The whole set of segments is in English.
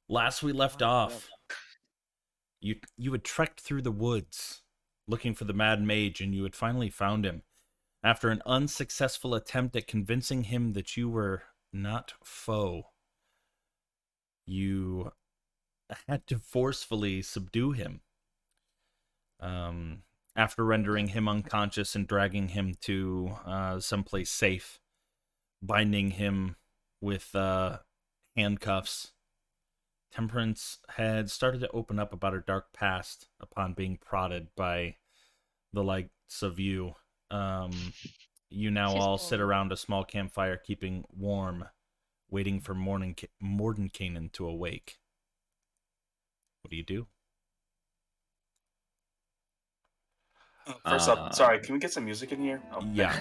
Last we left off, you had trekked through the woods looking for the Mad Mage, and you had finally found him. After an unsuccessful attempt at convincing him that you were not foe, you had to forcefully subdue him. After rendering him unconscious and dragging him to someplace safe, binding him with handcuffs, Temperance had started to open up about her dark past upon being prodded by the likes of you. You now She's all sit bold. around a small campfire, keeping warm, waiting for Mordenkainen to awake. What do you do? First up, sorry, can we get some music in here? Oh, Yeah.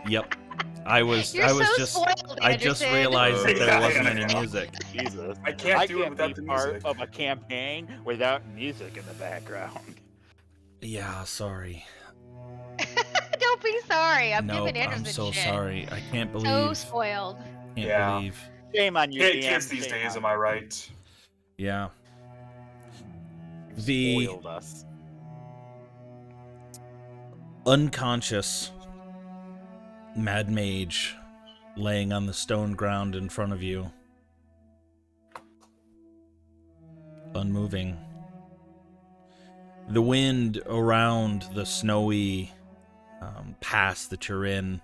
Yep. I was You're so just spoiled, I just Anderson. realized that there Yeah, wasn't I any know. music. Jesus. I can't do it without be the part music. of a campaign without music in the background. Yeah, sorry. Don't be sorry. I'm Nope, giving Anderson I'm so shit. sorry. I can't So believe. spoiled. Can't Yeah. believe. Shame on you, DM. Kids these Shame days, on am I right? Yeah. you. The Spoiled us. unconscious Mad Mage laying on the stone ground in front of you, unmoving. The wind around the snowy pass that you're in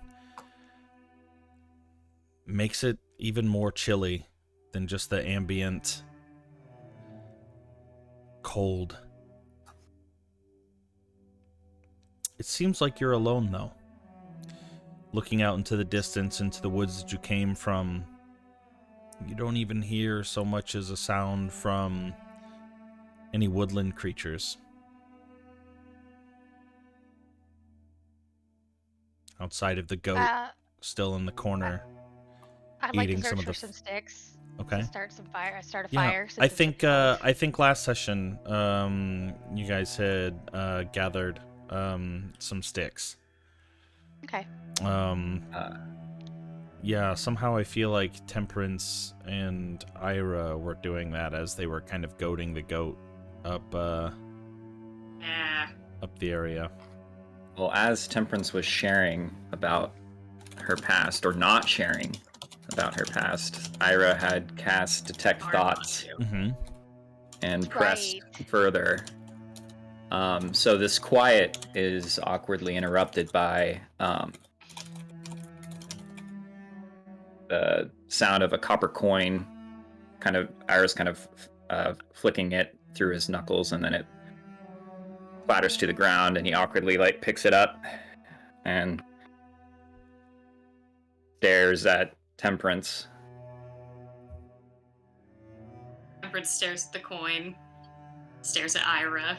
makes it even more chilly than just the ambient cold. It seems like you're alone, though. Looking out into the distance, into the woods that you came from, you don't even hear so much as a sound from any woodland creatures. Outside of the goat still in the corner I'd like to eating some search of for the some sticks okay. to start some fire. Start a Yeah, fire. Since I it's think so cold. I think last session you guys had gathered some sticks. Okay. Yeah, somehow I feel like Temperance and Ira were doing that as they were kind of goading the goat up up the area. Well, as Temperance was sharing about her past, or not sharing about her past, Ira had cast Detect Thoughts Mm-hmm. and pressed further. So this quiet is awkwardly interrupted by the sound of a copper coin. Ira's kind of flicking it through his knuckles, and then it clatters to the ground, and he awkwardly picks it up and stares at Temperance. Temperance stares at the coin, stares at Ira.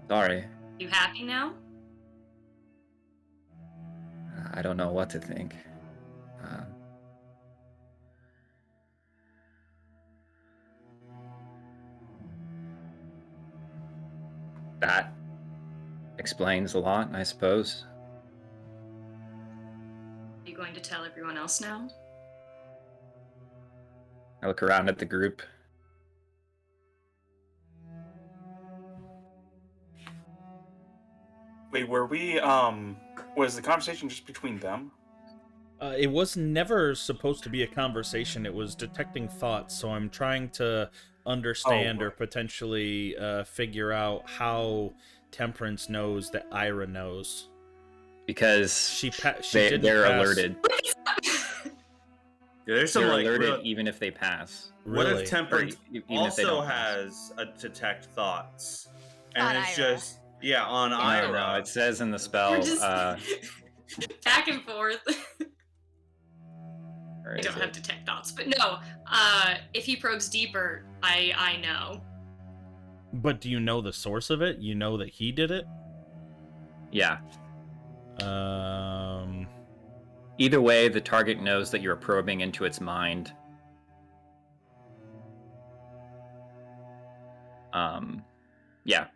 Sorry. You happy now? I don't know what to think. That explains a lot, I suppose. Are you going to tell everyone else now? I look around at the group. Wait, was the conversation just between them? It was never supposed to be a conversation. It was detecting thoughts, so I'm trying to understand or potentially figure out how Temperance knows that Ira knows. Because they're alerted. There's some they're like alerted even if they pass. What Really? if Temperance Even if they also don't pass. has a detect thoughts, and On it's Ira. just on No, Ira? no, it says in the spell. We're just back and forth. I don't have detect thoughts, but no. If he probes deeper, I know. But do you know the source of it? You know that he did it? Yeah. Either way, the target knows that you're probing into its mind. Yeah.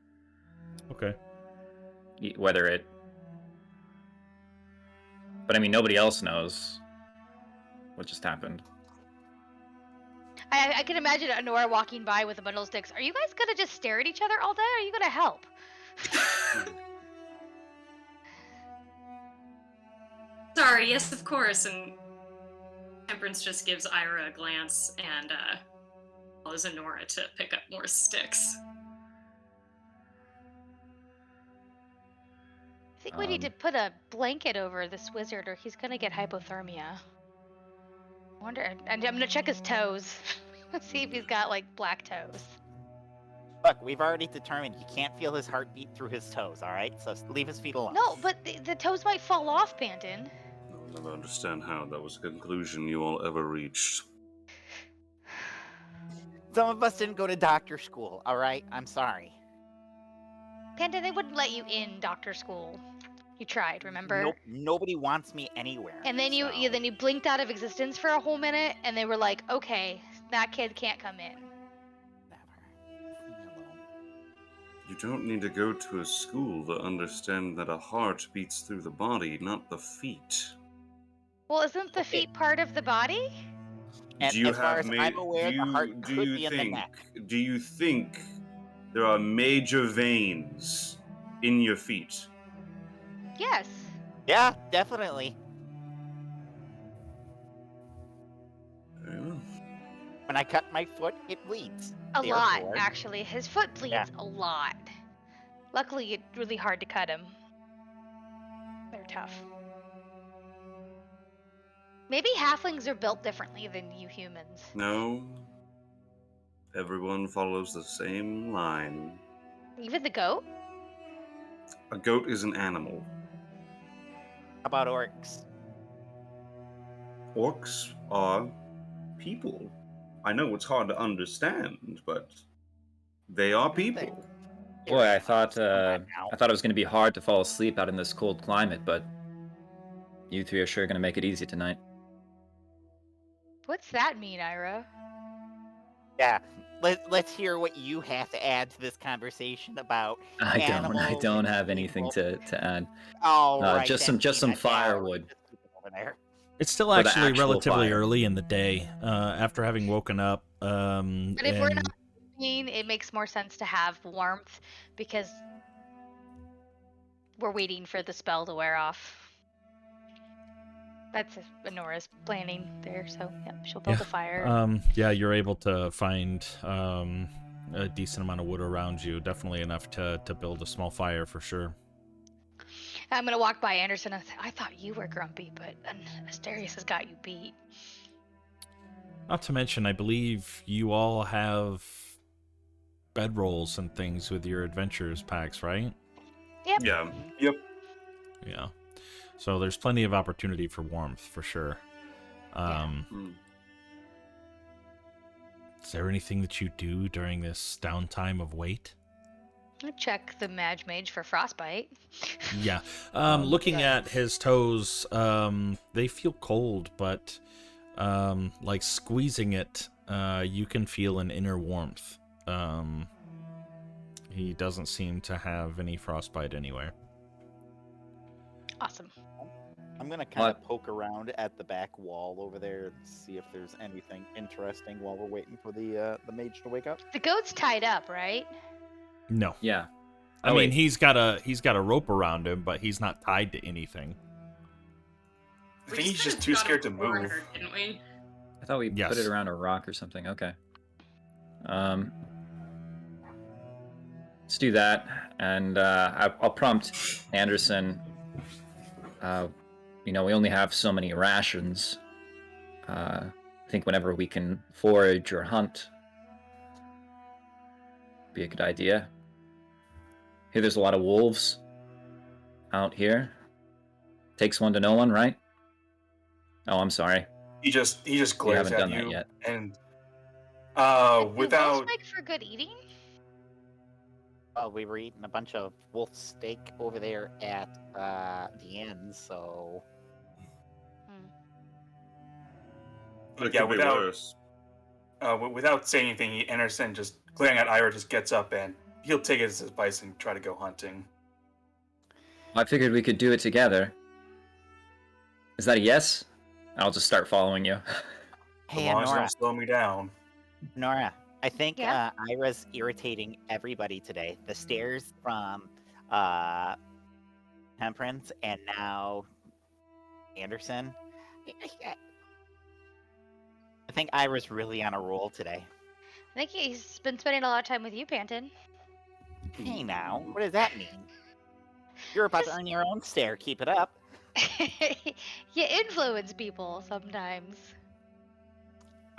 Okay. whether it. But I mean, nobody else knows what just happened. I can imagine Honora walking by with a bundle of sticks. Are you guys gonna just stare at each other all day, or are you gonna help? Sorry, yes, of course. And Temperance just gives Ira a glance and follows Honora to pick up more sticks. I think we need to put a blanket over this wizard, or he's gonna get hypothermia. I wonder, and I'm gonna check his toes. See if he's got like black toes. Look, we've already determined he can't feel his heartbeat through his toes, alright? So leave his feet alone. No, but the toes might fall off, Banton. I'll never understand how that was a conclusion you all ever reached. Some of us didn't go to doctor school, alright? I'm sorry. Banton, they wouldn't let you in doctor school. You tried, remember? Nope, nobody wants me anywhere. And then you so- then you blinked out of existence for a whole minute, and they were like, "Okay, that kid can't come in." Never. Leave me alone. You don't need to go to a school to understand that a heart beats through the body, not the feet. Well, isn't the Okay. feet part of the body? And Do you as far have as ma- I'm aware, do the you, heart do could you be in the think, neck. Do you think there are major veins in your feet? Yes. Yeah, definitely. Very well. When I cut my foot, it bleeds. A lot, Therefore- actually. His foot bleeds Yeah. a lot. Luckily, it's really hard to cut him. They're tough. Maybe halflings are built differently than you humans. No. Everyone follows the same line. Even the goat? A goat is an animal. How about orcs? Orcs are people. I know it's hard to understand, but they are people. Boy, I thought Come on now. it was going to be hard to fall asleep out in this cold climate, but you three are sure going to make it easy tonight. What's that mean, Ira? Yeah, let's hear what you have to add to this conversation about I animals don't and have anything people. to add. Oh, right. just then some leave that down. firewood. Just keep it over there. It's still For the actually actual relatively fire. early in the day after having woken up. But if we're and- not sleeping, it makes more sense to have warmth because we're waiting for the spell to wear off. That's Honora's planning there, so yeah, she'll build Yeah, a fire. yeah, you're able to find a decent amount of wood around you, definitely enough to build a small fire for sure. I'm gonna walk by Anderson and say, I thought you were grumpy, but Asterius has got you beat. Not to mention, I believe you all have bedrolls and things with your adventures packs, right? Yep. Yeah. Yep. Yeah. So there's plenty of opportunity for warmth for sure. Mm. Is there anything that you do during this downtime of wait? I check the mage for frostbite. Yeah. Looking at his toes, they feel cold, but like squeezing it, you can feel an inner warmth. He doesn't seem to have any frostbite anywhere. Awesome. I'm gonna kind of poke around at the back wall over there and see if there's anything interesting while we're waiting for the mage to wake up. The goat's tied up, right? No. Yeah. I Oh, mean, wait. he's got a rope around him, but he's not tied to anything. I think he's just too scared to move. Didn't we? I thought we Yes. put it around a rock or something. Okay. Let's do that, and I'll prompt Anderson. We only have so many rations. I think whenever we can forage or hunt, be a good idea. Here, there's a lot of wolves out here. Takes one to know one, right? Oh, I'm sorry. He just We glares haven't at done you that yet. and Do without wolves make for good eating? Well, we were eating a bunch of wolf steak over there at the inn, so But It yeah, could be without worse. without saying anything, Anderson just glaring at Ira just gets up and he'll take it as advice and try to go hunting. I figured we could do it together. Is that a yes? I'll just start following you. As Hey, long as you Nora. don't slow me down. Nora, I think Yeah? Ira's irritating everybody today. The stairs from uh, Temperance and now Anderson. I think Ira's really on a roll today. I think he's been spending a lot of time with you, Panton. Hey now, what does that mean? You're about to Just- earn your own stare. Keep it up. You influence people sometimes.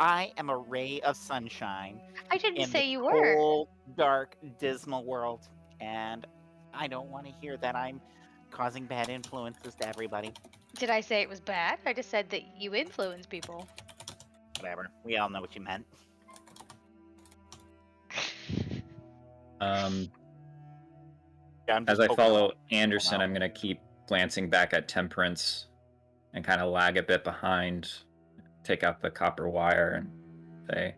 I am a ray of sunshine I didn't in say this you were. cold, dark, dismal world, and I don't want to hear that I'm causing bad influences to everybody. Did I say it was bad? I just said that you influence people. Whatever. We all know what you meant. Um, Yeah, I'm as just I poking follow around. Anderson, now. I'm gonna keep glancing back at Temperance and kind of lag a bit behind, take out the copper wire and say,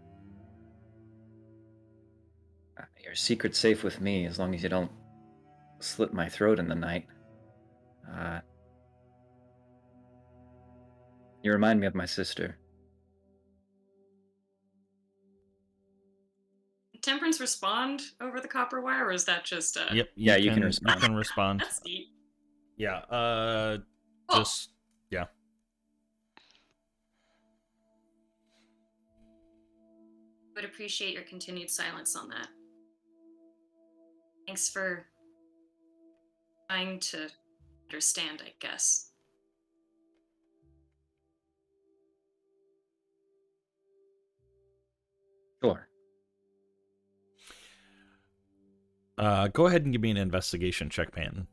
"Your secret's safe with me as long as you don't slit my throat in the night." You remind me of my sister. Temperance respond over the copper wire, or is that just Yep. Yeah, you can You respond. can respond. That's neat. Yeah. Cool. Just yeah. Would appreciate your continued silence on that. Thanks for trying to understand, I guess. Sure. Go ahead and give me an investigation check, Panton.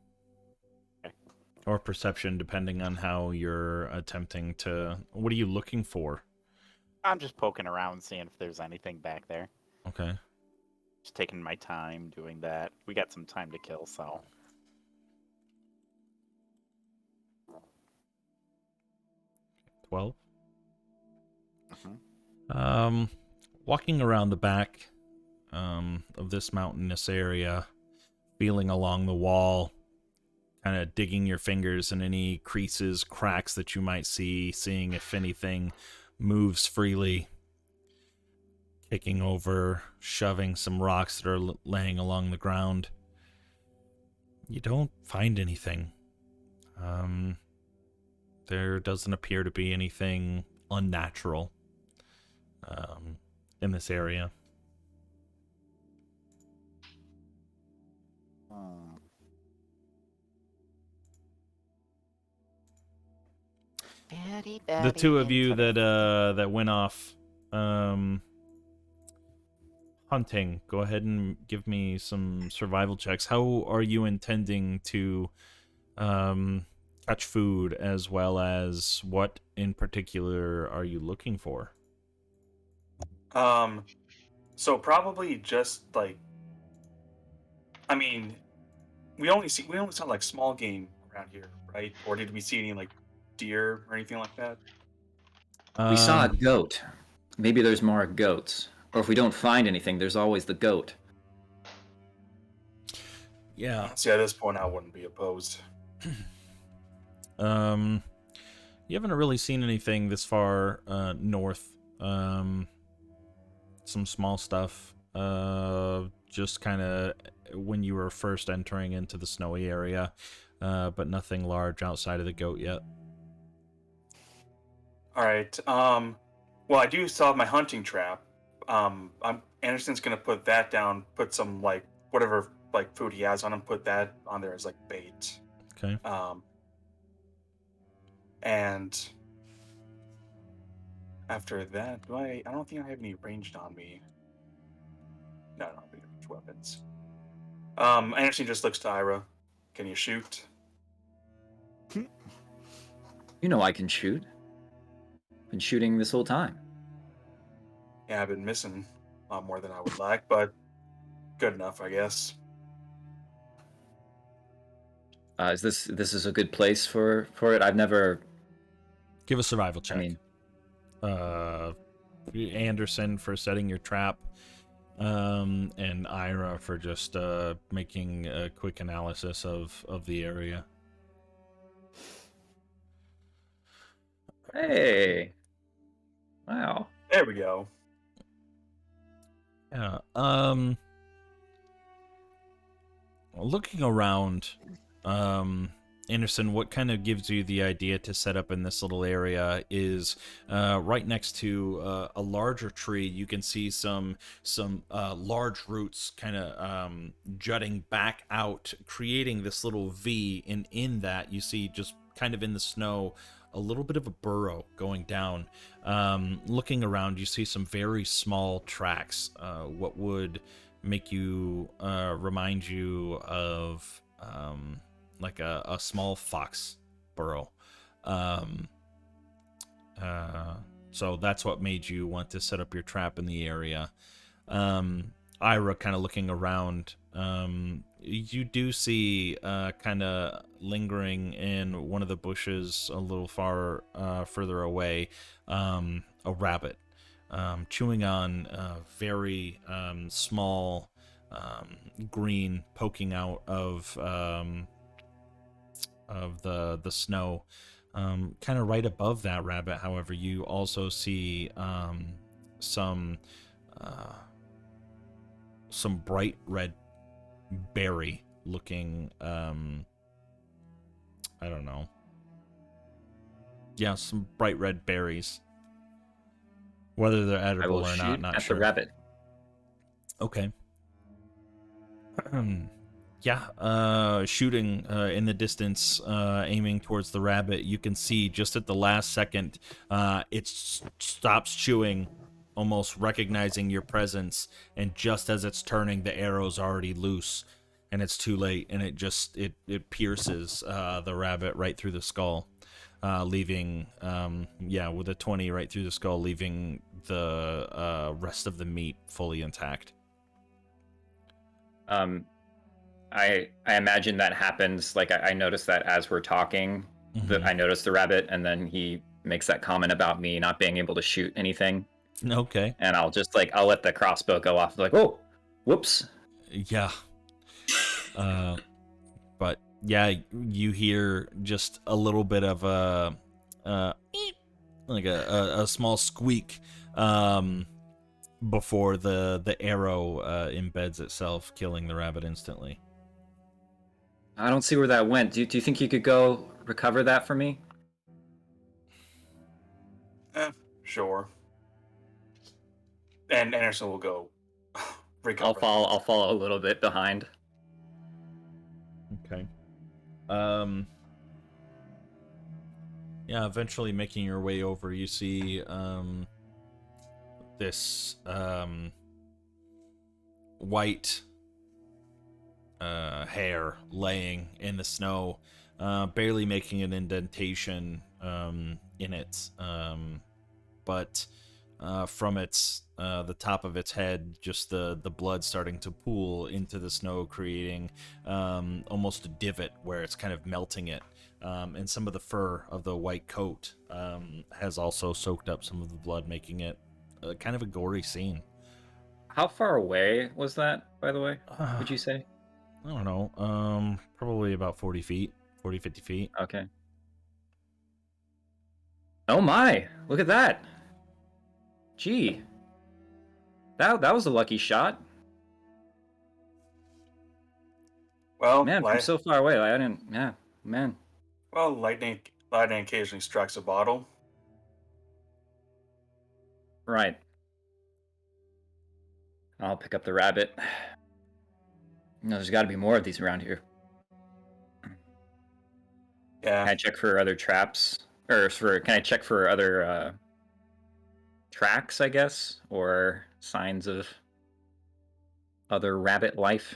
Okay. Or perception, depending on how you're attempting to. What are you looking for? I'm just poking around, seeing if there's anything back there. Okay. Just taking my time doing that. We got some time to kill, so. 12. Mhm. Walking around the back of this mountainous area, feeling along the wall, kind of digging your fingers in any creases, cracks that you might see, seeing if anything moves freely, kicking over, shoving some rocks that are laying along the ground. You don't find anything. There doesn't appear to be anything unnatural in this area. The two of you that went off hunting, go ahead and give me some survival checks. How are you intending to catch food, as well as what in particular are you looking for? So probably just like, I mean, we only saw like small game around here, right? Or did we see any like deer or anything like that? We saw a goat. Maybe there's more goats. Or if we don't find anything, there's always the goat. Yeah. See, at this point, I wouldn't be opposed. You haven't really seen anything this far north. Some small stuff. Just kind of when you were first entering into the snowy area, but nothing large outside of the goat yet. All right. Well, I do still have my hunting trap. Anderson's gonna put that down. Put some like whatever like food he has on him. Put that on there as like bait. Okay. And after that, I don't think I have any ranged on me. No, I don't have any ranged weapons. Anderson just looks to Ira. Can you shoot? You know I can shoot. Been shooting this whole time. Yeah, I've been missing a lot more than I would like, but good enough, I guess. Is this is a good place for it? I've never. Give a survival check. I mean, Anderson for setting your trap, and Ira for just making a quick analysis of the area. Hey. Wow. There we go. Yeah. Looking around, Anderson, what kind of gives you the idea to set up in this little area is right next to a larger tree. You can see some large roots kind of jutting back out, creating this little V. And in that, you see just kind of in the snow a little bit of a burrow going down. Looking around, you see some very small tracks. What would make you remind you of like a small fox burrow. So that's what made you want to set up your trap in the area. Ira, kind of looking around, you do see kind of lingering in one of the bushes a little further away, a rabbit. Chewing on very small green poking out of the snow. Kind of right above that rabbit, however, you also see some bright red berry looking. I don't know. Yeah, some bright red berries. Whether they're I edible will or shoot not at sure. the rabbit. Okay. Yeah, shooting in the distance, aiming towards the rabbit. You can see just at the last second, it stops chewing, almost recognizing your presence, and just as it's turning, the arrow's already loose, and it's too late, and it pierces the rabbit right through the skull. Leaving, with a 20 right through the skull, leaving the rest of the meat fully intact. I imagine that happens. Like I noticed that as we're talking, Mhm. I noticed the rabbit, and then he makes that comment about me not being able to shoot anything, Okay. and I'll let the crossbow go off. Like, oh, whoops. Yeah. But yeah, you hear just a little bit of a like a small squeak before the arrow embeds itself, killing the rabbit instantly. I don't see where that went. Do you think you could go recover that for me? Sure. And Anderson will go recover. I'll fall a little bit behind. Okay. Yeah, eventually making your way over, you see this white hair laying in the snow, barely making an indentation in it, but from the top of its head, just the blood starting to pool into the snow, creating almost a divot where it's kind of melting it. And some of the fur of the white coat has also soaked up some of the blood, making it kind of a gory scene. How far away was that, by the way? Would you say? I don't know. Probably about 40 feet, 40, 50 feet. Okay. Oh my! Look at that. Gee. That was a lucky shot. Well, Man, from so far away, I didn't. Yeah, man. Well, lightning occasionally strikes a bottle. Right. I'll pick up the rabbit. No, there's got to be more of these around here. Yeah. Can I check for other traps? Can I check for other tracks, I guess? Or signs of other rabbit life?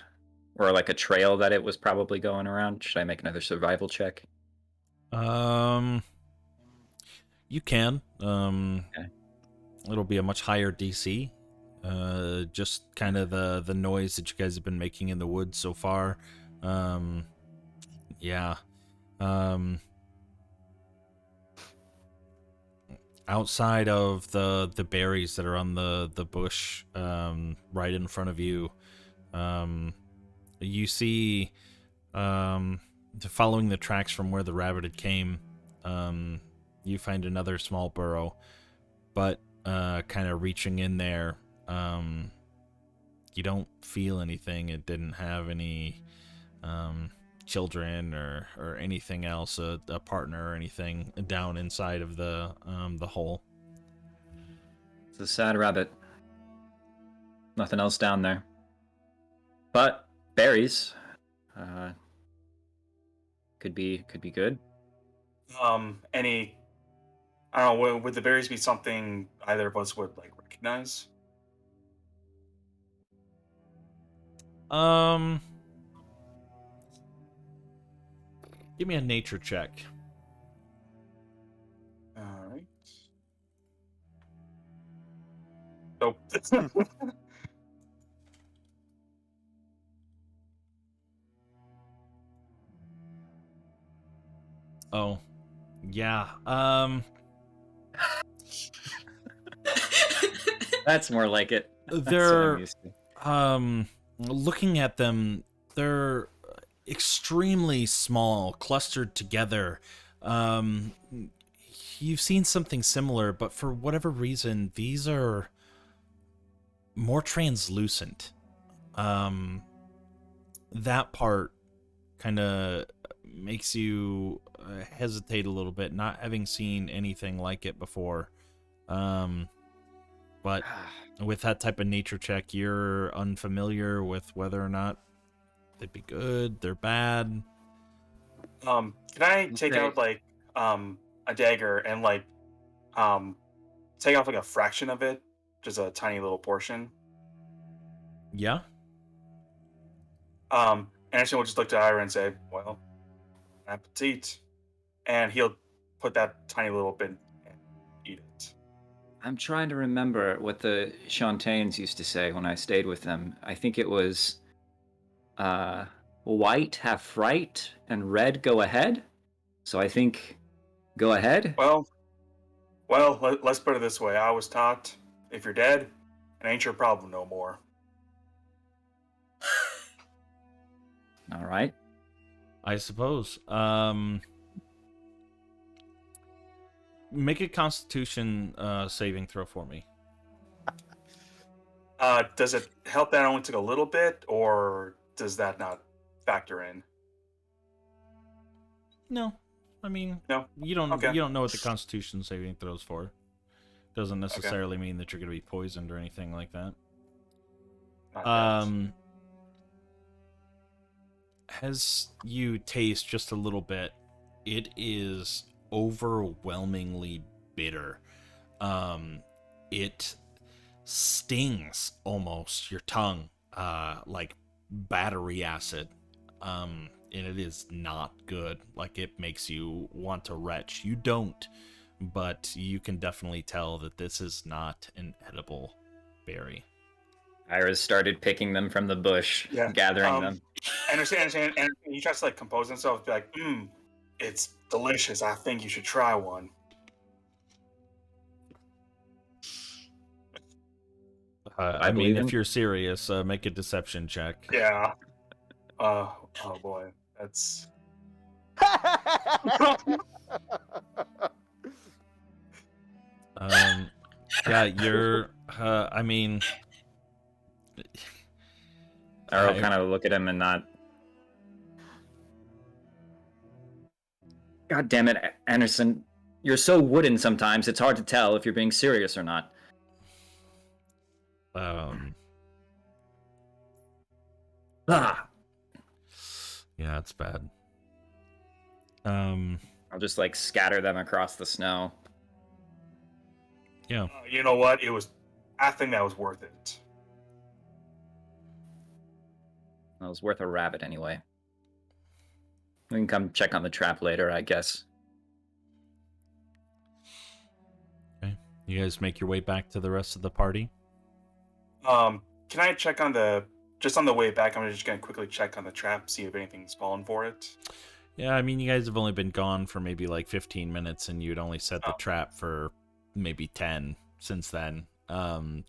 Or like a trail that it was probably going around? Should I make another survival check? You can. Okay. It'll be a much higher DC. Just kind of the noise that you guys have been making in the woods so far. Yeah. Outside of the berries that are on the bush right in front of you, you see following the tracks from where the rabbit had came, you find another small burrow, but kind of reaching in there, you don't feel anything. It didn't have any children or anything else, a partner or anything down inside of the hole. It's a sad rabbit. Nothing else down there. But berries could be good. Any, I don't know, would the berries be something either of us would like recognize? Give me a nature check. All right. Nope. Oh, yeah. That's more like it. That's what I'm They're used to. looking at them, they're extremely small, clustered together. You've seen something similar, but for whatever reason, these are more translucent. That part kind of makes you hesitate a little bit, not having seen anything like it before. But with that type of nature check, you're unfamiliar with whether or not they'd be good, they're bad. Can I take Okay. out like a dagger and like take off like a fraction of it, just a tiny little portion? Yeah? Anderson will just look to Ira and say, "Well, appetit," and he'll put that tiny little bit and eat it. I'm trying to remember what the Shantanes used to say when I stayed with them. I think it was white have fright and red go ahead. So I think go ahead. Let's put it this way. I was taught, if you're dead, it ain't your problem no more. All right. I suppose. Make a Constitution saving throw for me. Does it help that I only took a little bit, or does that not factor in? No, I mean, No? you don't Okay. you don't know what the Constitution saving throws for. Doesn't necessarily mean that you're going to be poisoned or anything like that. Not yet. As you taste just a little bit, it is overwhelmingly bitter. It stings almost your tongue, like battery acid. And it is not good. Like, it makes you want to retch. You don't, but you can definitely tell that this is not an edible berry. Iris started picking them from the bush, Yeah. gathering them. Anderson, he tries to like compose himself, be like, it's delicious. I think you should try one. I mean, believe if him. you're serious, make a deception check. Yeah. Oh boy, that's. Yeah, you're. I mean, Arrow kind of look at him and not. God damn it, Anderson! You're so wooden sometimes. It's hard to tell if you're being serious or not. Yeah, it's bad. I'll just like scatter them across the snow. Yeah. You know what? I think that was worth it. It was worth a rabbit anyway. We can come check on the trap later, I guess. Okay. You guys make your way back to the rest of the party? Can I check on just on the way back? I'm just gonna quickly check on the trap, see if anything's fallen for it. Yeah, I mean, you guys have only been gone for maybe like 15 minutes, and you'd only set the trap for maybe 10 since then.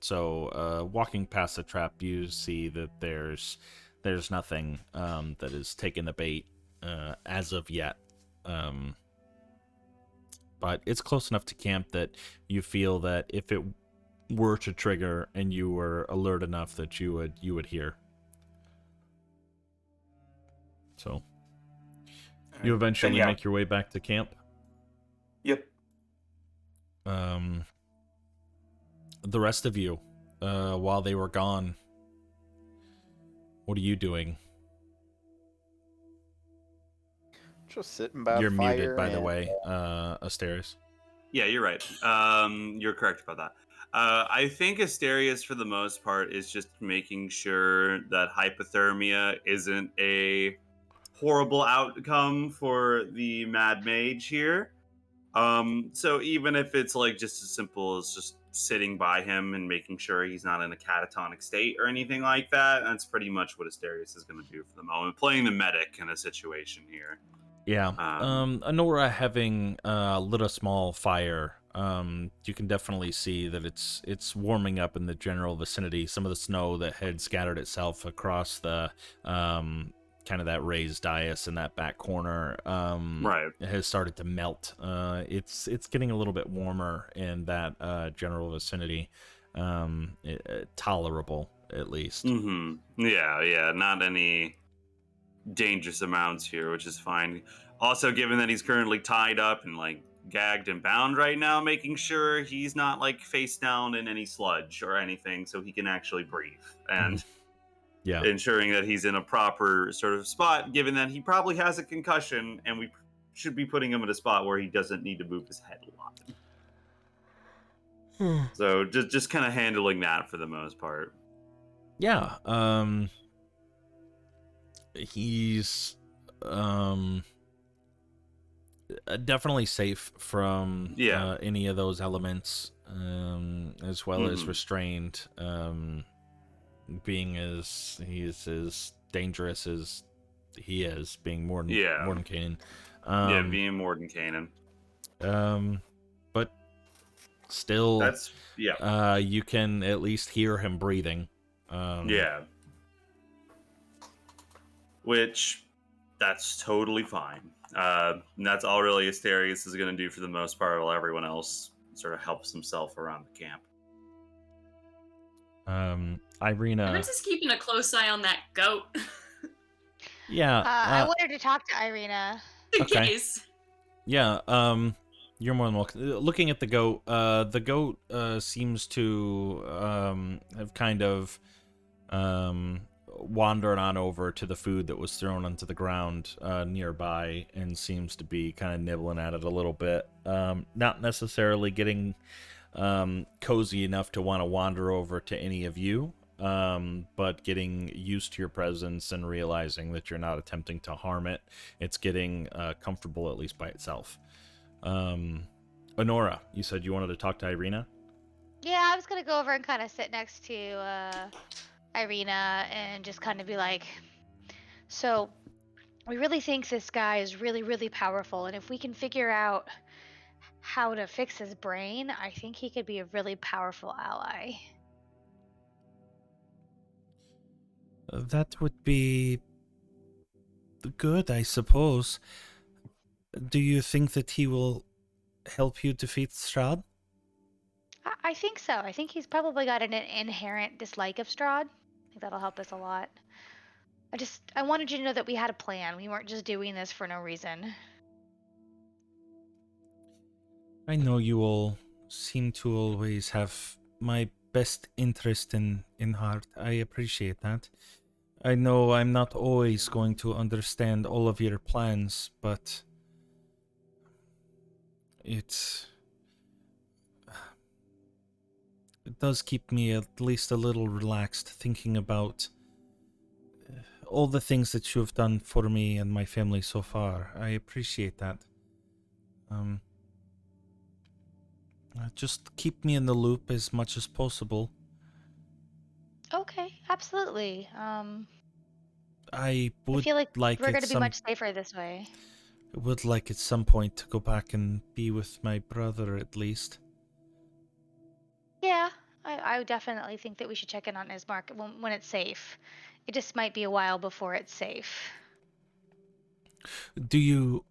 So walking past the trap, you see that there's nothing that has taken the bait as of yet. but it's close enough to camp that you feel that if it were to trigger and you were alert enough that you would hear. So you eventually yeah. make your way back to camp. Yep. The rest of you, while they were gone, what are you doing? Just sitting by You're the fire. muted, by the and, way, Asterius. Yeah, you're right. You're correct about that. I think Asterius, for the most part, is just making sure that hypothermia isn't a horrible outcome for the Mad Mage here. So even if it's like just as simple as just sitting by him and making sure he's not in a catatonic state or anything like that, that's pretty much what Asterius is going to do for the moment. Playing the medic in a situation here. Yeah. Honora having lit a small fire. You can definitely see that it's warming up in the general vicinity. Some of the snow that had scattered itself across the kind of that raised dais in that back corner Right. has started to melt. It's getting a little bit warmer in that general vicinity. Tolerable, at least. Mm-hmm. Yeah. Not any dangerous amounts here, which is fine. Also, given that he's currently tied up and like gagged and bound right now, making sure he's not like face down in any sludge or anything, so he can actually breathe, and Yeah. ensuring that he's in a proper sort of spot, given that he probably has a concussion, and we should be putting him in a spot where he doesn't need to move his head a lot. So just kind of handling that for the most part. Yeah. He's definitely safe from any of those elements, as well as restrained, being as he's as dangerous as he is, being Mordenkainen. Being Mordenkainen. But still, that's you can at least hear him breathing. Which, that's totally fine. And that's all really Asterius is going to do for the most part, while everyone else sort of helps himself around the camp. Irina. Everyone's just keeping a close eye on that goat. Yeah. I wanted to talk to Irina. In case. Yeah. You're more than welcome. Looking at the goat seems to have kind of wandered on over to the food that was thrown onto the ground nearby, and seems to be kind of nibbling at it a little bit. Not necessarily getting cozy enough to want to wander over to any of you, but getting used to your presence and realizing that you're not attempting to harm it. It's getting comfortable, at least by itself. Honora, you said you wanted to talk to Irina? Yeah, I was gonna go over and kind of sit next to Irina and just kind of be like, so we really think this guy is really, really powerful, and if we can figure out how to fix his brain, I think he could be a really powerful ally. That would be good, I suppose. Do you think that he will help you defeat Strahd? I think so. I think he's probably got an inherent dislike of Strahd. I think that'll help us a lot. I wanted you to know that we had a plan. We weren't just doing this for no reason. I know you all seem to always have my best interest in heart. I appreciate that. I know I'm not always going to understand all of your plans, but it does keep me at least a little relaxed thinking about all the things that you have done for me and my family so far. I appreciate that. Just keep me in the loop as much as possible. Okay, absolutely. I would I feel like like we're going to be much safer this way. I would like at some point to go back and be with my brother at least. Yeah, I definitely think that we should check in on Ismark when it's safe. It just might be a while before it's safe. Do you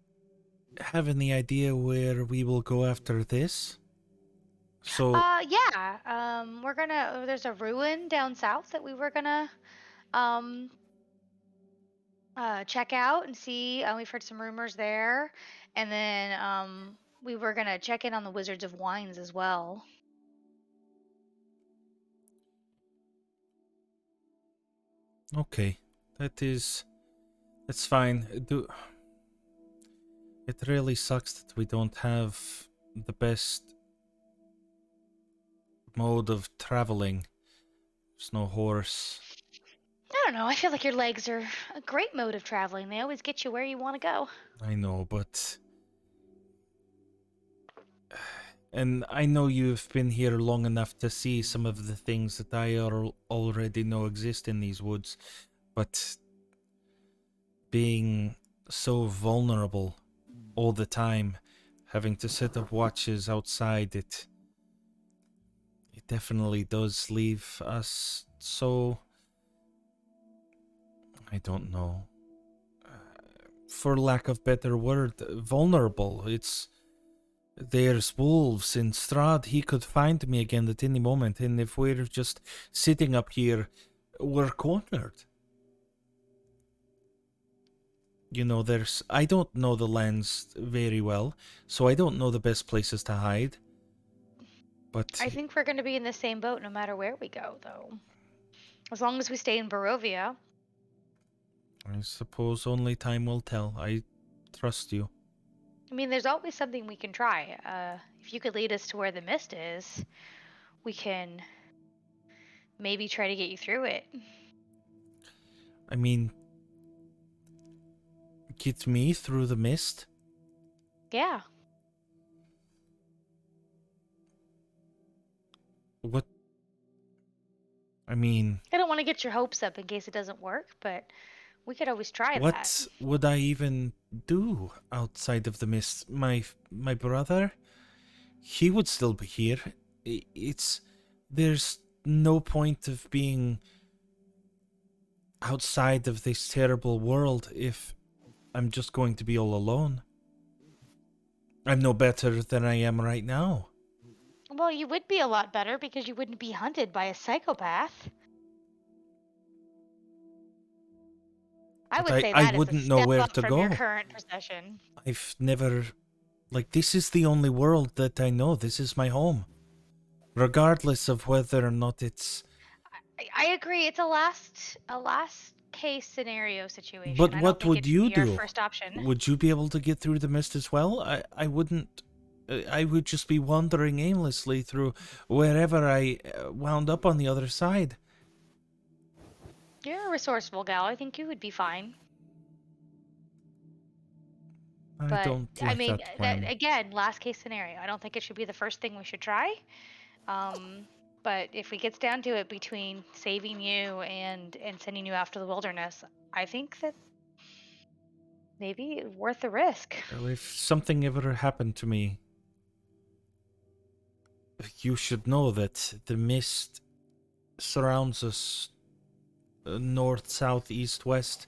have any idea where we will go after this? So, Yeah. We're gonna. There's a ruin down south that we were gonna um check out and see. We've heard some rumors there, and then we were gonna check in on the Wizards of Wines as well. okay. That's fine. It really sucks that we don't have the best mode of traveling. There's no horse. I don't know. I feel like your legs are a great mode of traveling. They always get you where you want to go. I know, but... And I know you've been here long enough to see some of the things that I already know exist in these woods, but being so vulnerable all the time, having to set up watches outside, it definitely does leave us so... I don't know. For lack of better word, vulnerable. There's wolves in Strahd. He could find me again at any moment, and if we're just sitting up here, we're cornered. You know, I don't know the lands very well, so I don't know the best places to hide. But I think we're going to be in the same boat no matter where we go, though. As long as we stay in Barovia. I suppose only time will tell. I trust you. I mean, there's always something we can try. If you could lead us to where the mist is, we can maybe try to get you through it. I mean, get me through the mist? Yeah. What? I mean... I don't want to get your hopes up in case it doesn't work, but we could always try that. What would I even do outside of the mist? My brother? He would still be here. There's no point of being outside of this terrible world if I'm just going to be all alone. I'm no better than I am right now. Well, you would be a lot better because you wouldn't be hunted by a psychopath. I would say that is wouldn't a know step where up to from your go. current possession. I've never... Like, this is the only world that I know. This is my home. Regardless of whether or not it's... I agree. It's a last case scenario situation. But I don't what think would it should you be our do? first option. Would you be able to get through the mist as well? I wouldn't. I would just be wandering aimlessly through wherever I wound up on the other side. You're a resourceful gal. I think you would be fine. I don't like that plan. Again, last case scenario. I don't think it should be the first thing we should try. But if it gets down to it between saving you and sending you out to the wilderness, I think that maybe worth the risk. Well, if something ever happened to me, you should know that the mist surrounds us north, south, east, west.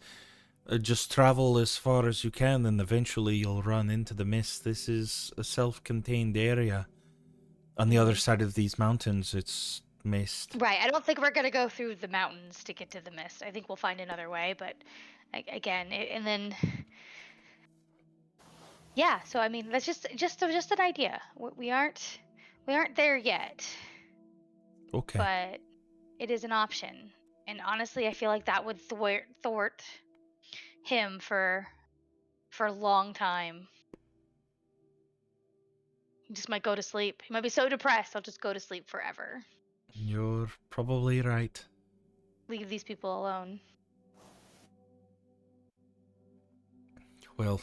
Just travel as far as you can and eventually you'll run into the mist. This is a self-contained area. On the other side of these mountains, it's mist. Right. I don't think we're going to go through the mountains to get to the mist. I think we'll find another way, but again, and then yeah, so I mean, that's just an idea. We aren't there yet. Okay. But it is an option. And honestly, I feel like that would thwart him for a long time. He just might go to sleep. He might be so depressed, he'll just go to sleep forever. You're probably right. Leave these people alone. Well,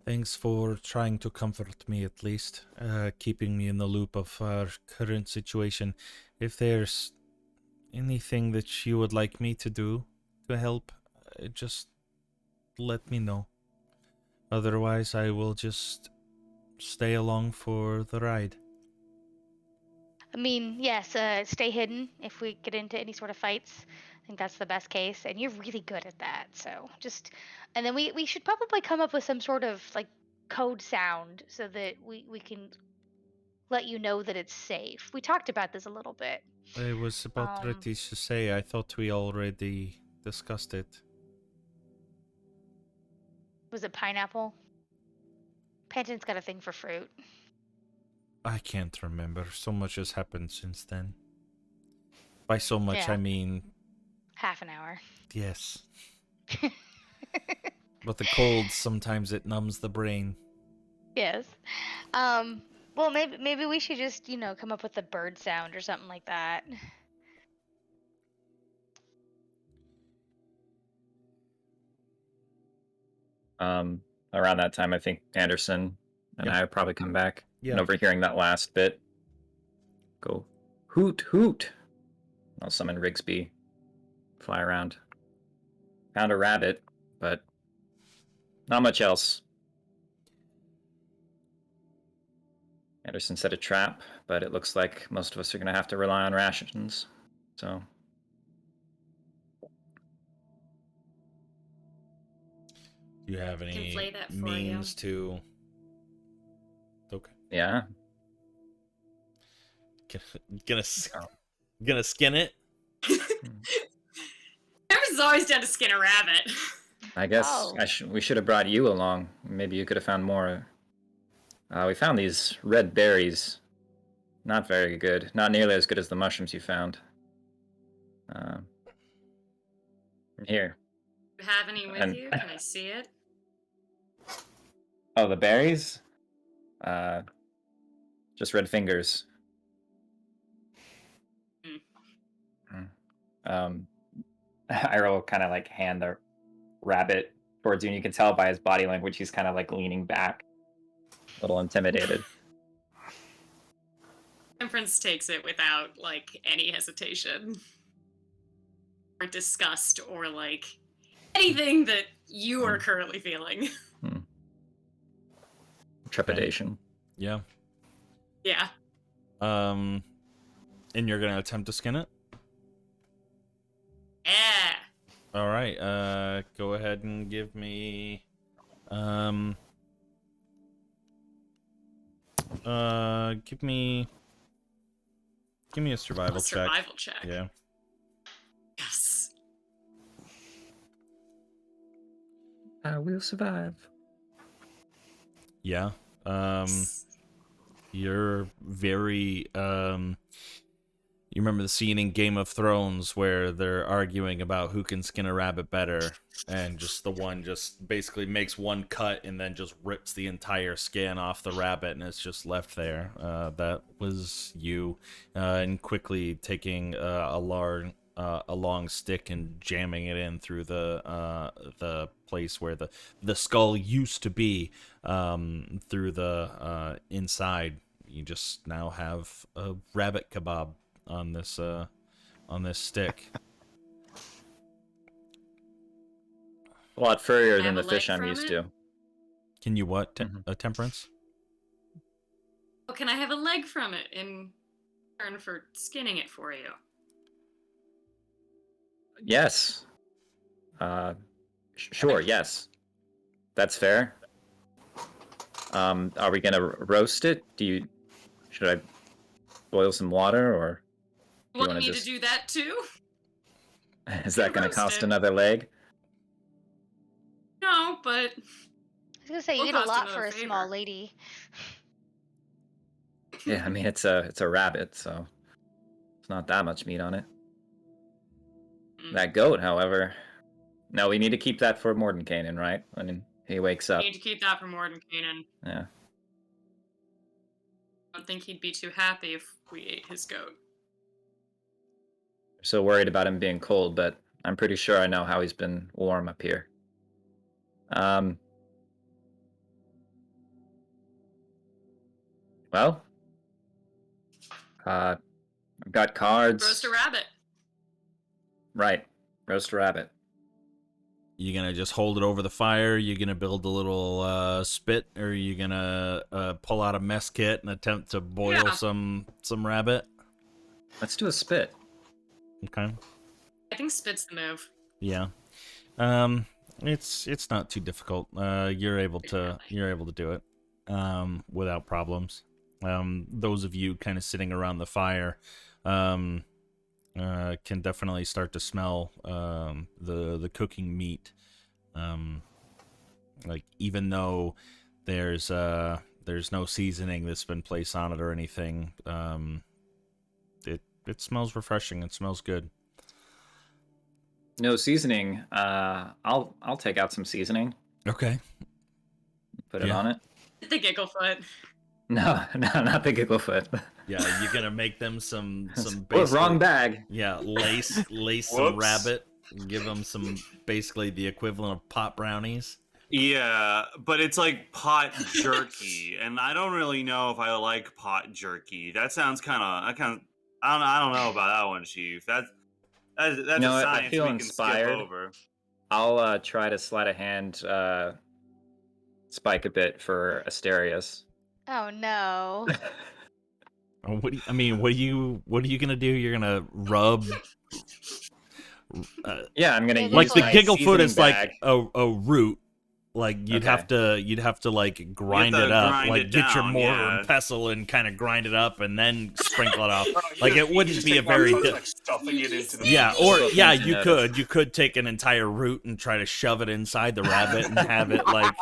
thanks for trying to comfort me at least, keeping me in the loop of our current situation. If there's anything that you would like me to do to help, just let me know. Otherwise, I will just stay along for the ride. I mean, yes, stay hidden if we get into any sort of fights. I think that's the best case, and you're really good at that. So just, and then we should probably come up with some sort of like code sound so that we can let you know that it's safe. We talked about this a little bit. I was about ready to say, I thought we already discussed it. Was it pineapple? Panton's got a thing for fruit. I can't remember. So much has happened since then. By so much, Yeah. I mean... Half an hour. Yes. But the cold, sometimes it numbs the brain. Yes. Well, maybe we should just, come up with a bird sound or something like that. Around that time, I think Anderson and Yep. I would probably come back. Yeah. And overhearing that last bit, go, hoot, hoot. I'll summon Rigsby, fly around. Found a rabbit, but not much else. Anderson set a trap, but it looks like most of us are going to have to rely on rations. So... Do you have any play that for means to... Okay. Yeah. Gonna skin it? Everyone's always down to skin a rabbit. I guess Oh. we should have brought you along. Maybe you could have found more. We found these red berries. Not very good. Not nearly as good as the mushrooms you found. Here. Do you have any with And- you? Can I see it? Oh, the berries? Just red fingers. Ira will kind of like hand the rabbit towards you, and you can tell by his body language he's kind of like leaning back, a little intimidated. Temperance takes it without like any hesitation or disgust or like anything that you are currently feeling. Trepidation. Yeah. Yeah. And you're gonna attempt to skin it? Yeah. All right. Go ahead and give me give me a survival check. Survival check. Yeah. Yes. I will survive. Yeah. You're very you remember the scene in Game of Thrones where they're arguing about who can skin a rabbit better, and just the one just basically makes one cut and then just rips the entire skin off the rabbit and it's just left there. That was you, and quickly taking a long stick and jamming it in through the place where the skull used to be, through the inside. You just now have a rabbit kebab on this stick. A lot furrier than have the a fish leg I'm from used it? to. Can you what? A temperance? Oh, can I have a leg from it in return for skinning it for you? Yes. Sure, yes. That's fair. Are we gonna roast it? Should I boil some water, or You want wanna me just- to do that too? is that gonna Roast cost it. another leg? No, but I was gonna say you We'll get a cost lot another for a favor. small lady. Yeah, I mean it's a rabbit, so it's not that much meat on it. That goat, however, no, we need to keep that for Mordenkainen, right? When he wakes I up. need to keep that for Mordenkainen. Yeah. I don't think he'd be too happy if we ate his goat. So worried about him being cold, but I'm pretty sure I know how he's been warm up here. Well, I've got cards. Roast a rabbit. Right, roast a rabbit. You gonna just hold it over the fire? You gonna build a little spit, or you gonna pull out a mess kit and attempt to boil Yeah. some rabbit? Let's do a spit. Okay. I think spit's the move. Yeah. It's not too difficult. You're able to do it without problems. Those of you kind of sitting around the fire can definitely start to smell the cooking meat. Like, even though there's no seasoning that's been placed on it or anything, it smells refreshing. It smells good. No seasoning. I'll take out some seasoning. Okay. Put it on it. The Gigglefoot. No, not the Gigglefoot. Yeah, you're gonna make them some wrong bag. Yeah, lace some rabbit. Give them some basically the equivalent of pot brownies. Yeah, but it's like pot jerky, and I don't really know if I like pot jerky. That sounds kind of I don't know about that one, Chief. That's a science I feel we can inspired. skip over. I'll try to sleight of hand spike a bit for Asterius. Oh no. What are you gonna do? You're gonna rub. Yeah, I'm gonna use like the my Gigglefoot is bag. like a root. Like you'd have to like grind it up, like get your mortar and pestle and kind of grind it up and then sprinkle it off. Like it wouldn't be a very stuffing it into the you could take an entire root and try to shove it inside the rabbit and have it like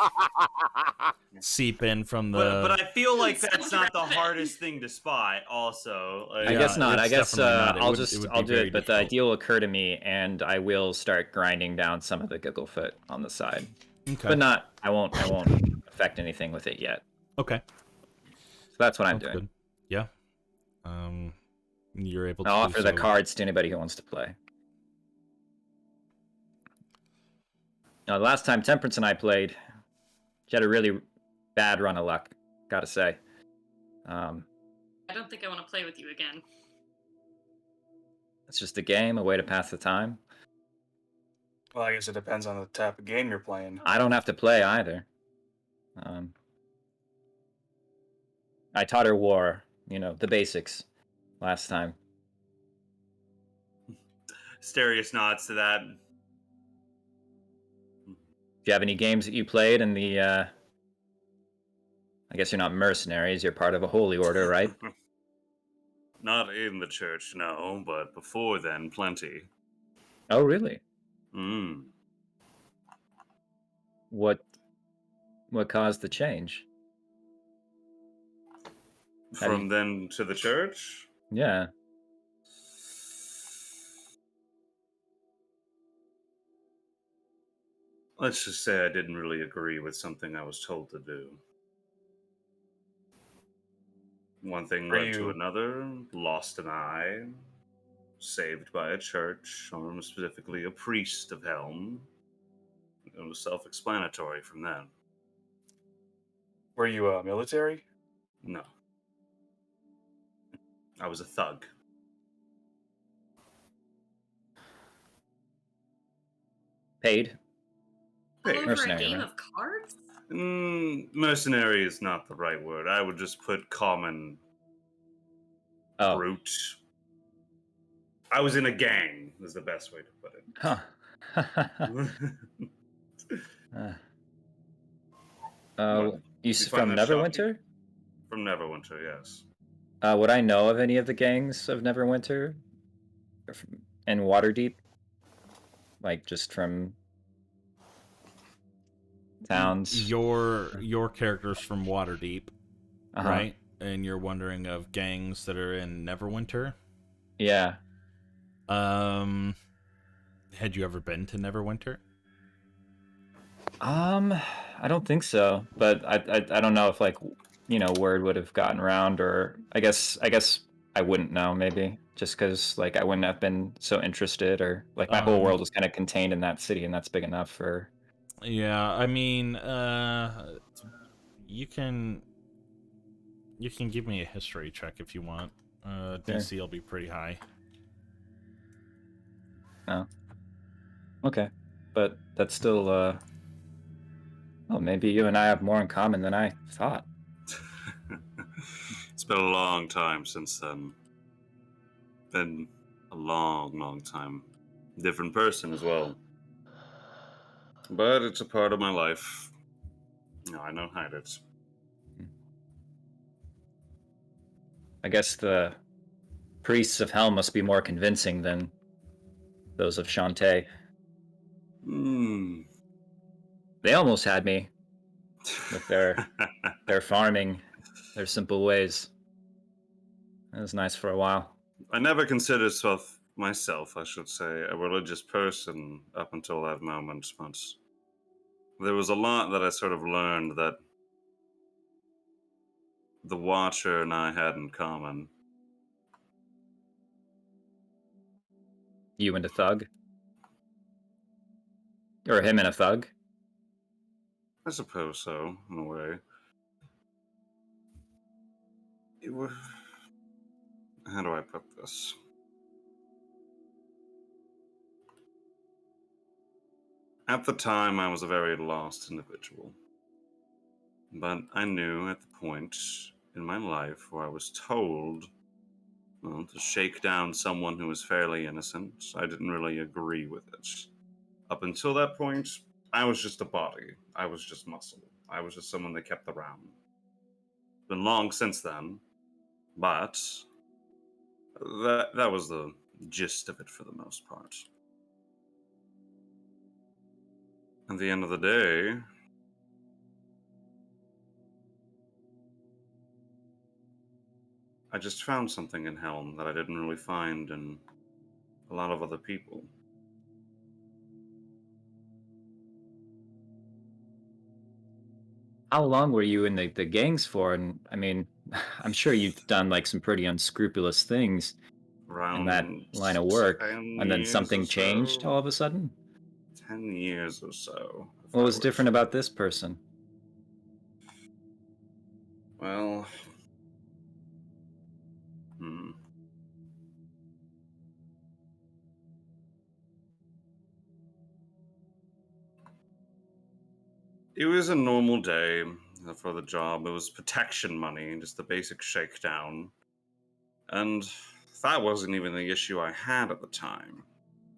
seep in from the. But I feel like that's not the hardest thing to spot. Also, like, I guess not. I guess I'll do it. But the idea will occur to me, and I will start grinding down some of the Gigglefoot on the side. Okay. But I won't affect anything with it yet. Okay. So that's what I'm doing. Good. Yeah. You're able to I'll offer the cards to anybody who wants to play. Now, the last time Temperance and I played, she had a really bad run of luck, gotta say. I don't think I want to play with you again. It's just a game, a way to pass the time. Well, I guess it depends on the type of game you're playing. I don't have to play either. I taught her war, the basics, last time. Asterius nods to that. Do you have any games that you played in the, I guess you're not mercenaries, you're part of a holy order, right? Not in the church, no, but before then, plenty. Oh, really? What caused the change? From then to the church? Yeah. Let's just say I didn't really agree with something I was told to do. One thing led to another, lost an eye, saved by a church, or specifically a priest of Helm. It was self-explanatory from then. Were you military? No. I was a thug. Paid? All over Mercenary, a game right? of cards? Mercenary is not the right word. I would just put common brute. I was in a gang, is the best way to put it. Huh. You from Neverwinter? From Neverwinter, yes. Would I know of any of the gangs of Neverwinter? And Waterdeep? Like, just from towns? Your character's from Waterdeep, right? And you're wondering of gangs that are in Neverwinter? Yeah. Had you ever been to Neverwinter? I don't think so, but I don't know if word would have gotten around, or I guess I wouldn't know, maybe just because I wouldn't have been so interested, or my whole world was kind of contained in that city, and that's big enough for. Yeah, I mean, you can give me a history check if you want. DC will be pretty high. Oh. Okay, but that's still. Well, maybe you and I have more in common than I thought. It's been a long time since then. Been a long, long time. different person as well. But it's a part of my life. No, I don't hide it. I guess the priests of hell must be more convincing than those of Shantae. They almost had me with their farming, their simple ways. It was nice for a while. I never considered myself, I should say, a religious person up until that moment, but there was a lot that I sort of learned that the Watcher and I had in common. You and a thug? Or him and a thug? I suppose so, in a way. How do I put this? At the time, I was a very lost individual. But I knew at the point in my life where I was told, well, to shake down someone who was fairly innocent, I didn't really agree with it. Up until that point, I was just a body. I was just muscle. I was just someone they kept around. Been long since then, but that was the gist of it for the most part. At the end of the day, I just found something in Helm that I didn't really find in a lot of other people. How long were you in the gangs for? And I mean, I'm sure you've done like some pretty unscrupulous things in that line of work, and then something changed all of a sudden? 10 years or so. What was different about this person? Well, It was a normal day for the job. It was protection money, just the basic shakedown. And that wasn't even the issue I had at the time.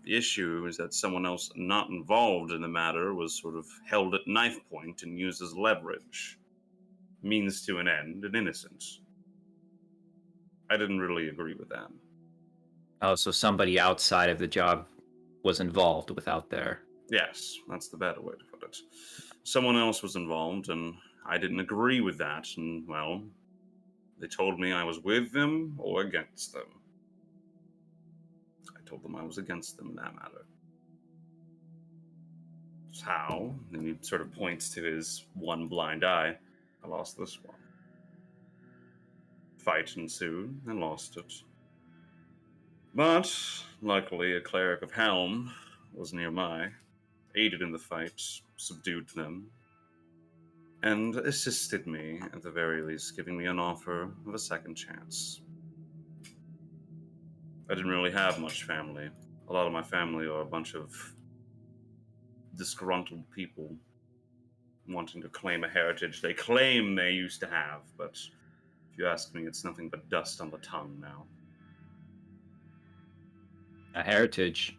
The issue is that someone else not involved in the matter was sort of held at knife point and used as leverage. Means to an end and innocent. I didn't really agree with that. Oh, so somebody outside of the job was involved without their... Yes, that's the better way to put it. Someone else was involved, and I didn't agree with that, and, well, they told me I was with them or against them. I told them I was against them in that matter. That's how, and he sort of points to his one blind eye. I lost this one. Fight ensued, and lost it. But, luckily, a cleric of Helm was nearby, aided in the fight, subdued them, and assisted me, at the very least, giving me an offer of a second chance. I didn't really have much family. A lot of my family are a bunch of disgruntled people wanting to claim a heritage they claim they used to have, but if you ask me, it's nothing but dust on the tongue now. A heritage?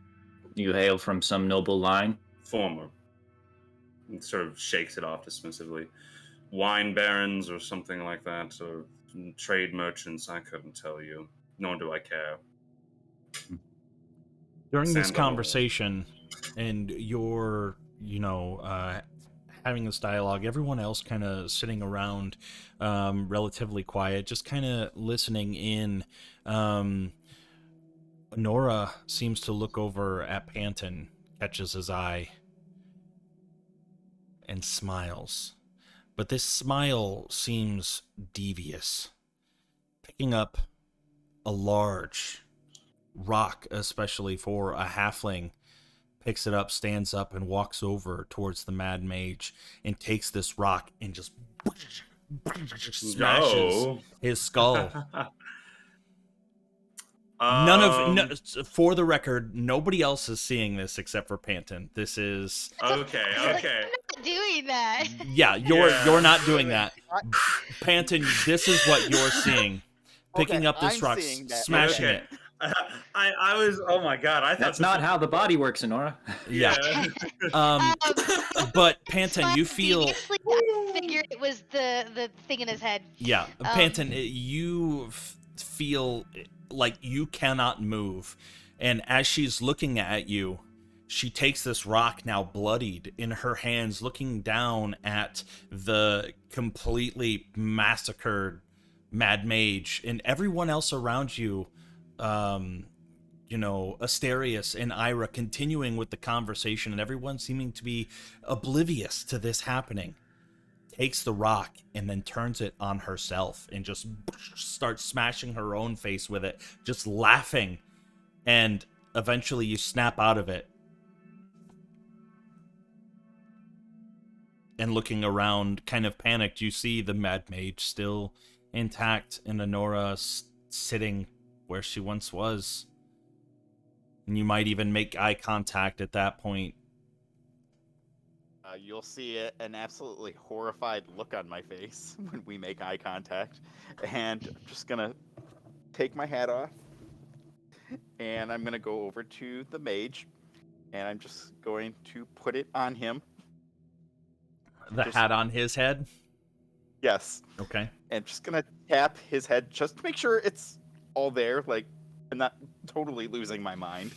You hail from some noble line? Former. He sort of shakes it off dismissively. Wine barons or something like that, or trade merchants, I couldn't tell you. Nor do I care. During this conversation, and you're, having this dialogue, everyone else kind of sitting around, relatively quiet, just kind of listening in. Nora seems to look over at Panton, catches his eye, and smiles. But this smile seems devious. Picking up a large rock, especially for a halfling, picks it up, stands up, and walks over towards the Mad Mage and takes this rock and just smashes his skull. For the record, nobody else is seeing this except for Panton. This is okay. I'm not doing that. Yeah, you're not doing that. Panton, this is what you're seeing. Picking up this rock, smashing it. I was. Oh my god! I thought That's this not was- how the body works, Honora. Yeah. Yeah. But Panton, you feel Deviously, I figured it was the thing in his head. yeah, Panton, you feel like you cannot move, and as she's looking at you, she takes this rock now bloodied in her hands, looking down at the completely massacred Mad Mage and everyone else around you. Asterius and Ira continuing with the conversation, and everyone seeming to be oblivious to this happening. Takes the rock and then turns it on herself and just starts smashing her own face with it, just laughing. And eventually you snap out of it. And looking around, kind of panicked, you see the Mad Mage still intact and Honora sitting where she once was. And you might even make eye contact at that point. You'll see an absolutely horrified look on my face when we make eye contact. And I'm just going to take my hat off. And I'm going to go over to the mage. And I'm just going to put it on him. The hat on his head? Yes. Okay. And just going to tap his head just to make sure it's all there. Like, I'm not totally losing my mind.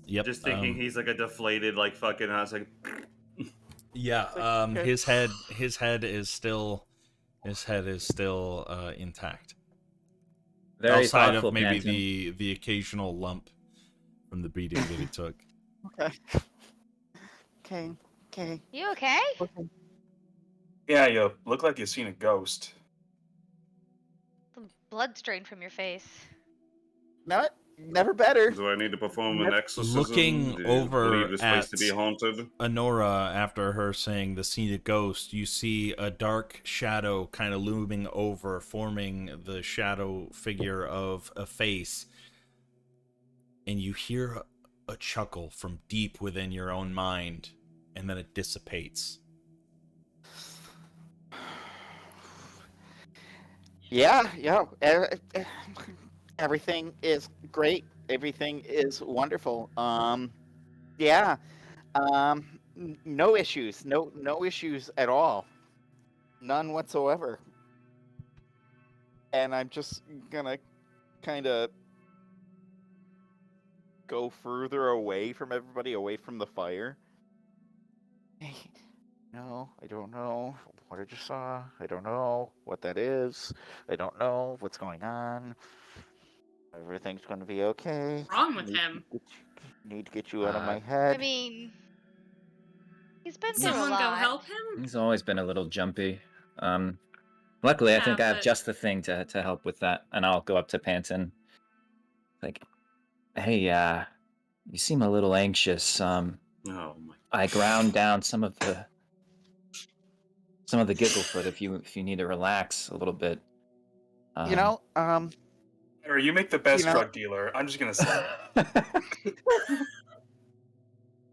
Yep. Just thinking he's like a deflated, like fucking. I was like, yeah. Okay. His head is still intact. Very Outside thoughtful, of maybe Panton. the occasional lump from the beating that he took. Okay. You okay? Yeah, you look like you've seen a ghost. The blood strained from your face. No, never better. do I need to perform an exorcism? Looking Do you over believe this place at to be haunted? Honora, after her saying the scene of ghost, you see a dark shadow kind of looming over, forming the shadow figure of a face. And you hear a chuckle from deep within your own mind, and then it dissipates. Yeah. Everything is great. Everything is wonderful. Yeah. No issues. No issues at all. None whatsoever. And I'm just gonna kind of go further away from everybody, away from the fire. No, I don't know what I just saw. I don't know what that is. I don't know what's going on. Everything's going to be okay. What's wrong with him? Need to get you out of my head. I mean, he's been Can through a someone go lot. help him? He's always been a little jumpy. Luckily, I think I have but- just the thing to help with that, and I'll go up to Panton. Like, hey, you seem a little anxious. Oh my. I ground down some of the Gigglefoot if you need to relax a little bit. Or you make the best You know- drug dealer. I'm just gonna say.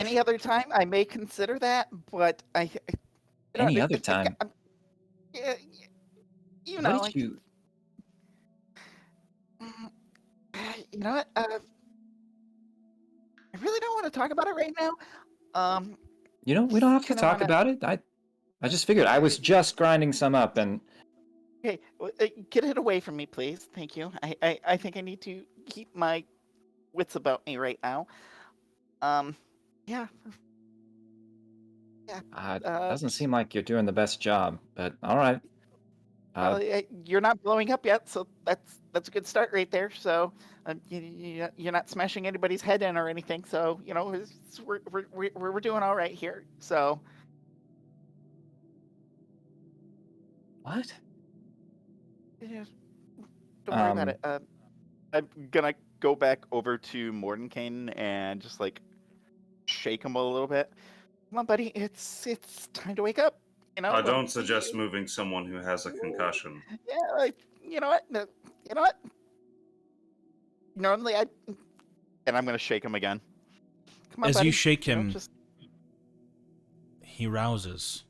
Any other time, I may consider that, but Any other time? Yeah, you What know. did you? You know what? I really don't want to talk about it right now. You know, we don't have to Kinda talk wanna- about it. I just figured I was just grinding some up, and Okay, get it away from me, please. Thank you. I think I need to keep my wits about me right now. Yeah. doesn't seem like you're doing the best job. But all right. Well, you're not blowing up yet, so that's a good start right there. So you're not smashing anybody's head in or anything. So we're doing all right here. So What? yeah, don't worry about it. I'm gonna go back over to Mordenkainen and just like shake him a little bit. Come on, buddy. It's time to wake up. You know. I don't suggest moving someone who has a concussion. Yeah, like you know what? You know what? Normally and I'm gonna shake him again. Come on, As buddy. you shake know, him, just he rouses.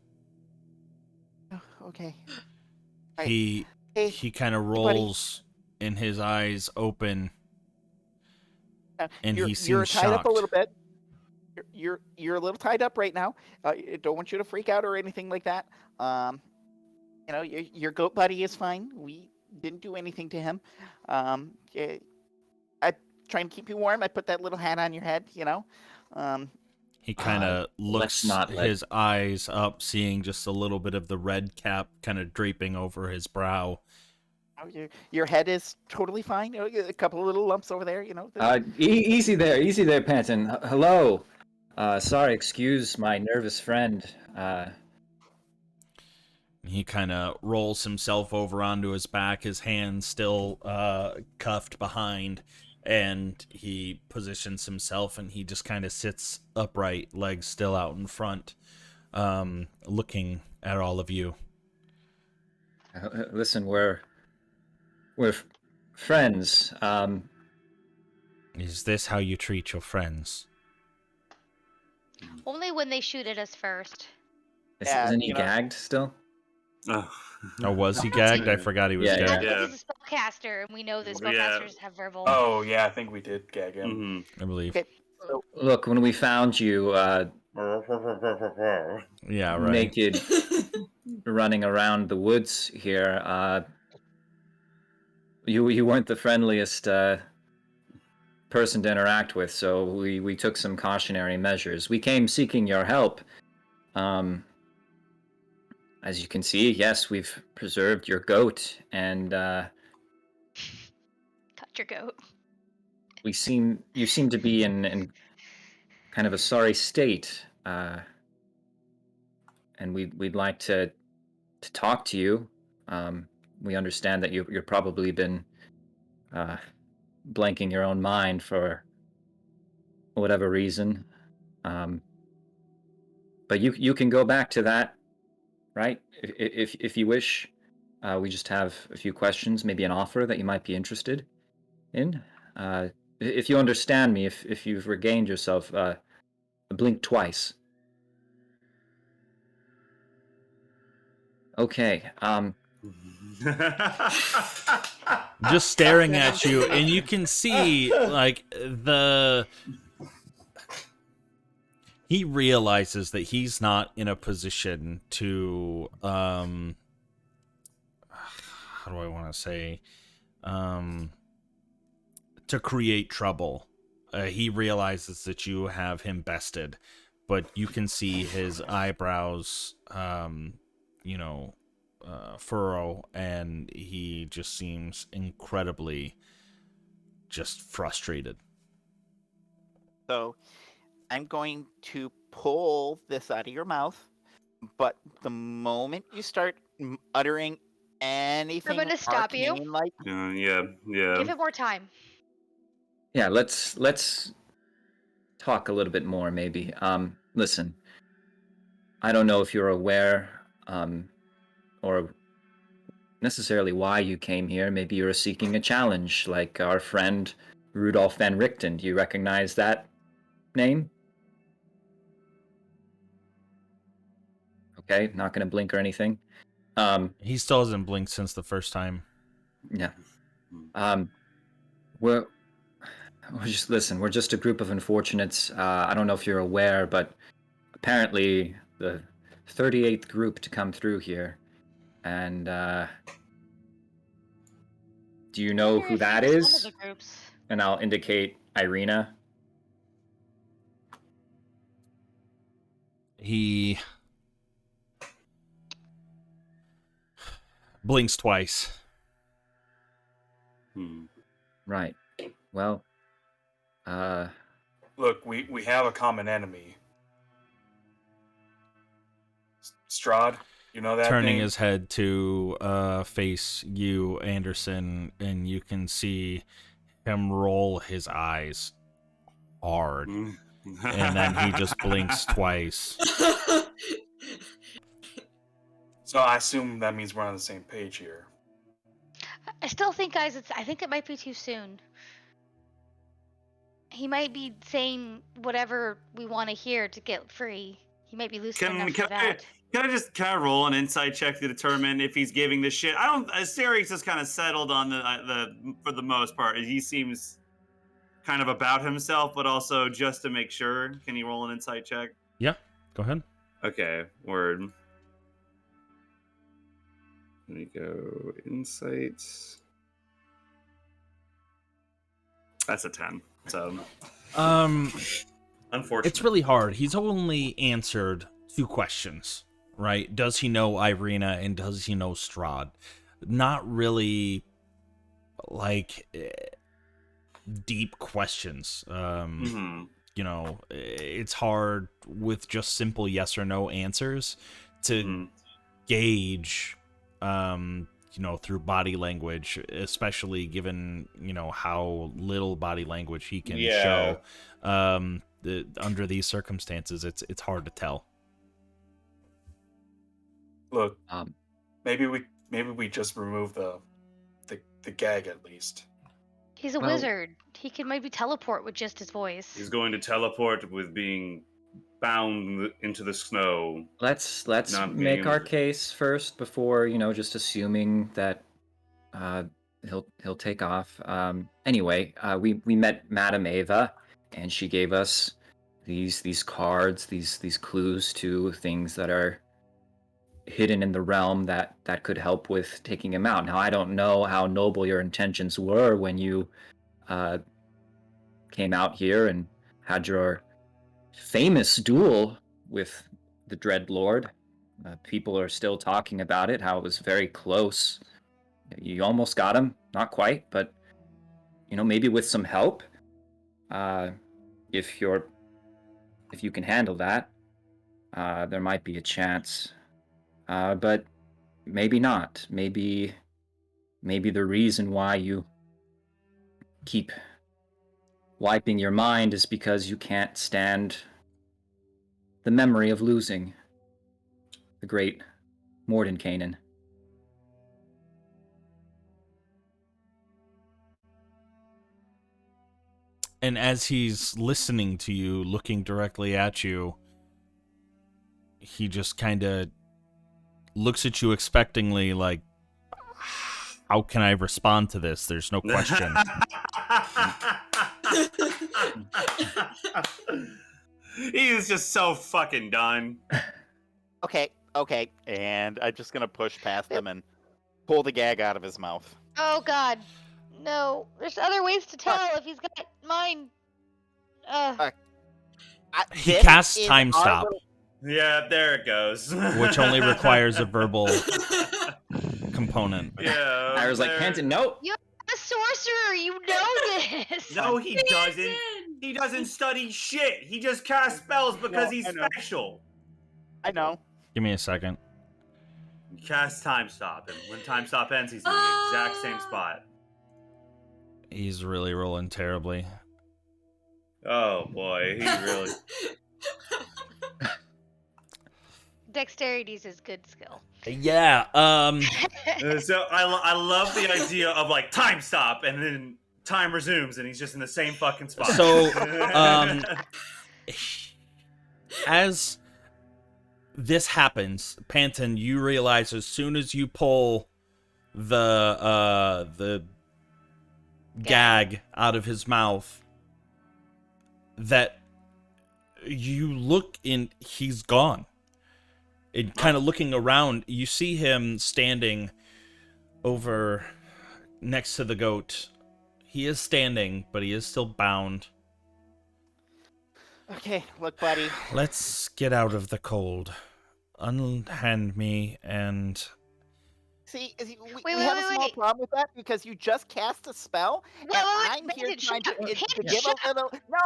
okay. He Hey, he kind of buddy. rolls and his eyes open, and he You're seems tied up a shocked. little bit. You're a little tied up right now. I don't want you to freak out or anything like that. Your goat buddy is fine. We didn't do anything to him. I try and keep you warm. I put that little hat on your head. He kind of let's looks not let- his eyes up, seeing just a little bit of the red cap kind of draping over his brow. Your head is totally fine. A couple of little lumps over there. Easy there, Panton. Hello. Sorry, excuse my nervous friend. He kind of rolls himself over onto his back, his hands still cuffed behind, and he positions himself, and he just kind of sits upright, legs still out in front, looking at all of you. Listen, we're friends. Is this how you treat your friends? Only when they shoot at us first. Yeah, Isn't he gagged still? Oh. Oh, was he gagged? I forgot he was Yeah, gagged. Yeah. He's a spellcaster, and we know that Yeah. spellcasters have verbal. Oh yeah, I think we did gag him. Mhm. I believe. Okay. So, Look, when we found you, Yeah, right. naked, running around the woods here, you weren't the friendliest person to interact with, so we took some cautionary measures. We came seeking your help. As you can see, yes, we've preserved your goat, and Cut your goat. you seem to be in kind of a sorry state, and we'd like to talk to you. We understand that you're probably been blanking your own mind for whatever reason, but you can go back to that, right? If you wish. We just have a few questions, maybe an offer that you might be interested in. If you understand me, if you've regained yourself, blink twice. Okay. Just staring at you, and you can see like he realizes that he's not in a position to how do I want to say to create trouble. He realizes that you have him bested, but you can see his eyebrows furrow, and he just seems incredibly just frustrated. So I'm going to pull this out of your mouth, but the moment you start uttering anything gonna stop you. arcane-like, yeah. Give it more time. Yeah, let's talk a little bit more, maybe. Listen, I don't know if you're aware, or necessarily why you came here. Maybe you're seeking a challenge, like our friend Rudolph Van Richten. Do you recognize that name? Okay, not gonna blink or anything. He still hasn't blinked since the first time. Yeah. We're just a group of unfortunates. I don't know if you're aware, but apparently the 38th group to come through here. And do you know who that One of is? the groups. And I'll indicate Irina. He blinks twice. Right. Well, Look, we have a common enemy. Strahd, you know that Turning name? his head to face you, Anderson, and you can see him roll his eyes hard. And then he just blinks twice. So I assume that means we're on the same page here. I still think, guys, I think it might be too soon. He might be saying whatever we want to hear to get free. He might be loosening up for that. Can I roll an insight check to determine if he's giving this shit? I don't. Asterius is kind of settled on the for the most part. He seems kind of about himself, but also just to make sure. Can you roll an insight check? Yeah, go ahead. Okay, word. Let me go insights. That's a 10. So unfortunate. It's really hard. He's only answered 2 questions, right? Does he know Irina and does he know Strahd? Not really like deep questions. You know, it's hard with just simple yes or no answers to gauge you know, through body language, especially given, you know, how little body language he can show under these circumstances. It's hard to tell. Look, maybe we just remove the gag at least. He's a wizard. He can maybe teleport with just his voice. He's going to teleport with being bound into the snow. Let's Not make being our able to- case first before, you know, just assuming that he'll take off. Anyway, we met Madame Ava, and she gave us these cards, these clues to things that are hidden in the realm that could help with taking him out. Now, I don't know how noble your intentions were when you came out here and had your famous duel with the Dread Lord. People are still talking about it, how it was very close. You almost got him, not quite, but you know, maybe with some help, if you can handle that, there might be a chance. But maybe not. Maybe the reason why you keep wiping your mind is because you can't stand the memory of losing the great Mordenkainen. And as he's listening to you, looking directly at you, he just kind of looks at you expectingly, like, how can I respond to this? There's no question. He is just so fucking done. Okay. And I'm just gonna push past him and pull the gag out of his mouth. Oh God, no! There's other ways to tell if he's got mine. He This casts is Time our Stop, little- Yeah, there it goes. which only requires a verbal component. Yeah. I was like, there- Panton, no. You're a sorcerer. You know this. No, he doesn't. He doesn't study shit. He just casts spells because he's I know. special. I know. Give me a second. He casts Time Stop, and when Time Stop ends, he's in the exact same spot. He's really rolling terribly. Oh boy, he really. Dexterity is his good skill. Yeah. So I love the idea of like Time Stop, and then time resumes, and he's just in the same fucking spot. So, as this happens, Panton, you realize as soon as you pull the gag out of his mouth that you look in, he's gone. And kind of looking around, you see him standing over next to the goat. He is standing, but he is still bound. Okay, look, buddy. Let's get out of the cold. Unhand me and... See, we Wait, have a small wait. problem with that because you just cast a spell, and I'm here Bandit, trying shut up. to Bandit, give shut a little. No,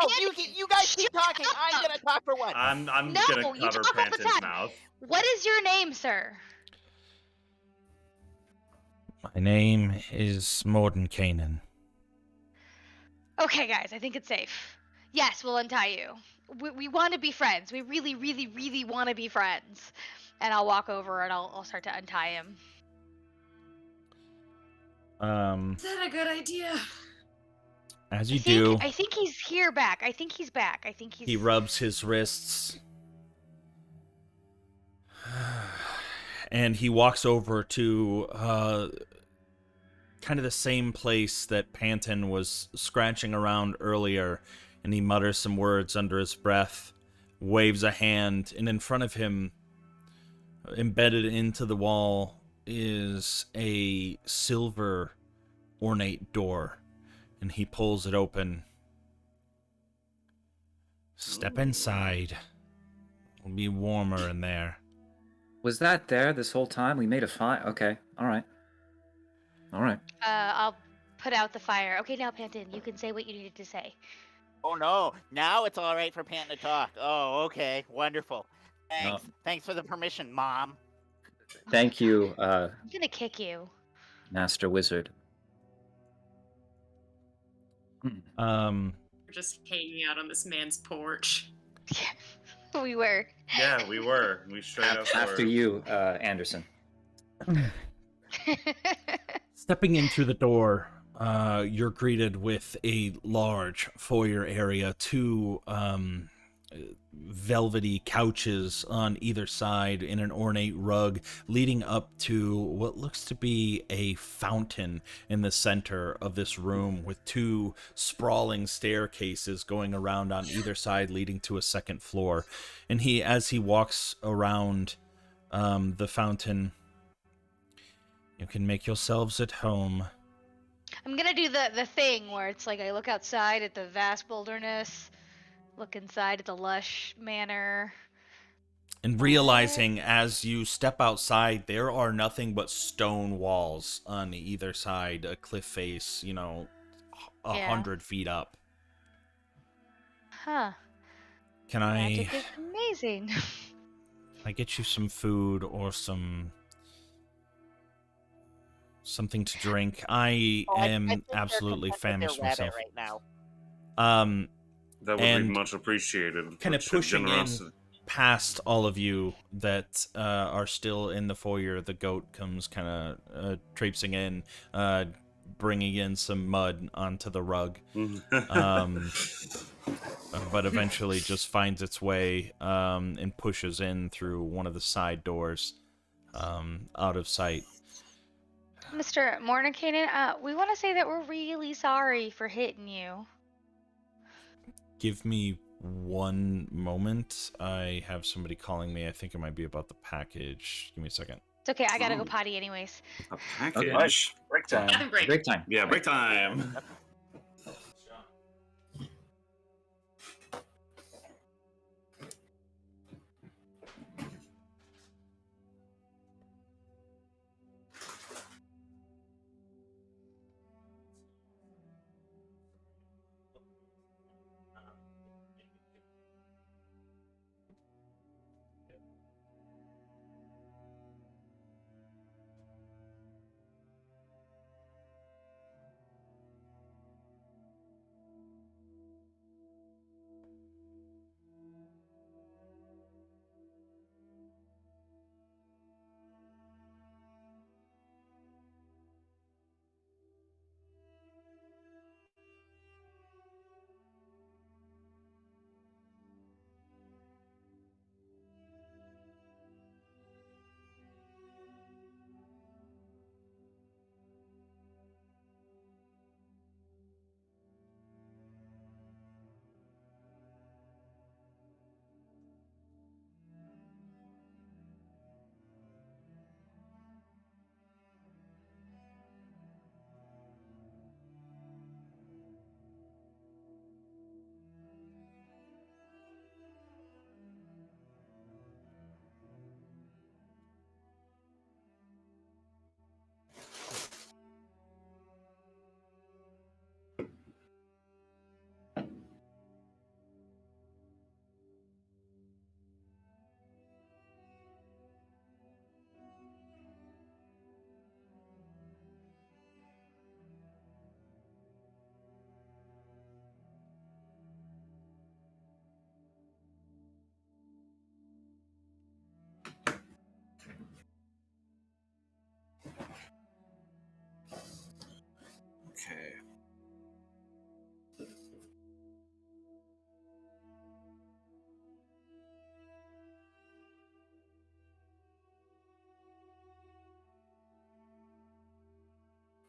you guys keep shut talking. I'm gonna talk for once. I'm No, gonna you cover talk all the Panton's time. mouth. What is your name, sir? My name is Mordenkainen. Okay, guys, I think it's safe. Yes, we'll untie you. We want to be friends. We really, really, really want to be friends. And I'll walk over and I'll start to untie him. Is that a good idea? As you do, I think he's here back. I think he's back. he rubs his wrists. And he walks over to kind of the same place that Panton was scratching around earlier, and he mutters some words under his breath, waves a hand, and in front of him, embedded into the wall, is a silver ornate door, and he pulls it open. Step inside. It'll be warmer in there. Was that there this whole time? We made a fire. Okay. All right. All right. I'll put out the fire. Okay, now Panton, you can say what you needed to say. Oh no! Now it's all right for Panton to talk. Oh, okay, wonderful. Thanks. Thanks for the permission, Mom. Thank you, I'm gonna kick you. Master Wizard. Um, We're just hanging out on this man's porch. We were. Yeah, we were. We straight up After were. you, Anderson. Stepping in through the door, you're greeted with a large foyer area, two velvety couches on either side in an ornate rug, leading up to what looks to be a fountain in the center of this room, with two sprawling staircases going around on either side, leading to a second floor. And as he walks around the fountain, you can make yourselves at home. I'm gonna do the thing where it's like I look outside at the vast wilderness, look inside at the lush manor. And realizing as you step outside, there are nothing but stone walls on either side, a cliff face, 100 feet up. Huh. Can Magic is amazing. I get you some food or something to drink? I I am think they're absolutely content with famished their rabbit myself. right now. That would And be much appreciated. kind of Such pushing generosity. in past all of you that are still in the foyer, the goat comes kind of traipsing in, bringing in some mud onto the rug, but eventually just finds its way and pushes in through one of the side doors, out of sight. Mr. Mornikanen, we want to say that we're really sorry for hitting you. Give me one moment. I have somebody calling me. I think it might be about the package. Give me a second. It's okay, I gotta go Oh. potty anyways. A package. Nice. Break time. Bathroom break. Break time. Yeah, break time.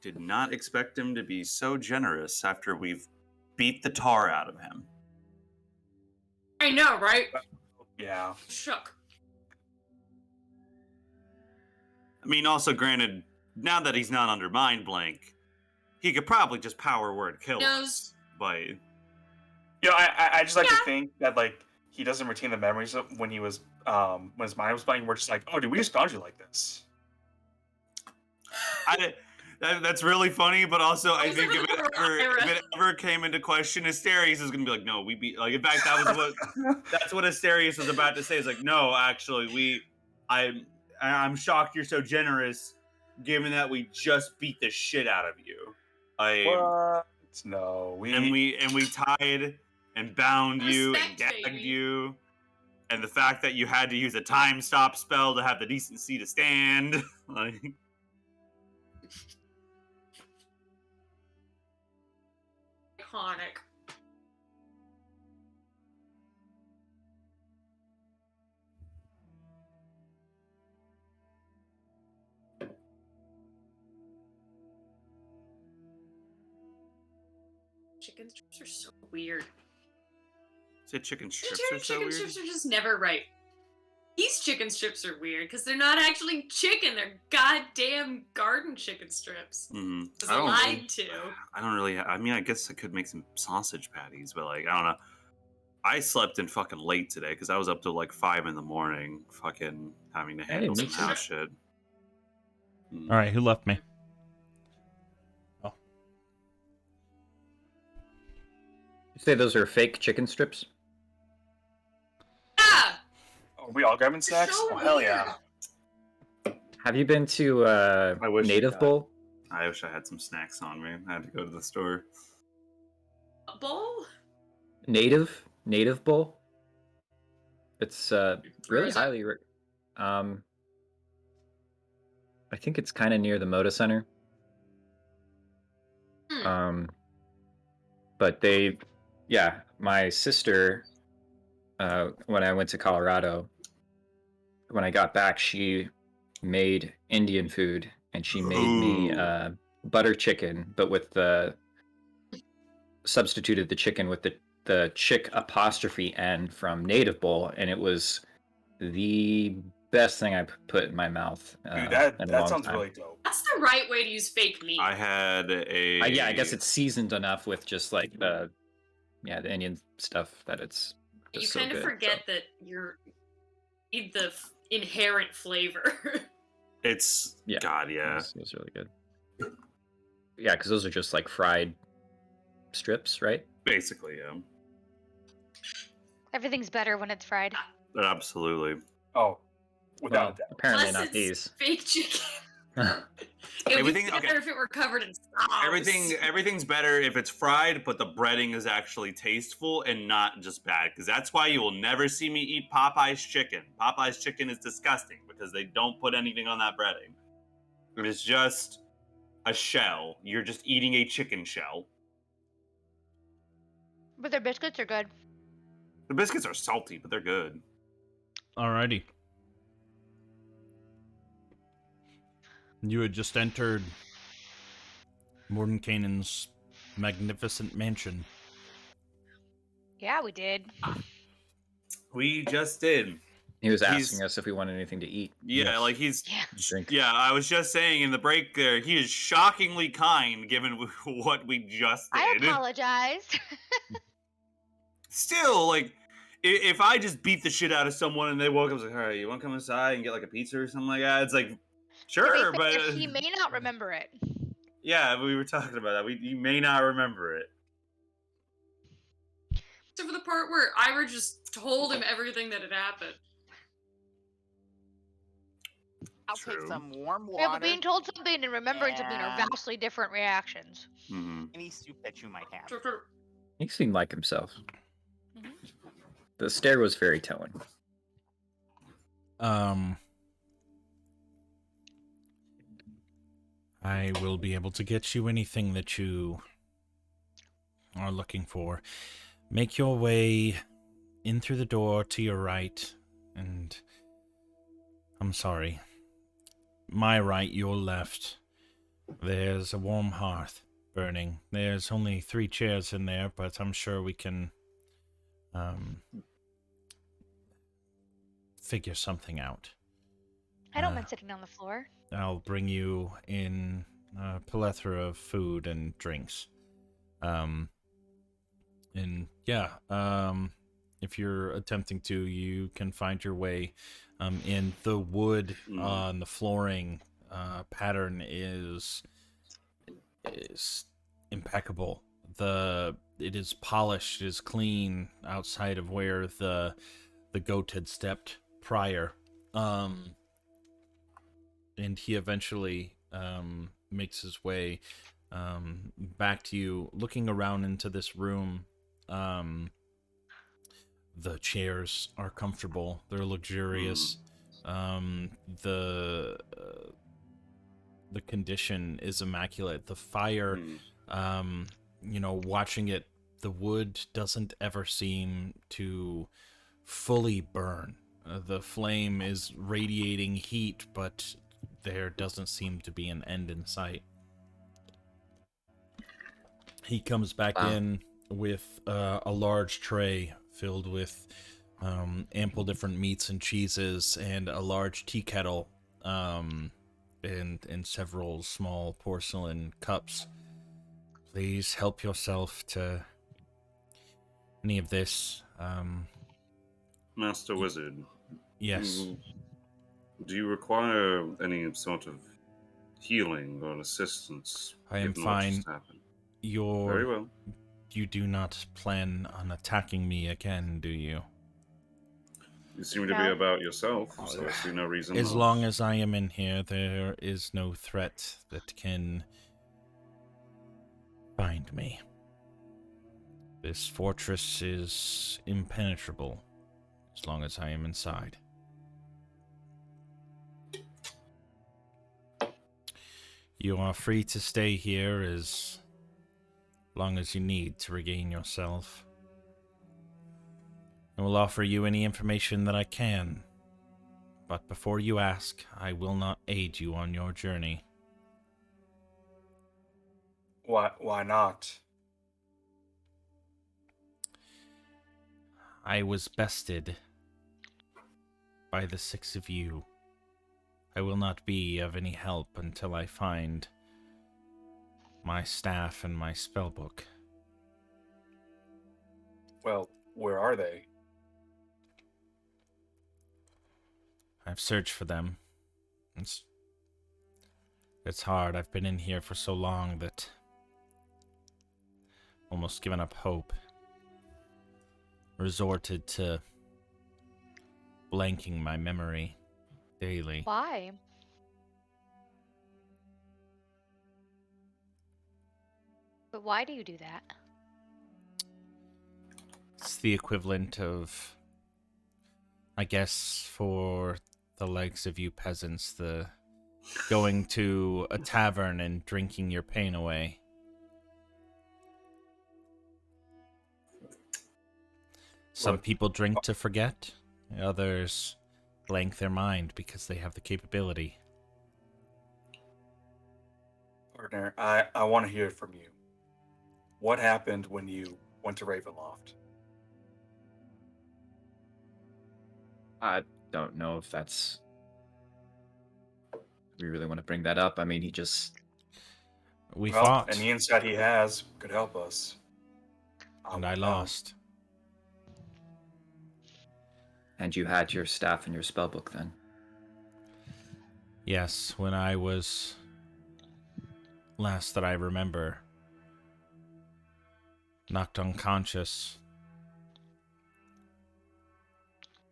did not expect him to be so generous after we've beat the tar out of him. I know, right? Yeah. Shook. I mean, also granted, now that he's not under mind blank, he could probably just power word kill us. But You know, I just like to Yeah. think that like he doesn't retain the memories of when he was when his mind was blank. We're just like, oh, dude, we just found you like this. that's really funny, but also I was think like, if it ever came into question, Asterius is gonna be like, no, we beat. Like, in fact, that's what Asterius was about to say. Is like, no, actually, I'm shocked you're so generous, given that we just beat the shit out of you. What? No, we tied and bound you and Respect, gagged baby. you, and the fact that you had to use a time stop spell to have the decency to stand. Like, Iconic. Chicken strips are so weird. say chicken strips Vegetarian are so chicken weird. strips are just never right. These chicken strips are weird because they're not actually chicken. They're goddamn garden chicken strips. Mm-hmm. Was lied to. I don't really. I mean, I guess I could make some sausage patties, but like, I don't know. I slept in fucking late today because I was up till like 5 a.m, fucking having to handle me some too. house shit. All right, who left me? Oh, You say those are fake chicken strips? Yeah! Are we all grabbing snacks? so Oh hell yeah! Have you been to I wish Native I- Bowl? I wish I had some snacks on me. I had to go to the store. A bowl? Native Bowl? It's Where really is it? highly. I think it's kind of near the Moda Center. Hmm. But my sister, when I went to Colorado, when I got back, she made Indian food, and she made me Ooh. butter chicken, but with substituted the chicken with the chick apostrophe N from Native Bowl, and it was the best thing I put in my mouth. Dude, in a that long sounds time. really dope. That's the right way to use fake meat. I had a. Yeah, I guess it's seasoned enough with just like the Indian stuff that it's. You just so kind of good, forget that you're need the inherent flavor. It's Yeah. God, It yeah. was really good. Yeah, because those are just like fried strips, right? Basically, yeah. Everything's better when it's fried. Absolutely. Oh, without Well, a doubt. apparently Plus not it's these. fake chicken. It would Everything- be better okay. if it were covered in sauce. Everything's better if it's fried, but the breading is actually tasteful and not just bad. Because that's why you will never see me eat Popeye's chicken. Popeye's chicken is disgusting because they don't put anything on that breading. It's just a shell. You're just eating a chicken shell. But their biscuits are good. The biscuits are salty, but they're good. alrighty. You had just entered Mordenkainen's magnificent mansion. Yeah, we did. We just did. He was He's- asking us if we wanted anything to eat. Yeah, Yes. like he's. Yeah. Drink. Yeah, I was just saying in the break there, he is shockingly kind given what we just I did. apologize. Still, like, if I just beat the shit out of someone and they woke up and was like, all right, you want to come inside and get like a pizza or something like that? It's like, To sure, be but fair, he may not remember it. yeah, we were talking about that. You may not remember it. Except for the part where Ira just told him everything that had happened. I'll True. take some warm water. Yeah, but being told something and remembering something are Yeah. vastly different reactions. Mm-hmm. Any soup that you might have. He seemed like himself. Mhm. The stare was very telling. I will be able to get you anything that you are looking for. Make your way in through the door to your right, and I'm sorry. My right, your left. There's a warm hearth burning. There's only 3 chairs in there, but I'm sure we can figure something out. I don't mind sitting on the floor. I'll bring you in a plethora of food and drinks. And yeah, if you're attempting to, you can find your way in. The wood on the flooring pattern is impeccable. It is polished, it is clean outside of where the goat had stepped prior. And he eventually makes his way back to you, looking around into this room. The chairs are comfortable, they're luxurious. The condition is immaculate. The fire, watching it, the wood doesn't ever seem to fully burn. The flame is radiating heat, but there doesn't seem to be an end in sight. He comes back in with a large tray filled with ample different meats and cheeses, and a large tea kettle, and several small porcelain cups. Please help yourself to any of this. Master Wizard. Yes. Do you require any sort of healing or assistance? I am given what fine. just happened? Very well. You do not plan on attacking me again, do you? You seem to be about yourself, so I see no reason. As long as I am in here, there is no threat that can find me. This fortress is impenetrable as long as I am inside. You are free to stay here as long as you need to regain yourself. I will offer you any information that I can, but before you ask, I will not aid you on your journey. Why not? I was bested by the 6 of you. I will not be of any help until I find my staff and my spellbook. Well, where are they? I've searched for them. It's hard. I've been in here for so long that almost given up hope. Resorted to blanking my memory daily. Why? But why do you do that? It's the equivalent of, I guess, for the likes of you peasants, the going to a tavern and drinking your pain away. Some people drink to forget, others blank their mind because they have the capability. Partner, I want to hear from you. What happened when you went to Ravenloft? I don't know if that's... we really want to bring that up. I mean, he just... We fought. And the insight he has could help us. And I lost. And you had your staff and your spellbook then? Yes, when I was... last that I remember... knocked unconscious.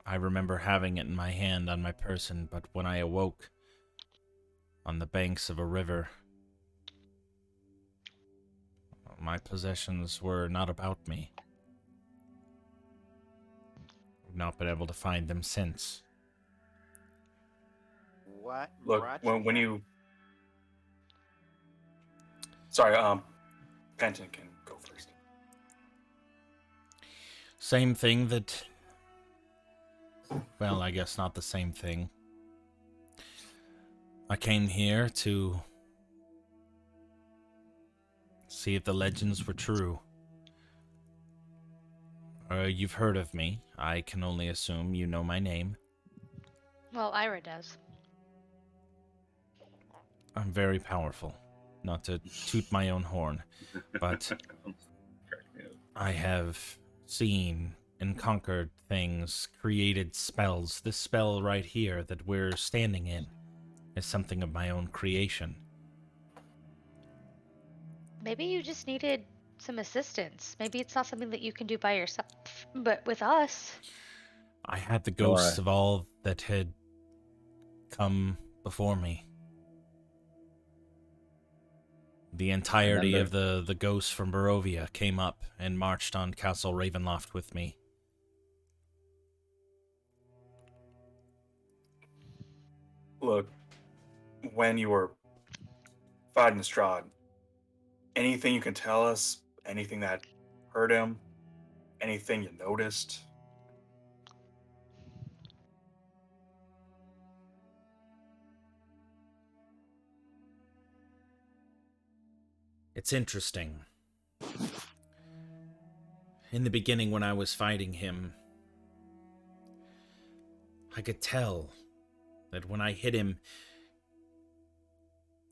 I remember having it in my hand on my person, but when I awoke on the banks of a river, my possessions were not about me. I've not been able to find them since. What? Look, when you... Sorry, Penton can go first. Same thing that... well, I guess not the same thing. I came here to See if the legends were true. You've heard of me. I can only assume you know my name. Well, Ira does. I'm very powerful. Not to toot my own horn, but I have seen and conquered things, created spells. This spell right here that we're standing in is something of my own creation. Maybe you just needed some assistance. Maybe it's not something that you can do by yourself, but with us. I had the ghosts of all that had come before me. The entirety of the ghosts from Barovia came up and marched on Castle Ravenloft with me. Look, when you were fighting Strahd, anything you can tell us? Anything that hurt him? Anything you noticed? It's interesting. In the beginning, when I was fighting him, I could tell that when I hit him,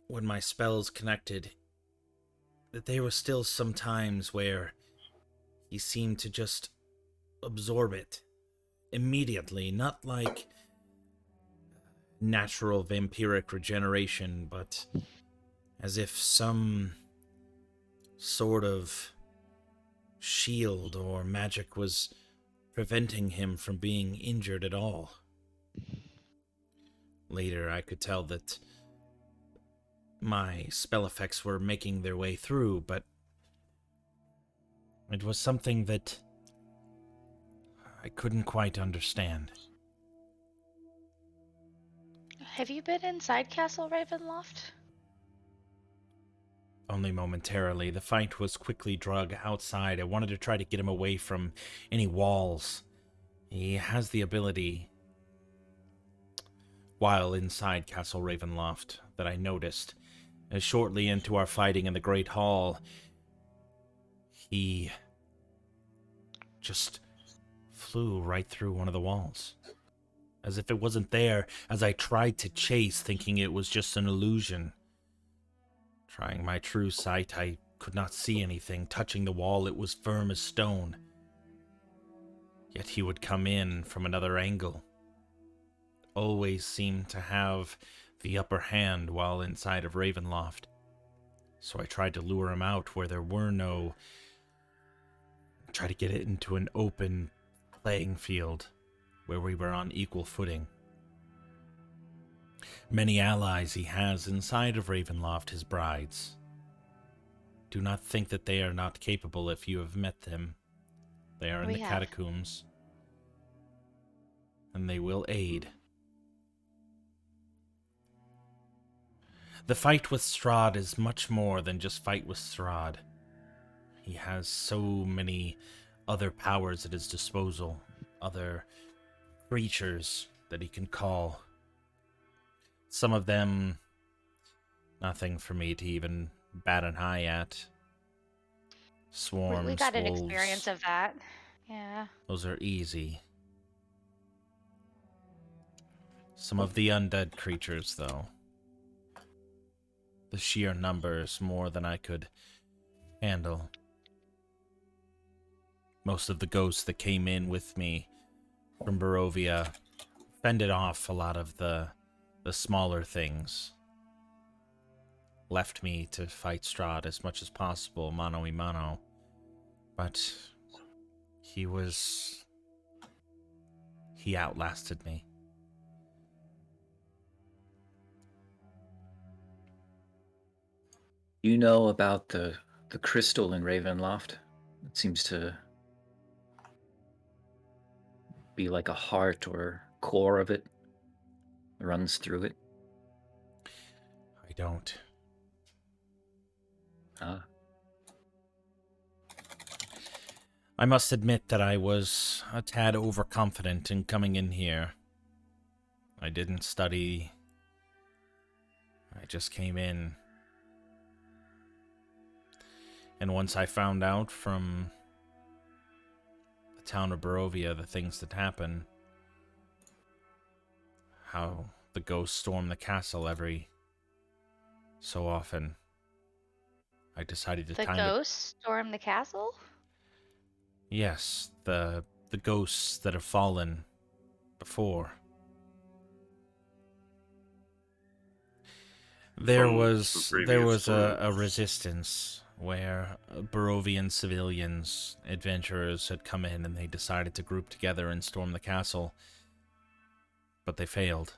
when my spells connected, that there were still some times where he seemed to just absorb it immediately, not like natural vampiric regeneration, but as if some sort of shield or magic was preventing him from being injured at all. Later, I could tell that my spell effects were making their way through, but it was something that I couldn't quite understand. Have you been inside Castle Ravenloft? Only momentarily. The fight was quickly dragged outside. I wanted to try to get him away from any walls. He has the ability, while inside Castle Ravenloft, that I noticed. As shortly into our fighting in the Great Hall, he just flew right through one of the walls. As if it wasn't there, as I tried to chase, thinking it was just an illusion. Trying my true sight, I could not see anything. Touching the wall, it was firm as stone. Yet he would come in from another angle. Always seemed to have the upper hand while inside of Ravenloft. So I tried to lure him out where there were no... Try to get it into an open playing field where we were on equal footing. Many allies he has inside of Ravenloft, his brides. Do not think that they are not capable if you have met them. They are in the catacombs. And they will aid. The fight with Strahd is much more than just fight with Strahd. He has so many other powers at his disposal. Other creatures that he can call. Some of them, nothing for me to even bat an eye at. Swarms, we got an wolves, experience of that. Yeah. those are easy. Some of the undead creatures, though. The sheer numbers, more than I could handle. Most of the ghosts that came in with me from Barovia fended off a lot of the smaller things. Left me to fight Strahd as much as possible, mano a mano. But he outlasted me. You know about the crystal in Ravenloft? It seems to be like a heart or core of it runs through it. I don't. Ah. I must admit that I was a tad overconfident in coming in here. I didn't study. I just came in. And once I found out from the town of Barovia the things that happen, how the ghosts storm the castle every so often, I decided to The time it. ghosts storm the castle? Yes, the ghosts that have fallen before. There From was the previous a groups. resistance where Barovian civilians, adventurers had come in and they decided to group together and storm the castle, but they failed.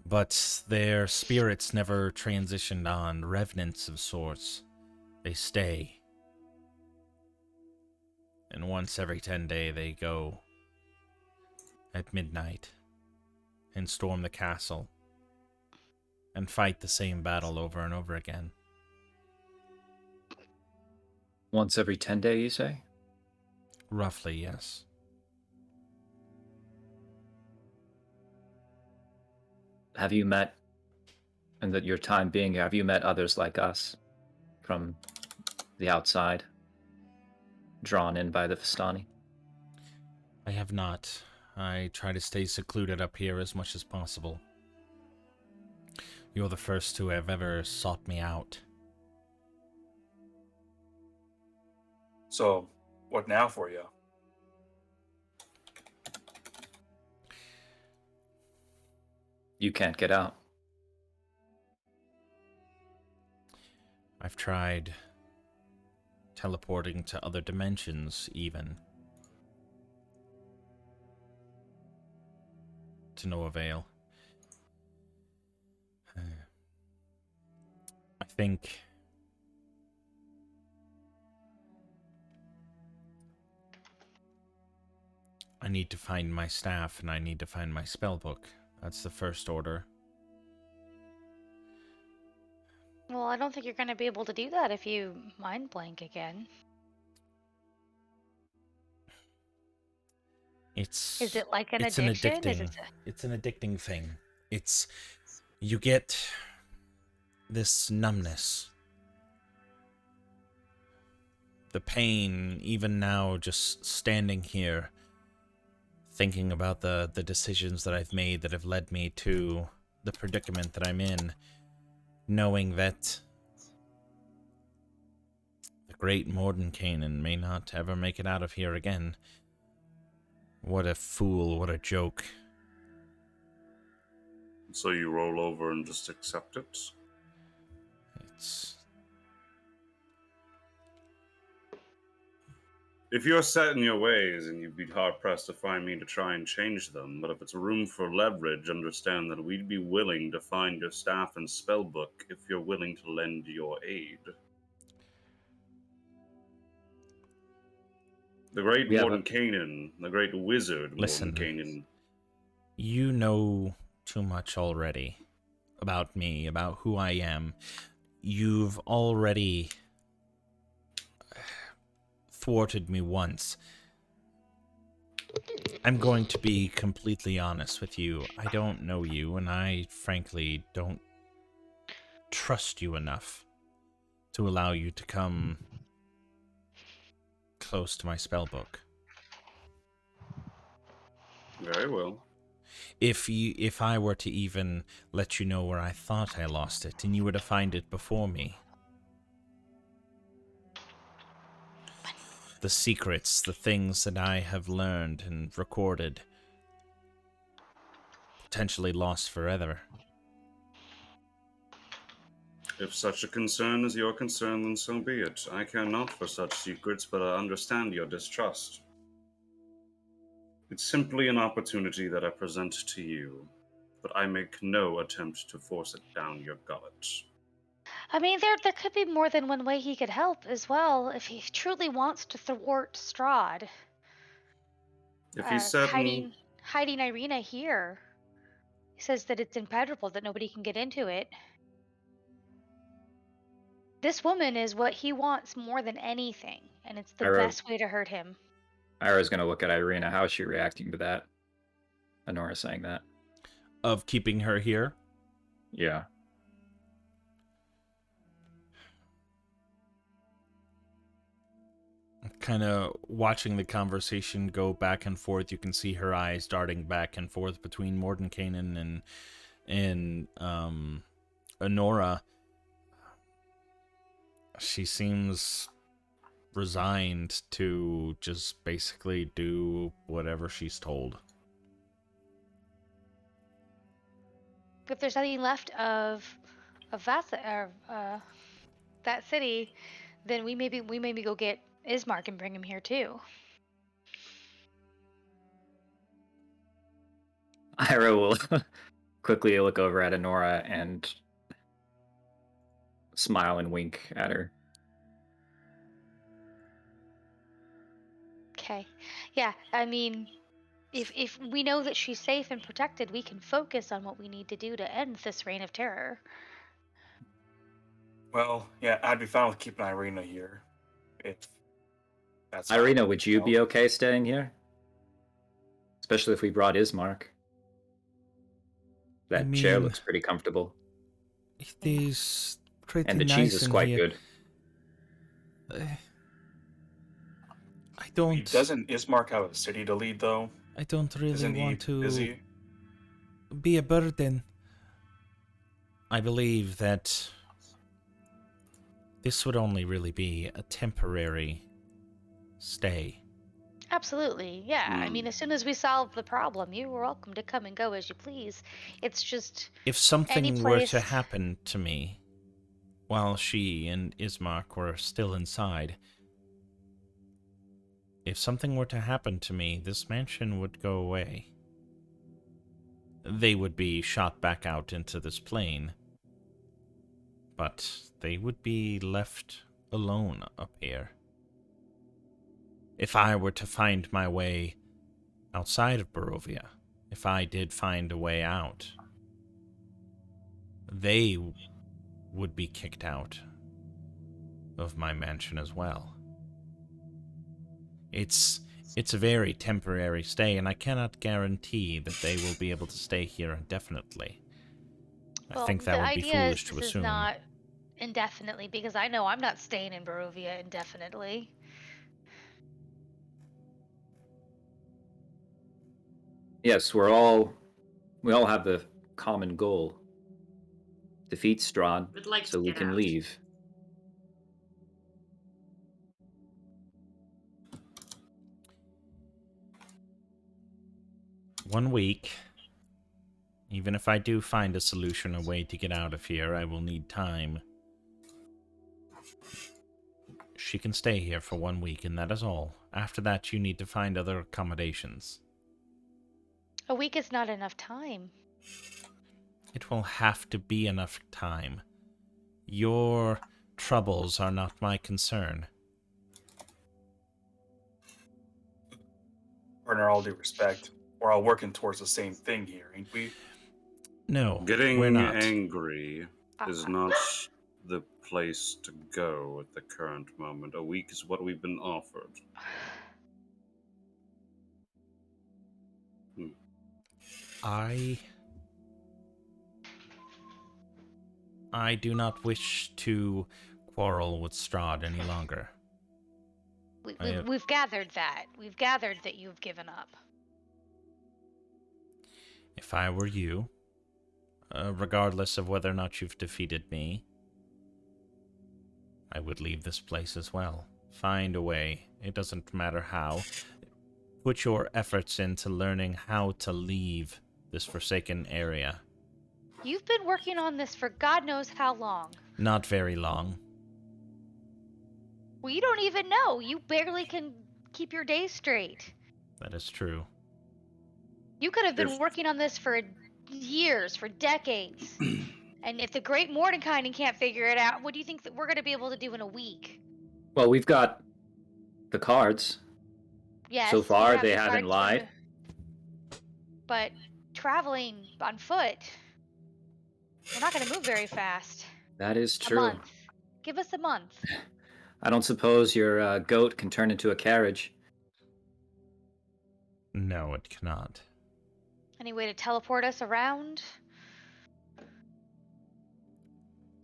But their spirits never transitioned on, revenants of sorts. They stay. And once every 10 days they go at midnight and storm the castle and fight the same battle over and over again. Once every 10 days, you say? Roughly, yes. Have you met, in your time being here, have you met others like us from the outside, drawn in by the Vistani? I have not. I try to stay secluded up here as much as possible. You're the first to have ever sought me out. So, what now for you? You can't get out. I've tried teleporting to other dimensions, even. To no avail. I think I need to find my staff and I need to find my spellbook. That's the first order. Well, I don't think you're going to be able to do that if you mind blank again. Is it like an addiction? It's an addicting thing. You get this numbness. The pain, even now, just standing here, thinking about the decisions that I've made that have led me to the predicament that I'm in, knowing that the great Mordenkainen may not ever make it out of here again. What a fool, what a joke. So you roll over and just accept it? It's... If you're set in your ways, and you'd be hard-pressed to find me to try and change them, but if it's room for leverage, understand that we'd be willing to find your staff and spellbook if you're willing to lend your aid. The great Mordenkainen, the great wizard Mordenkainen. You know too much already about me, about who I am. You've already thwarted me once. I'm going to be completely honest with you. I don't know you, and I frankly don't trust you enough to allow you to come close to my spellbook. Very well. If I were to even let you know where I thought I lost it, and you were to find it before me, the secrets, the things that I have learned and recorded, potentially lost forever. If such a concern is your concern, then so be it. I care not for such secrets, but I understand your distrust. It's simply an opportunity that I present to you, but I make no attempt to force it down your gullet. I mean, there could be more than one way he could help as well if he truly wants to thwart Strahd. If he's certain... hiding Irina here. He says that it's impenetrable, that nobody can get into it. This woman is what he wants more than anything, and it's the best way to hurt him. Ira's going to look at Irina. How is she reacting to that? Honora saying that. Of keeping her here? Yeah. kind of watching the conversation go back and forth. You can see her eyes darting back and forth between Mordenkainen and Honora. She seems resigned to just basically do whatever she's told. If there's nothing left of that city, then we maybe go get Ismark and bring him here too. Ira will quickly look over at Honora and smile and wink at her. Okay. Yeah, I mean, if we know that she's safe and protected, we can focus on what we need to do to end this reign of terror. Well, yeah, I'd be fine with keeping Irina here. If that's fine. Irina, would you be okay staying here? Especially if we brought Ismark. That chair looks pretty comfortable. It is pretty And the nice cheese is in quite here. good. I don't. Doesn't Ismark have a city to lead, though? I don't really Isn't he want to busy? be a burden. I believe that this would only really be a temporary stay. Absolutely, yeah. I mean, as soon as we solve the problem, you are welcome to come and go as you please. It's just If something any were place... to happen to me while she and Ismark were still inside, if something were to happen to me, this mansion would go away. They would be shot back out into this plane, but they would be left alone up here. If I were to find my way outside of Barovia, if I did find a way out, they would be kicked out of my mansion as well. It's a very temporary stay, and I cannot guarantee that they will be able to stay here indefinitely. I think that would be foolish to assume. The idea is not indefinitely, because I know I'm not staying in Barovia indefinitely. Yes, we all have the common goal. Defeat Strahd, Would like so to we get can out. leave. One week. Even if I do find a solution, a way to get out of here, I will need time. She can stay here for 1 week, and that is all. After that, you need to find other accommodations. A week is not enough time. It will have to be enough time. Your troubles are not my concern. Partner, all due respect, we're all working towards the same thing here, ain't we? No, Getting we're not. angry is not the place to go at the current moment. A week is what we've been offered. I do not wish to quarrel with Strahd any longer. We've gathered that. We've gathered that you've given up. If I were you, regardless of whether or not you've defeated me, I would leave this place as well. Find a way. It doesn't matter how. Put your efforts into learning how to leave this forsaken area. You've been working on this for God knows how long. Not very long. Well, you don't even know. You barely can keep your days straight. That is true. You could have been working on this for years, for decades. And if the great Mordenkainen can't figure it out, what do you think that we're going to be able to do in a week? Well, we've got the cards. Yes. So far, you have they the haven't cards lied. But traveling on foot, we're not going to move very fast. That is A true. month. Give us a month. I don't suppose your goat can turn into a carriage. No, it cannot. Any way to teleport us around?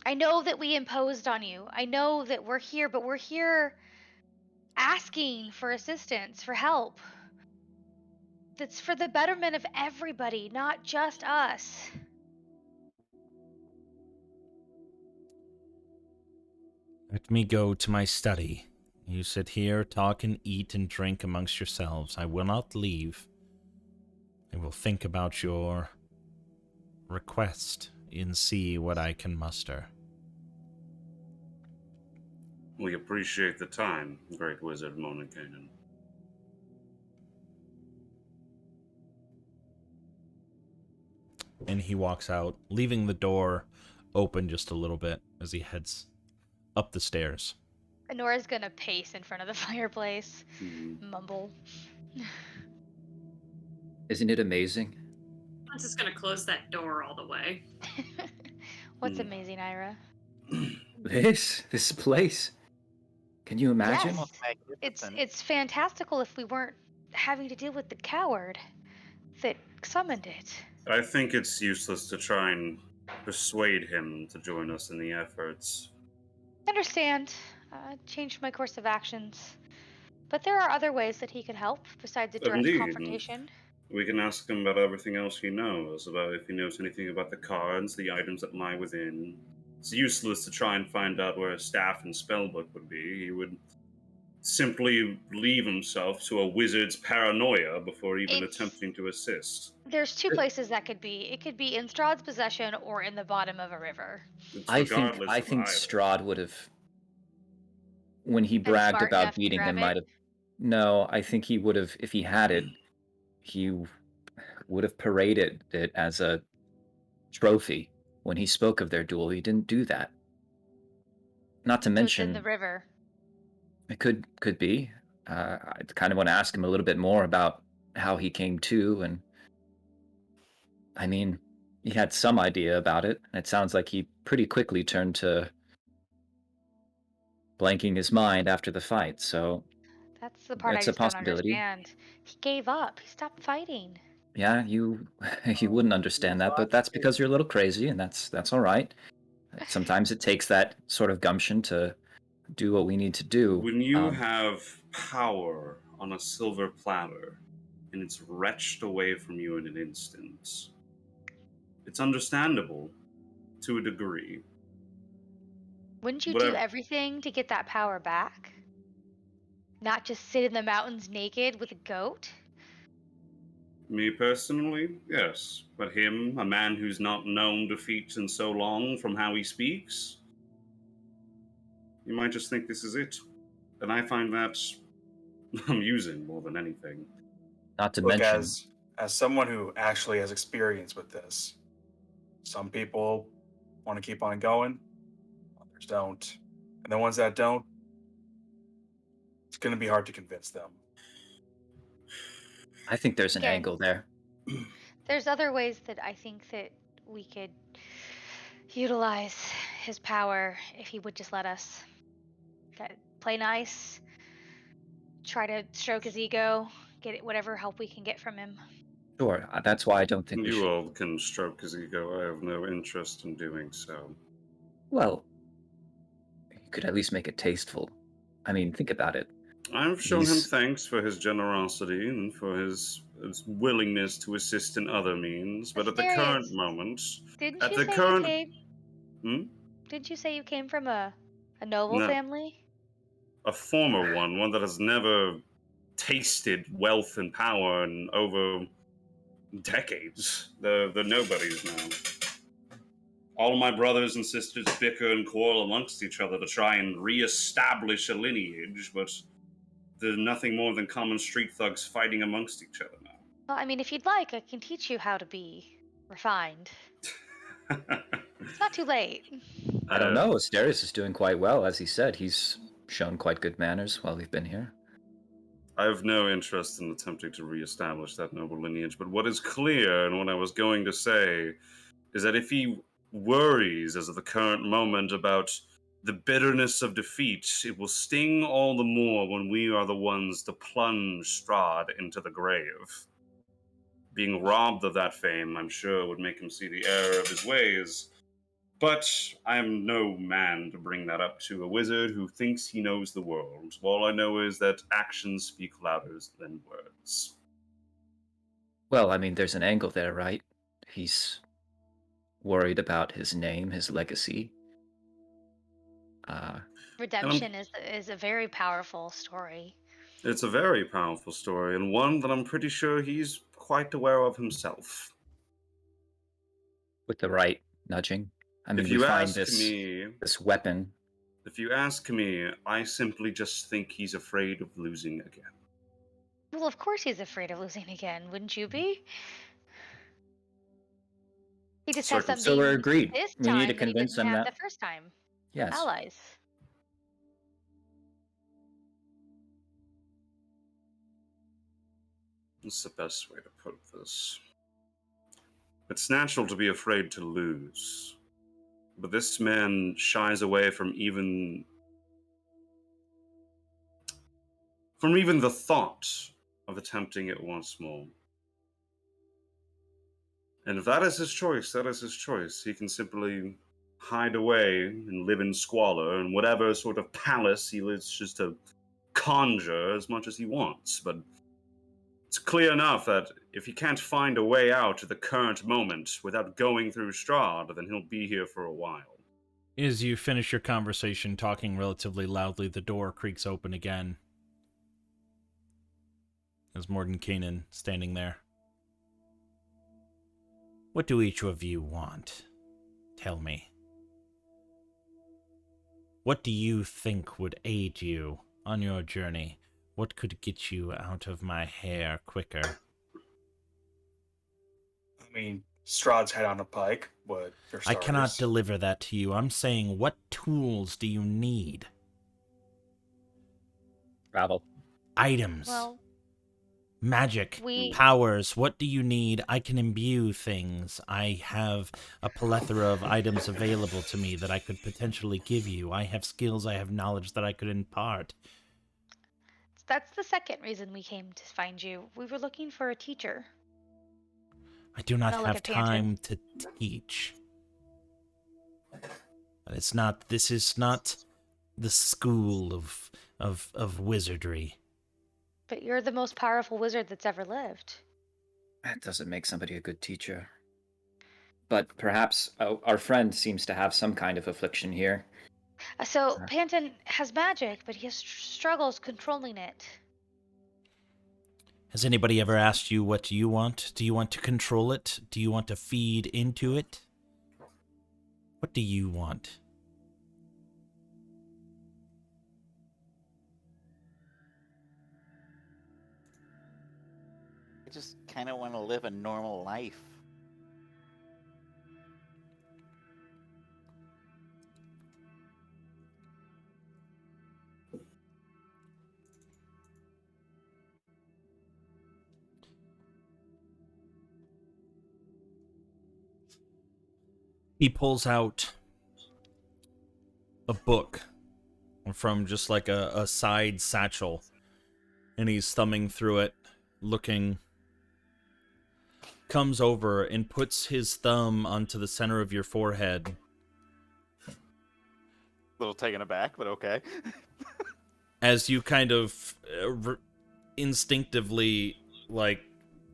I know that we imposed on you. I know that we're here, but we're here asking for assistance, for help. That's for the betterment of everybody, not just us. Let me go to my study. You sit here, talk and eat and drink amongst yourselves. I will not leave. I will think about your request and see what I can muster. We appreciate the time, Great Wizard Monikanen. And he walks out, leaving the door open just a little bit as he heads up the stairs. Nora's gonna pace in front of the fireplace, mumble. Isn't it amazing? I'm just gonna close that door all the way. What's amazing, Ira? This place. Can you imagine? Yes, it's fantastical if we weren't having to deal with the coward that summoned it. I think it's useless to try and persuade him to join us in the efforts. Understand. Changed my course of actions. But there are other ways that he could help besides a direct Indeed. confrontation. We can ask him about everything else he knows, about if he knows anything about the cards, the items that lie within. It's useless to try and find out where a staff and spellbook would be. He would simply leave himself to a wizard's paranoia before even attempting to assist. There's two places that could be. It could be in Strahd's possession or in the bottom of a river. I think Strahd would have, when he bragged about beating him, might have. No, I think he would have, if he had it, he would have paraded it as a trophy. When he spoke of their duel, he didn't do that. Not to mention, it's in the river. It could be. I kind of want to ask him a little bit more about how he came to, and I mean, he had some idea about it. It sounds like he pretty quickly turned to blanking his mind after the fight. So that's the part I just don't understand. He gave up. He stopped fighting. Yeah, you wouldn't understand that, but that's because you're a little crazy, and that's all right. Sometimes it takes that sort of gumption to do what we need to do. When you have power on a silver platter and it's wrenched away from you in an instant, it's understandable to a degree. Wouldn't you do everything to get that power back? Not just sit in the mountains naked with a goat? Me personally, yes. But him, a man who's not known defeat in so long from how he speaks, you might just think this is it. And I find that amusing more than anything. Not to mention, as someone who actually has experience with this, some people want to keep on going, others don't. And the ones that don't, it's going to be hard to convince them. I think there's an angle there. There's other ways that I think that we could utilize his power if he would just let us. Play nice, try to stroke his ego, get whatever help we can get from him. Sure, that's why I don't think you all can stroke his ego. I have no interest in doing so. Well, you could at least make it tasteful. I mean, think about it. I've shown him thanks for his generosity and for his willingness to assist in other means, but at the current moment, Didn't you say you came from a noble family? A former one that has never tasted wealth and power in over decades. The nobodies now. All of my brothers and sisters bicker and quarrel amongst each other to try and re-establish a lineage, but they're nothing more than common street thugs fighting amongst each other now. Well, I mean, if you'd like, I can teach you how to be refined. It's not too late. I don't know. Asterius is doing quite well. As he said, he's shown quite good manners while we've been here. I have no interest in attempting to re-establish that noble lineage, but what is clear, and what I was going to say, is that if he worries as of the current moment about the bitterness of defeat, it will sting all the more when we are the ones to plunge Strahd into the grave. Being robbed of that fame, I'm sure, would make him see the error of his ways, But I'm no man to bring that up to a wizard who thinks he knows the world. All I know is that actions speak louder than words. Well, I mean, there's an angle there, right? He's worried about his name, his legacy. Redemption is a very powerful story. It's a very powerful story, and one that I'm pretty sure he's quite aware of himself. With the right nudging. I mean, If we you find ask this me, weapon. if you ask me, I simply just think he's afraid of losing again. Well, of course he's afraid of losing again, wouldn't you be? He just has So we're something agreed. this We need to time that he convince didn't him have that. the first time. Yes. Allies. That's the best way to put this. It's natural to be afraid to lose, but this man shies away from even the thought of attempting it once more. And if that is his choice, that is his choice. He can simply hide away and live in squalor in whatever sort of palace he wishes to conjure as much as he wants. But it's clear enough that if he can't find a way out at the current moment without going through Strahd, then he'll be here for a while. As you finish your conversation, talking relatively loudly, the door creaks open again. There's Mordenkainen standing there. What do each of you want? Tell me. What do you think would aid you on your journey? What could get you out of my hair quicker? I mean, Strahd's head on a pike, what, for I starters. cannot deliver that to you. I'm saying, what tools do you need? Travel. Items. Well, Magic. Powers. What do you need? I can imbue things. I have a plethora of items available to me that I could potentially give you. I have skills, I have knowledge that I could impart. that's the second reason we came to find you. We were looking for a teacher. I do not I'll look have at Panton. time to teach. This is not the school of wizardry. But you're the most powerful wizard that's ever lived. That doesn't make somebody a good teacher. But perhaps our friend seems to have some kind of affliction here. So Panton has magic, but he has struggles controlling it. Has anybody ever asked you what you want? Do you want to control it? Do you want to feed into it? What do you want? I just kind of want to live a normal life. He pulls out a book from just like a side satchel, and he's thumbing through it, looking, comes over and puts his thumb onto the center of your forehead. A little taken aback, but okay. As you kind of instinctively, like,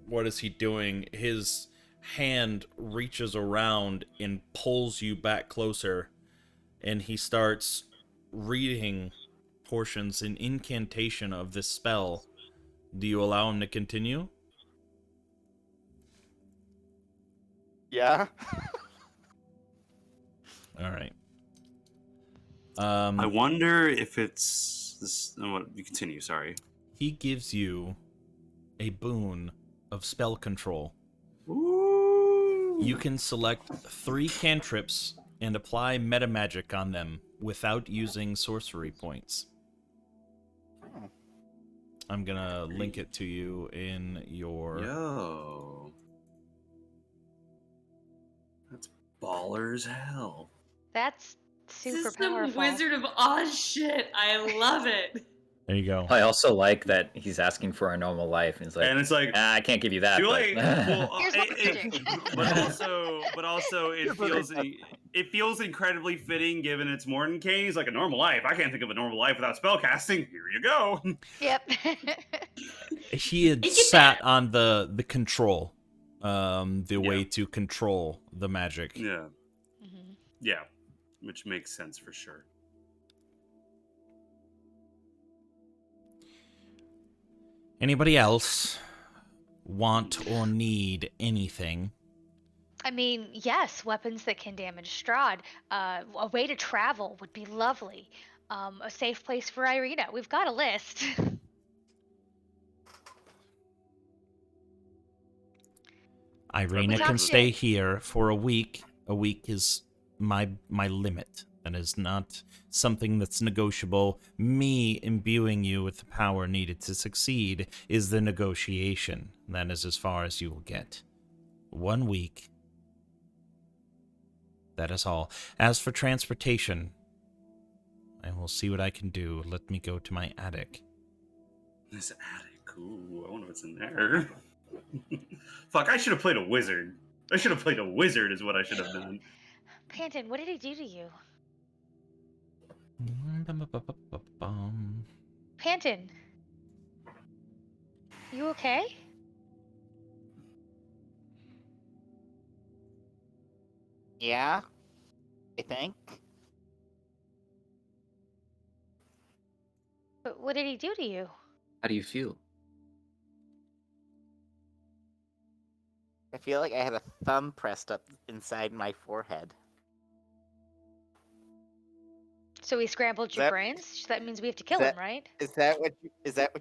what is he doing? His hand reaches around and pulls you back closer, and he starts reading portions, an incantation of this spell. Do you allow him to continue? Yeah. All right. I wonder if it's this. You continue. Sorry. He gives you a boon of spell control. Ooh. You can select 3 cantrips and apply meta magic on them without using sorcery points. Oh. I'm gonna link it to you in your... Yo. That's baller as hell. That's super This is powerful. some Wizard of Oz shit. I love it. There you go. I also like that he's asking for a normal life, and he's like, And it's like, I can't give you that. too but- late. Well, Here's what we're doing. but also, it feels incredibly fitting given it's Mordenkainen. He's like a normal life. I can't think of a normal life without spellcasting. Here you go. Yep. He had I get sat that. on the control, the Yeah. way to control the magic. Yeah, Mhm. yeah, which makes sense for sure. Anybody else want or need anything? I mean, yes, weapons that can damage Strahd. A way to travel would be lovely. A safe place for Irina. We've got a list. Irina We can talked stay to- here for a week. A week is my limit. That is not something that's negotiable. Me imbuing you with the power needed to succeed is the negotiation. That is as far as you will get. 1 week. That is all. As for transportation, I will see what I can do. Let me go to my attic. This attic, ooh, I wonder what's in there. Fuck, I should have played a wizard. I should have played a wizard, is what I should have done. Panton, what did he do to you? Panton, you okay? Yeah, I think. But what did he do to you? How do you feel? I feel like I had a thumb pressed up inside my forehead. So he scrambled Is your that- brains? That means we have to kill that- him, right? Is that what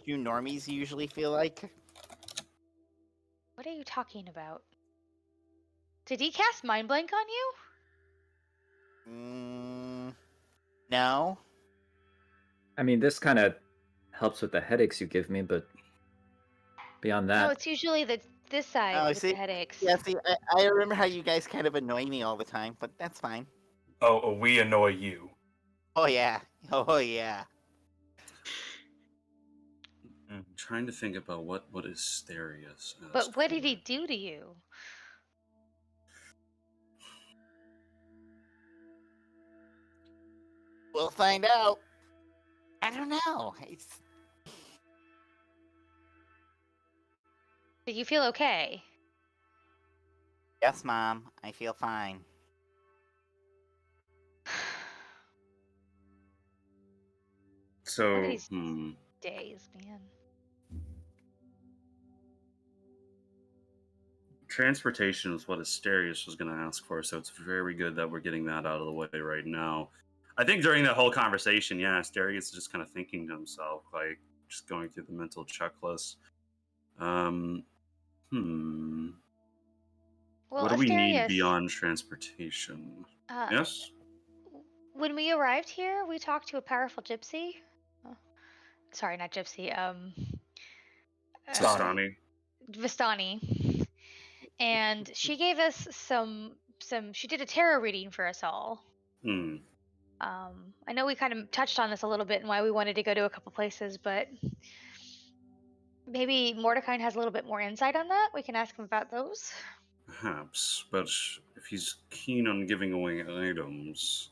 you normies usually feel like? What are you talking about? Did he cast Mind Blank on you? No. I mean, this kind of helps with the headaches you give me, but beyond that, No, it's usually this side Oh, with see? the headaches. Yeah, see, I remember how you guys kind of annoy me all the time, but that's fine. Oh, we annoy you. Oh yeah. Oh yeah. I'm trying to think about what is Asterius. But what did he do to you? We'll find out. I don't know. Did you feel okay? Yes, Mom. I feel fine. So, One of these days, man. transportation is what Asterius was going to ask for, so it's very good that we're getting that out of the way right now. I think during that whole conversation, yeah, Asterius is just kind of thinking to himself, like, just going through the mental checklist. Well, What do we need Asterius, beyond transportation? Yes? when we arrived here, we talked to a powerful gypsy. Oh, sorry, not gypsy. Sistani. Vistani. And she gave us some. She did a tarot reading for us all. Hmm. I know we kind of touched on this a little bit and why we wanted to go to a couple places, but maybe Mordecai has a little bit more insight on that. We can ask him about those. Perhaps, but if he's keen on giving away items,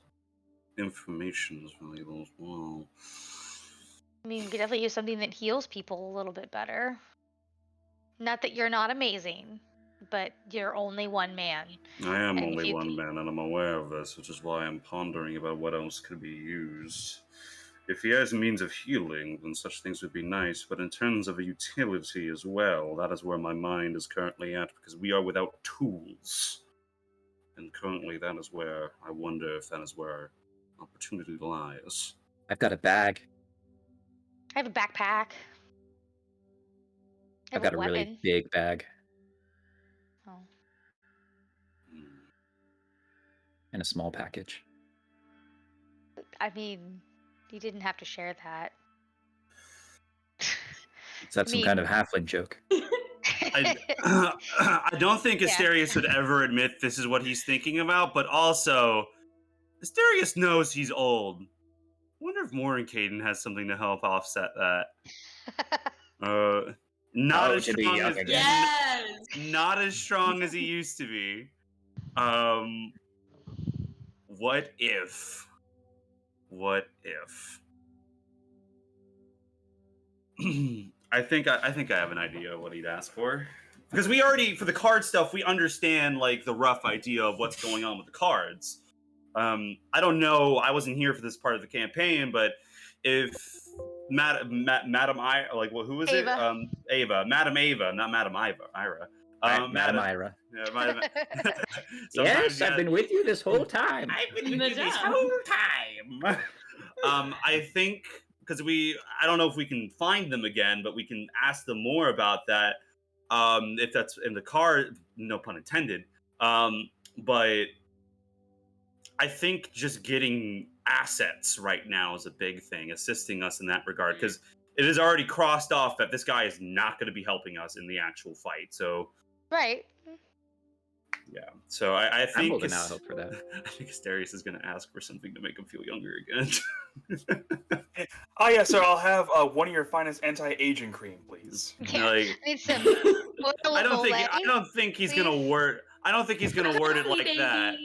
information is valuable as well. I mean, we could definitely use something that heals people a little bit better. Not that you're not amazing, but you're only one man. I am And if only you one man, and I'm aware of this, which is why I'm pondering about what else could be used. If he has means of healing, then such things would be nice, but in terms of a utility as well, that is where my mind is currently at, because we are without tools. And currently that is where I wonder if that is where opportunity lies. I've got a bag. I have a backpack. I I've have got a weapon. really big bag Oh. and a small package. I mean, you didn't have to share that. Is that I some kind mean- of halfling joke? I don't think Yeah. Asterius would ever admit this is what he's thinking about, but also, Asterius knows he's old. wonder if Caden has something to help offset that. Not Oh, as to be strong young as again. Yes. not as strong as he used to be. What if? What if? I think I have an idea of what he'd ask for. Because we already, for the card stuff, we understand like the rough idea of what's going on with the cards. I don't know. I wasn't here for this part of the campaign, but if Madam who was it? Ava. Ava, Madam Ava, not Madam Ira. Madam Ira. Yeah, Madam. Yes, I've been with you this whole time. I've been with you this Madame. whole time. I think because I don't know if we can find them again, but we can ask them more about that. If that's in the card, no pun intended. But I think just getting assets right now is a big thing, assisting us in that regard, because it is already crossed off that this guy is not going to be helping us in the actual fight. So, Right. yeah. So I I'm think holding out hope for that. I think Asterius is going to ask for something to make him feel younger again. Oh yeah, sir. I'll have one of your finest anti-aging cream, please. Yeah. Like, Need some I don't think he's going to please. word. I don't think he's going to word it like that.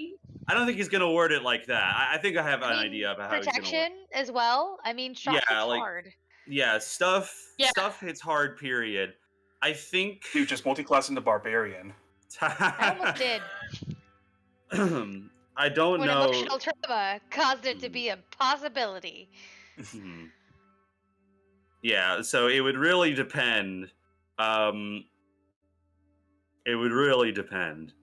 I don't think he's going to word it like that. I think I have an idea about how he's going to word protection as well. I mean, shock Yeah, hits like- hard. Yeah, stuff Yeah. hits hard, period. I think Dude, just multi-class into barbarian. I almost did. I don't When know. emotional trauma caused it to be a possibility. Mhm. Yeah, so it would really depend. It would really depend.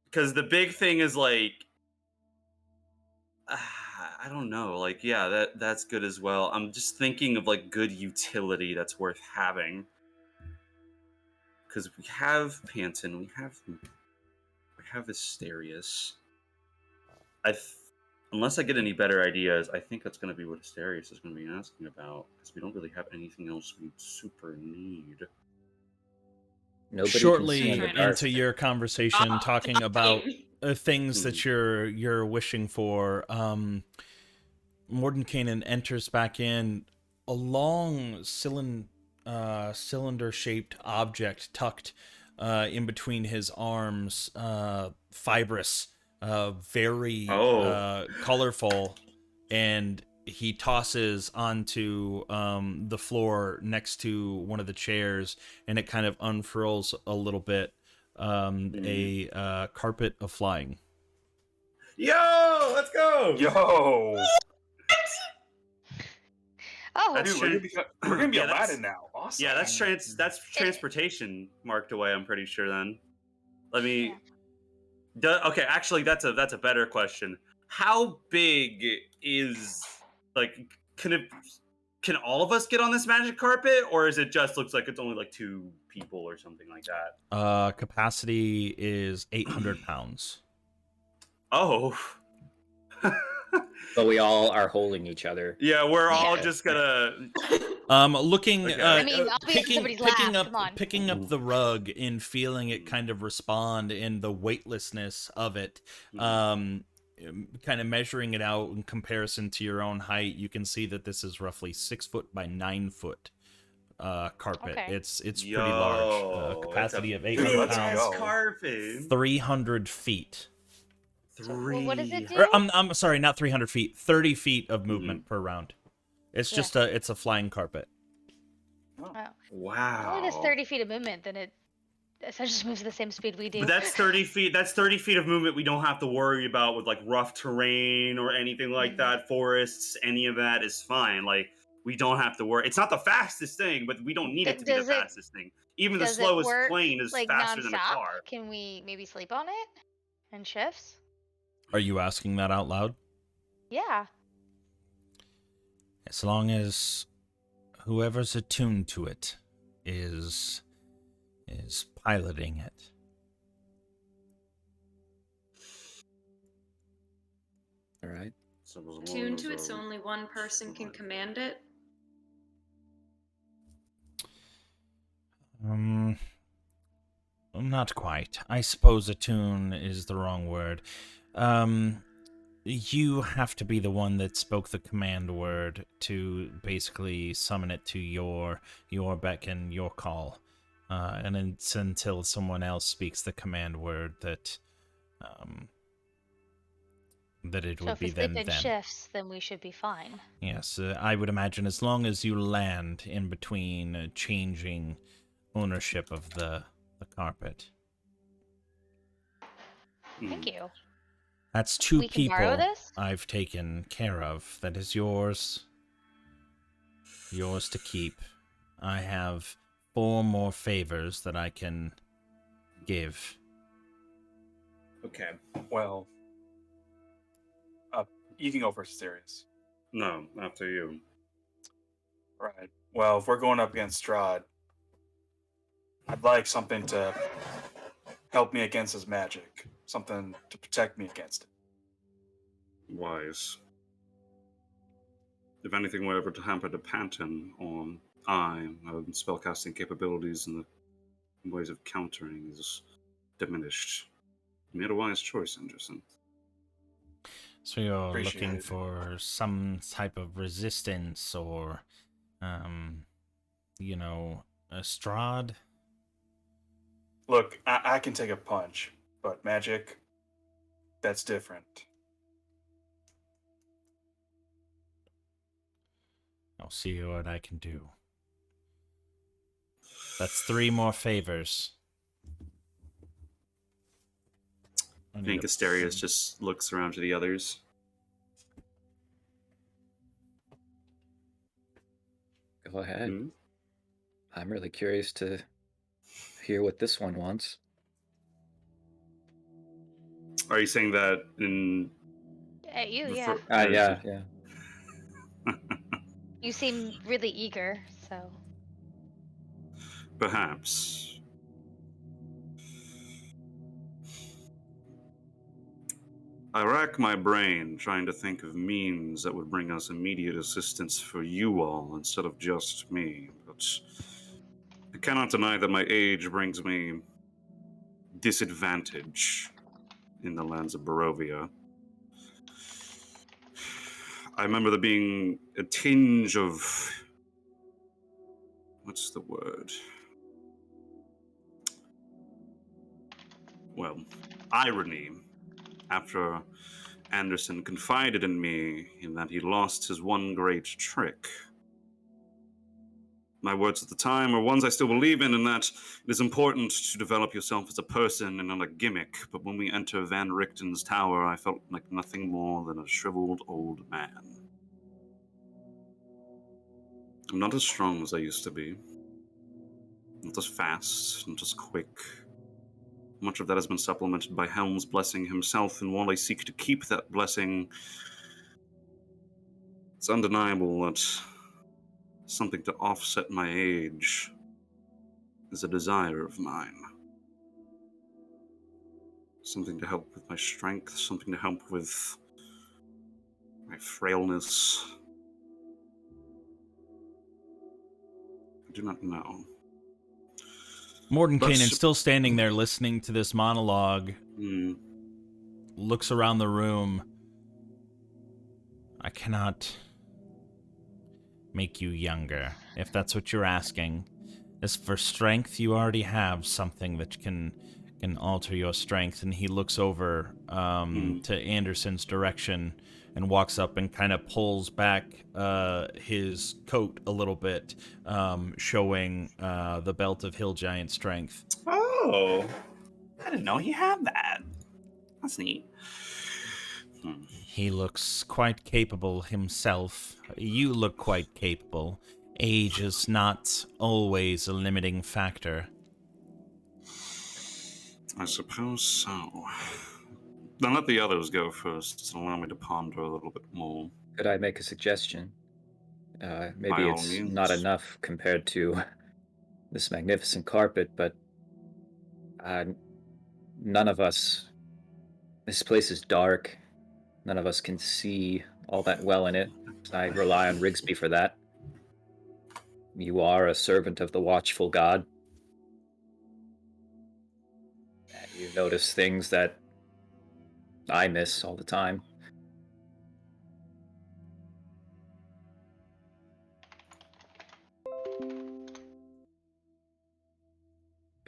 Because the big thing is like, I don't know. Like, yeah, that's good as well. I'm just thinking of like good utility that's worth having. Because we have Panton, we have Asterius. Unless I get any better ideas, I think that's going to be what Asterius is going to be asking about, because we don't really have anything else we super need. Nobody can Shortly see in the dark. into your conversation, talking about things that you're wishing for, Mordenkainen enters back in. A long cylinder-shaped object tucked in between his arms, fibrous, very colorful, and he tosses onto the floor next to one of the chairs, and it kind of unfurls a little bit. A carpet of flying. Yo, let's go! Yo, Oh, dude, we're gonna be Yeah, Aladdin now. Awesome. Yeah, that's transportation marked away. I'm pretty sure. Then, let me. Okay, actually, that's a better question. How big is can all of us get on this magic carpet, or is it just looks like it's only like 2 people or something like that? Capacity is 800 pounds. Oh. But we all are holding each other. Yeah, we're all Yeah. just gonna. Looking, Okay. I mean, I'll be in somebody's lap. Come on. picking up the rug and feeling it kind of respond in the weightlessness of it. Kind of measuring it out in comparison to your own height, you can see that this is roughly 6 foot by 9 foot carpet. Okay. It's pretty large. Capacity of 800 pounds. Carpet. 300 feet. What does it do? Or, I'm sorry, not 300 feet. 30 feet of movement per round. It's just it's a flying carpet. Wow. Only does 30 feet of movement, then it essentially just moves at the same speed we do. But that's 30 feet. That's 30 feet of movement we don't have to worry about with like rough terrain or anything like that. Forests, any of that is fine. Like we don't have to worry. It's not the fastest thing, but we don't need it to be the fastest thing. Even the does it slowest work, plane is like, faster than a nonstop? car. Can we maybe sleep on it in shifts? Are you asking that out loud? Yeah. As long as whoever's attuned to it is piloting it. All right. Tuned to it, so only one person can command it. Not quite. I suppose attune is the wrong word. You have to be the one that spoke the command word to basically summon it to your beck and your call. And it's until someone else speaks the command word that it So would if be we sleep then in them. shifts, then we should be fine. Yes, I would imagine as long as you land in between changing ownership of the carpet. Thank you. That's 2 We can borrow people this? I've taken care of. That is yours. Yours to keep. I have 4 more favors that I can give. Okay. Well, you can go first, Sirius. No, after you. Right. Well, if we're going up against Strahd, I'd like something to help me against his magic. Something to protect me against it. Wise. If anything were ever to hamper the pattern on our spellcasting capabilities and the ways of countering is diminished. You made a wise choice, Anderson. So you're Appreciate looking it. for some type of resistance or, a Strahd? Look, I can take a punch, but magic, that's different. I'll see what I can do. That's 3 more favors. I think Asterius just looks around to the others. Go ahead. Hmm? I'm really curious to hear what this one wants. Are you saying that in... At you, yeah. refer- Yeah. You seem really eager, so. Perhaps. I rack my brain trying to think of means that would bring us immediate assistance for you all instead of just me, but I cannot deny that my age brings me disadvantage in the lands of Barovia. I remember there being a tinge of... what's the word? Well, irony after Anderson confided in me in that he lost his one great trick. My words at the time are ones I still believe in that it is important to develop yourself as a person and not a gimmick, but when we enter Van Richten's tower, I felt like nothing more than a shriveled old man. I'm not as strong as I used to be. Not as fast, not as quick. Much of that has been supplemented by Helm's blessing himself, and while I seek to keep that blessing, it's undeniable that something to offset my age is a desire of mine. Something to help with my strength, something to help with my frailness. I do not know. Mordenkainen, still standing there listening to this monologue, looks around the room. I cannot make you younger, if that's what you're asking. As for strength, you already have something that can alter your strength. And he looks over to Anderson's direction and walks up and kind of pulls back his coat a little bit, showing the belt of hill giant strength. Oh, I didn't know he had that. That's neat. He looks quite capable himself. You look quite capable. Age is not always a limiting factor. I suppose so. Then let the others go first and allow me to ponder a little bit more. Could I make a suggestion? By Maybe all it's means. not enough compared to this magnificent carpet, but none of us... This place is dark. None of us can see all that well in it. I rely on Rigsby for that. You are a servant of the watchful god. You notice things that I miss all the time.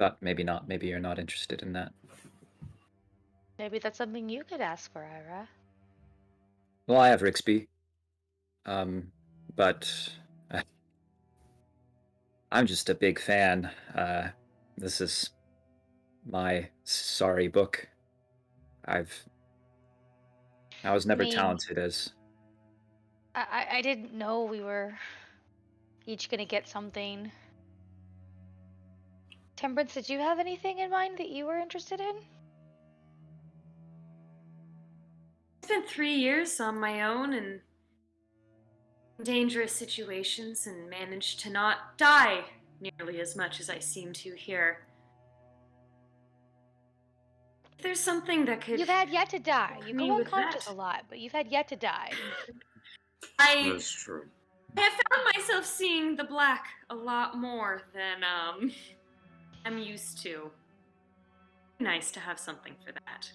but maybe not. Maybe you're not interested in that. Maybe that's something you could ask for, Ira. Well, I have Rixby, but I'm just a big fan. This is my sorry book. I was never mean- talented as. I didn't know we were each gonna get something. Temperance, did you have anything in mind that you were interested in? I spent 3 years on my own in dangerous situations and managed to not die nearly as much as I seem to here. If there's something that could You've had yet to die. You me go with unconscious that. a lot, but you've had yet to die. I That's true. have found myself seeing the black a lot more than I'm used to. Nice to have something for that.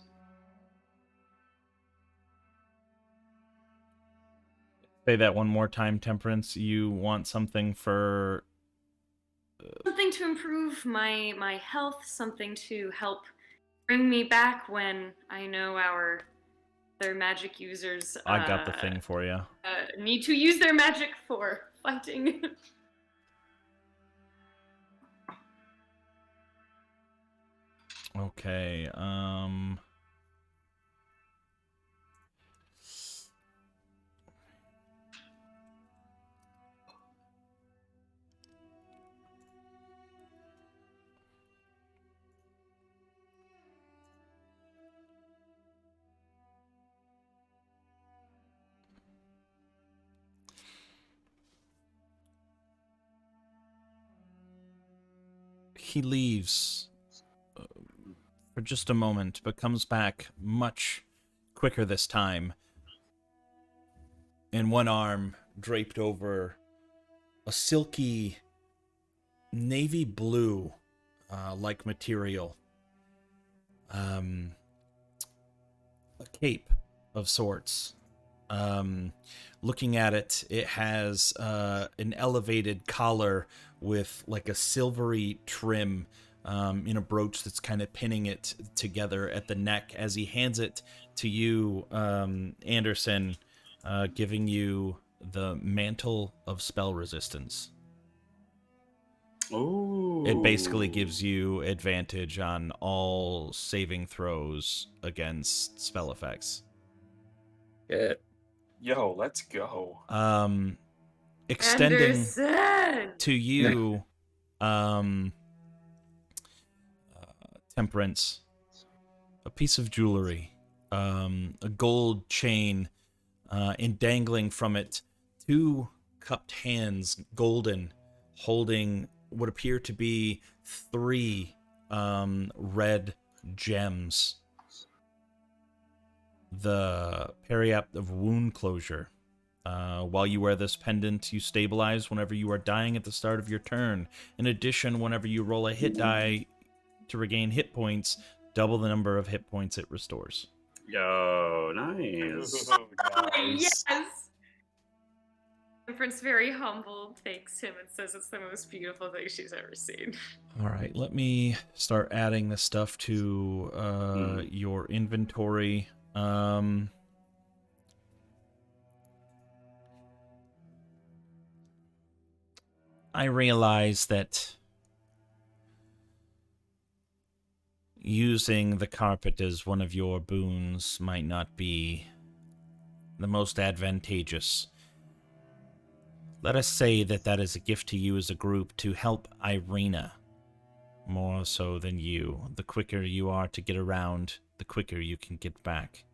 Say that one more time, Temperance. You want something for... Something to improve my health, something to help bring me back when I know our other magic users I got the thing for you. need to use their magic for fighting. Okay, he leaves for just a moment, but comes back much quicker this time. In one arm, draped over a silky navy blue like material. A cape of sorts. Looking at it, it has an elevated collar with like a silvery trim in a brooch that's kind of pinning it together at the neck as he hands it to you, Anderson, giving you the Mantle of Spell Resistance. Oh. It basically gives you advantage on all saving throws against spell effects. Good. Yo, let's go. Extending Anderson! to you, Temperance, a piece of jewelry, a gold chain, and dangling from it, two cupped hands, golden, holding what appear to be 3 red gems. The periapt of wound closure. While you wear this pendant, you stabilize whenever you are dying at the start of your turn. In addition, whenever you roll a hit die to regain hit points, double the number of hit points it restores. Yo, nice. Ooh, Oh, nice. yes! Temperance, very humble, takes him and says it's the most beautiful thing she's ever seen. All right, let me start adding this stuff to your inventory. I realize that using the carpet as one of your boons might not be the most advantageous. Let us say that that is a gift to you as a group to help Irina, more so than you. The quicker you are to get around, the quicker you can get back.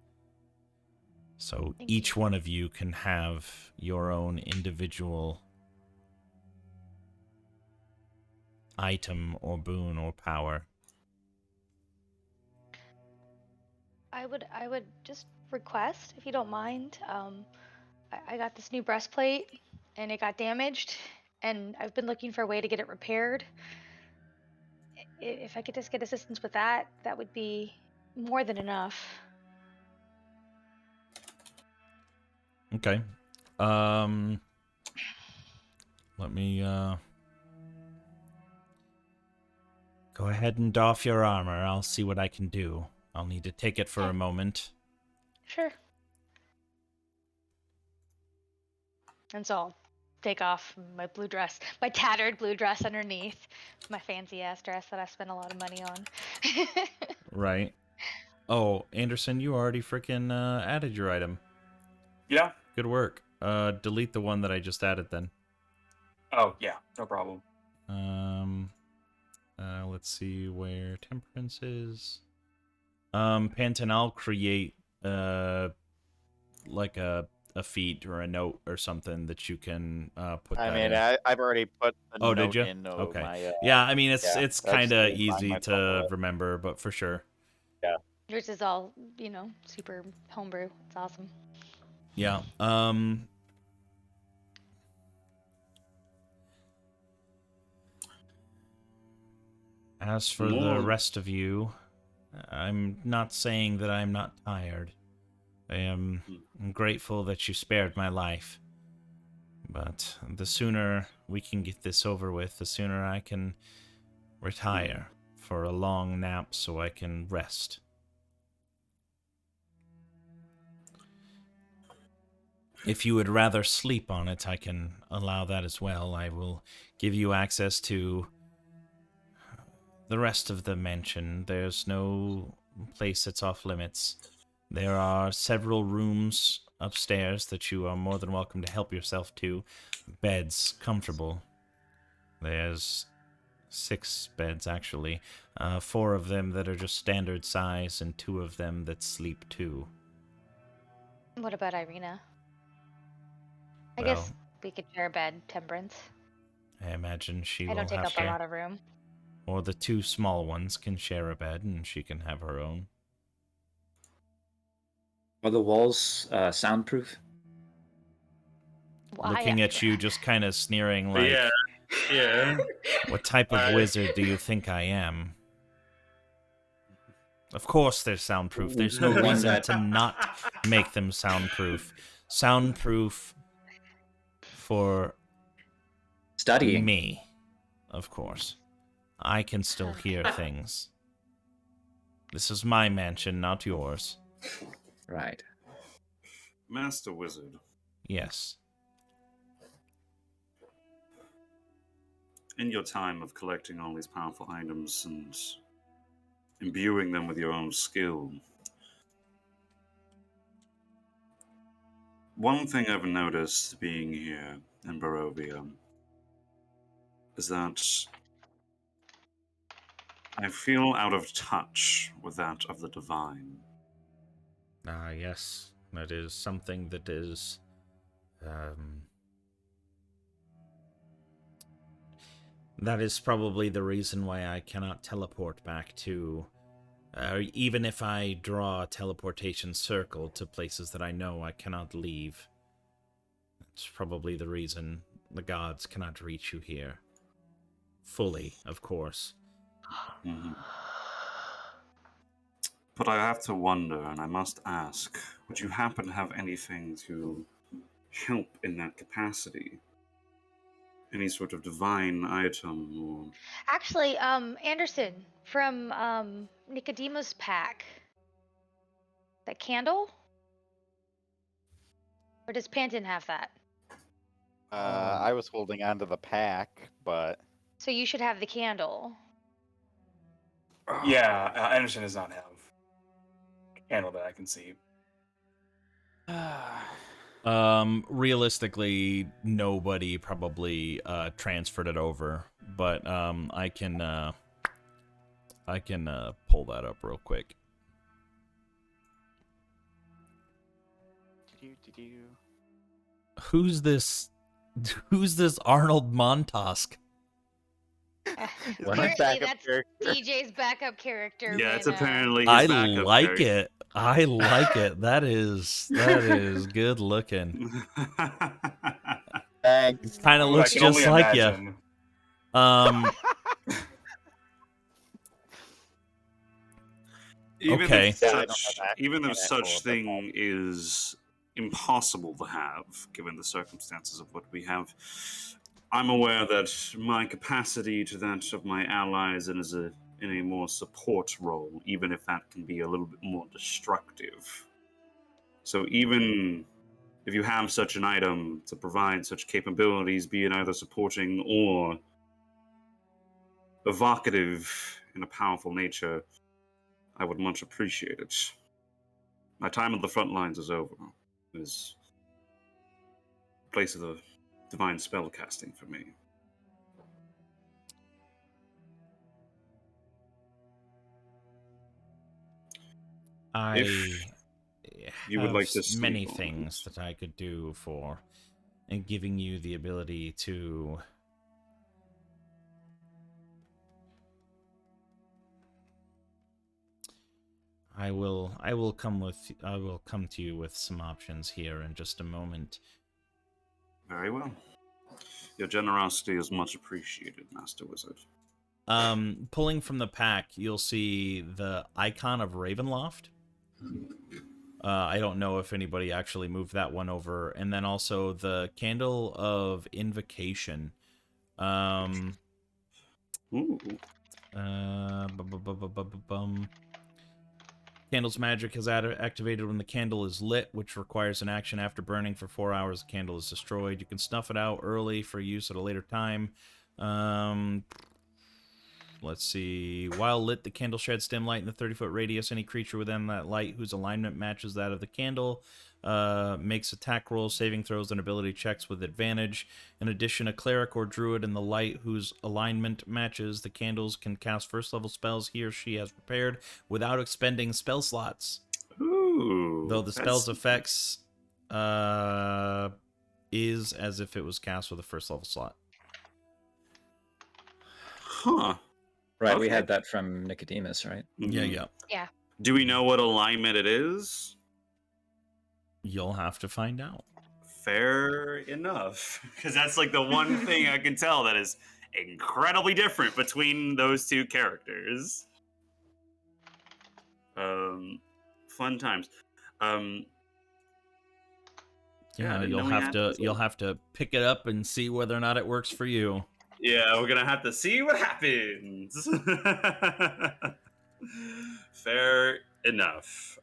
So Thank each you. one of you can have your own individual item or boon or power. I would just request, if you don't mind. I got this new breastplate, and it got damaged, and I've been looking for a way to get it repaired. If I could just get assistance with that, that would be more than enough. Okay. Let me Go ahead and doff your armor. I'll see what I can do. I'll need to take it for a moment. Sure. And so I'll take off my blue dress, my tattered blue dress underneath, my fancy ass dress that I spent a lot of money on. Right. Oh, Anderson, you already freaking added your item. Yeah. Good work. Delete the one that I just added then. Oh yeah, no problem. Let's see where temperance is. Panton, I'll create like a feat or a note or something that you can put I that mean, in. I've already put the Oh, note did you? in. Okay. My, yeah, I mean it's yeah, it's I kind just of didn't find easy myself to with it. remember, but for sure. Yeah. Yours is all, super homebrew. It's awesome. Yeah. As for the rest of you, I'm not saying that I'm not tired. I am grateful that you spared my life. But the sooner we can get this over with, the sooner I can retire for a long nap so I can rest. If you would rather sleep on it, I can allow that as well. I will give you access to the rest of the mansion. There's no place that's off limits. There are several rooms upstairs that you are more than welcome to help yourself to. Beds, comfortable. There's 6 beds, actually. 4 of them that are just standard size, and 2 of them that sleep 2. What about Irina? I Well, guess we could share a bed, Temperance. I imagine she I will don't take have up to. a lot of room. Or the 2 small ones can share a bed, and she can have her own. Are the walls soundproof? Well, Looking at you, just kind of sneering, like, Yeah. what type of wizard do you think I am? Of course they're soundproof. There's no One reason that- to not make them soundproof. Soundproof for Studying. me, of course. I can still hear things. This is my mansion, not yours. Right. Master Wizard, Yes. in your time of collecting all these powerful items and imbuing them with your own skill, one thing I've noticed being here in Barovia is that I feel out of touch with that of the divine. Ah, yes. That is something that is... That is probably the reason why I cannot teleport back to... even if I draw a teleportation circle to places that I know I cannot leave. That's probably the reason the gods cannot reach you here. Fully, of course. Mhm. But I have to wonder, and I must ask, would you happen to have anything to help in that capacity? Any sort of divine item or... Actually, Anderson from Nicodemus pack. That candle? Or does Panton have that? I was holding on to the pack, but So you should have the candle. Yeah, Anderson does not have a candle that I can see. Realistically, nobody probably transferred it over, but I can pull that up real quick. Who's this Arnold Montask? Apparently backup that's character. DJ's backup character. Yeah, it's when, apparently his I backup like character. it. I like it. That is good looking. Thanks. Kind of Ooh, looks I can just only like you. imagine. Even Okay. if Yeah, I don't such, have access even to if that such full, thing is impossible to have, given the circumstances of what we have, I'm aware that my capacity to that of my allies and as a in a more support role, even if that can be a little bit more destructive. So even if you have such an item to provide such capabilities, be it either supporting or evocative in a powerful nature, I would much appreciate it. My time at the front lines is over. It is a place of the divine spell casting for me. I you would have like to speak many on things that I could do for and giving you the ability to I will come to you with some options here in just a moment. Very well. Your generosity is much appreciated, Master Wizard. Pulling from the pack, you'll see the icon of Ravenloft. I don't know if anybody actually moved that one over. And then also the Candle of Invocation. Ooh. Candle's magic is activated when the candle is lit, which requires an action after burning for 4 hours. The candle is destroyed. You can snuff it out early for use at a later time. Let's see. While lit, the candle sheds dim light in the 30-foot radius. Any creature within that light whose alignment matches that of the candle makes attack rolls, saving throws, and ability checks with advantage. In addition, a cleric or druid in the light whose alignment matches the candles can cast first-level spells he or she has prepared without expending spell slots. Ooh, Though the spell's effects is as if it was cast with a first-level slot. Huh. Right, we Okay. had that from Nicodemus, right? Yeah. Yeah. Do we know what alignment it is? You'll have to find out. Fair enough. Because that's like the one thing I can tell that is incredibly different between those two characters. Fun times. Yeah, I didn't you'll know we have had to those you'll have to pick it up and see whether or not it works for you. Yeah, we're gonna have to see what happens. Fair enough.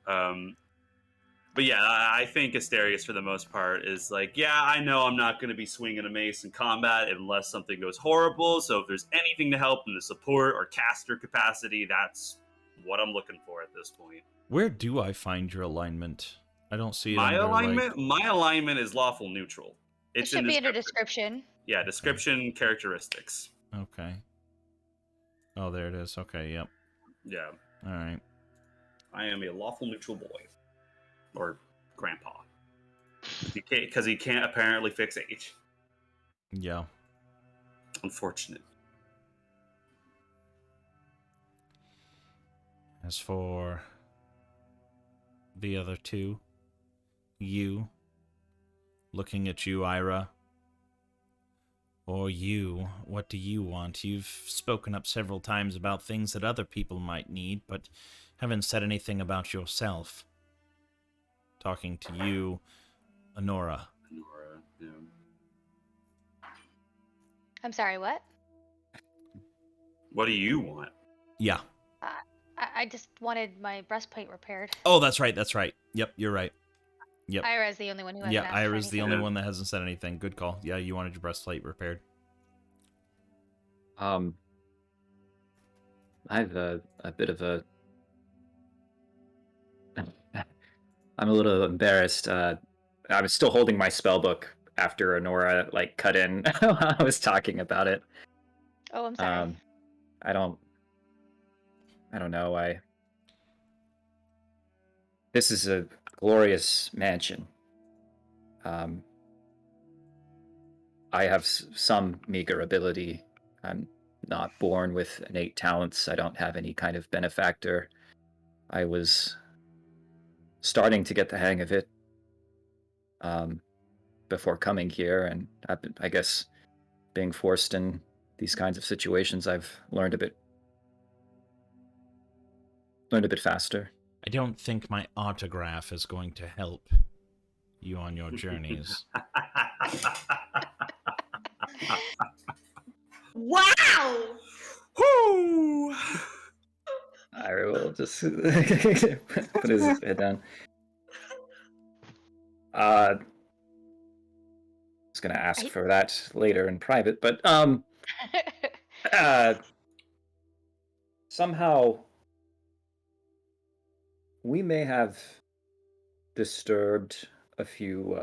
But yeah, I think Asterius, for the most part, is like, yeah, I know I'm not going to be swinging a mace in combat unless something goes horrible. So if there's anything to help in the support or caster capacity, that's what I'm looking for at this point. Where do I find your alignment? I don't see it My under, alignment, like... my alignment is lawful neutral. It It's should in be under description. description. Yeah, description, characteristics. Okay. Oh, there it is. Okay, yep. Yeah. All right. I am a lawful neutral boy. Or grandpa. Because he can't apparently fix age. Yeah. Unfortunate. As for the other two, you, looking at you, Ira, or you, what do you want? You've spoken up several times about things that other people might need, but haven't said anything about yourself. Talking to you, Honora. Honora, yeah. I'm sorry, what? What do you want? Yeah. I just wanted my breastplate repaired. Oh, that's right. Yep, you're right. Yep. Ira's the only one who hasn't Yeah, asked for Ira's the anything. only one that hasn't said anything. Good call. Yeah, you wanted your breastplate repaired. I have a bit of a... I'm a little embarrassed. I was still holding my spell book after Honora cut in while I was talking about it. Oh, I'm sorry. I don't know. This is a glorious mansion. I have some meager ability. I'm not born with innate talents. I don't have any kind of benefactor. I was starting to get the hang of it before coming here, and I guess being forced in these kinds of situations, I've learned a bit faster. I don't think my autograph is going to help you on your journeys. Wow! Whoo! Ira will just put his head down. I was gonna ask for that later in private, but somehow we may have disturbed a few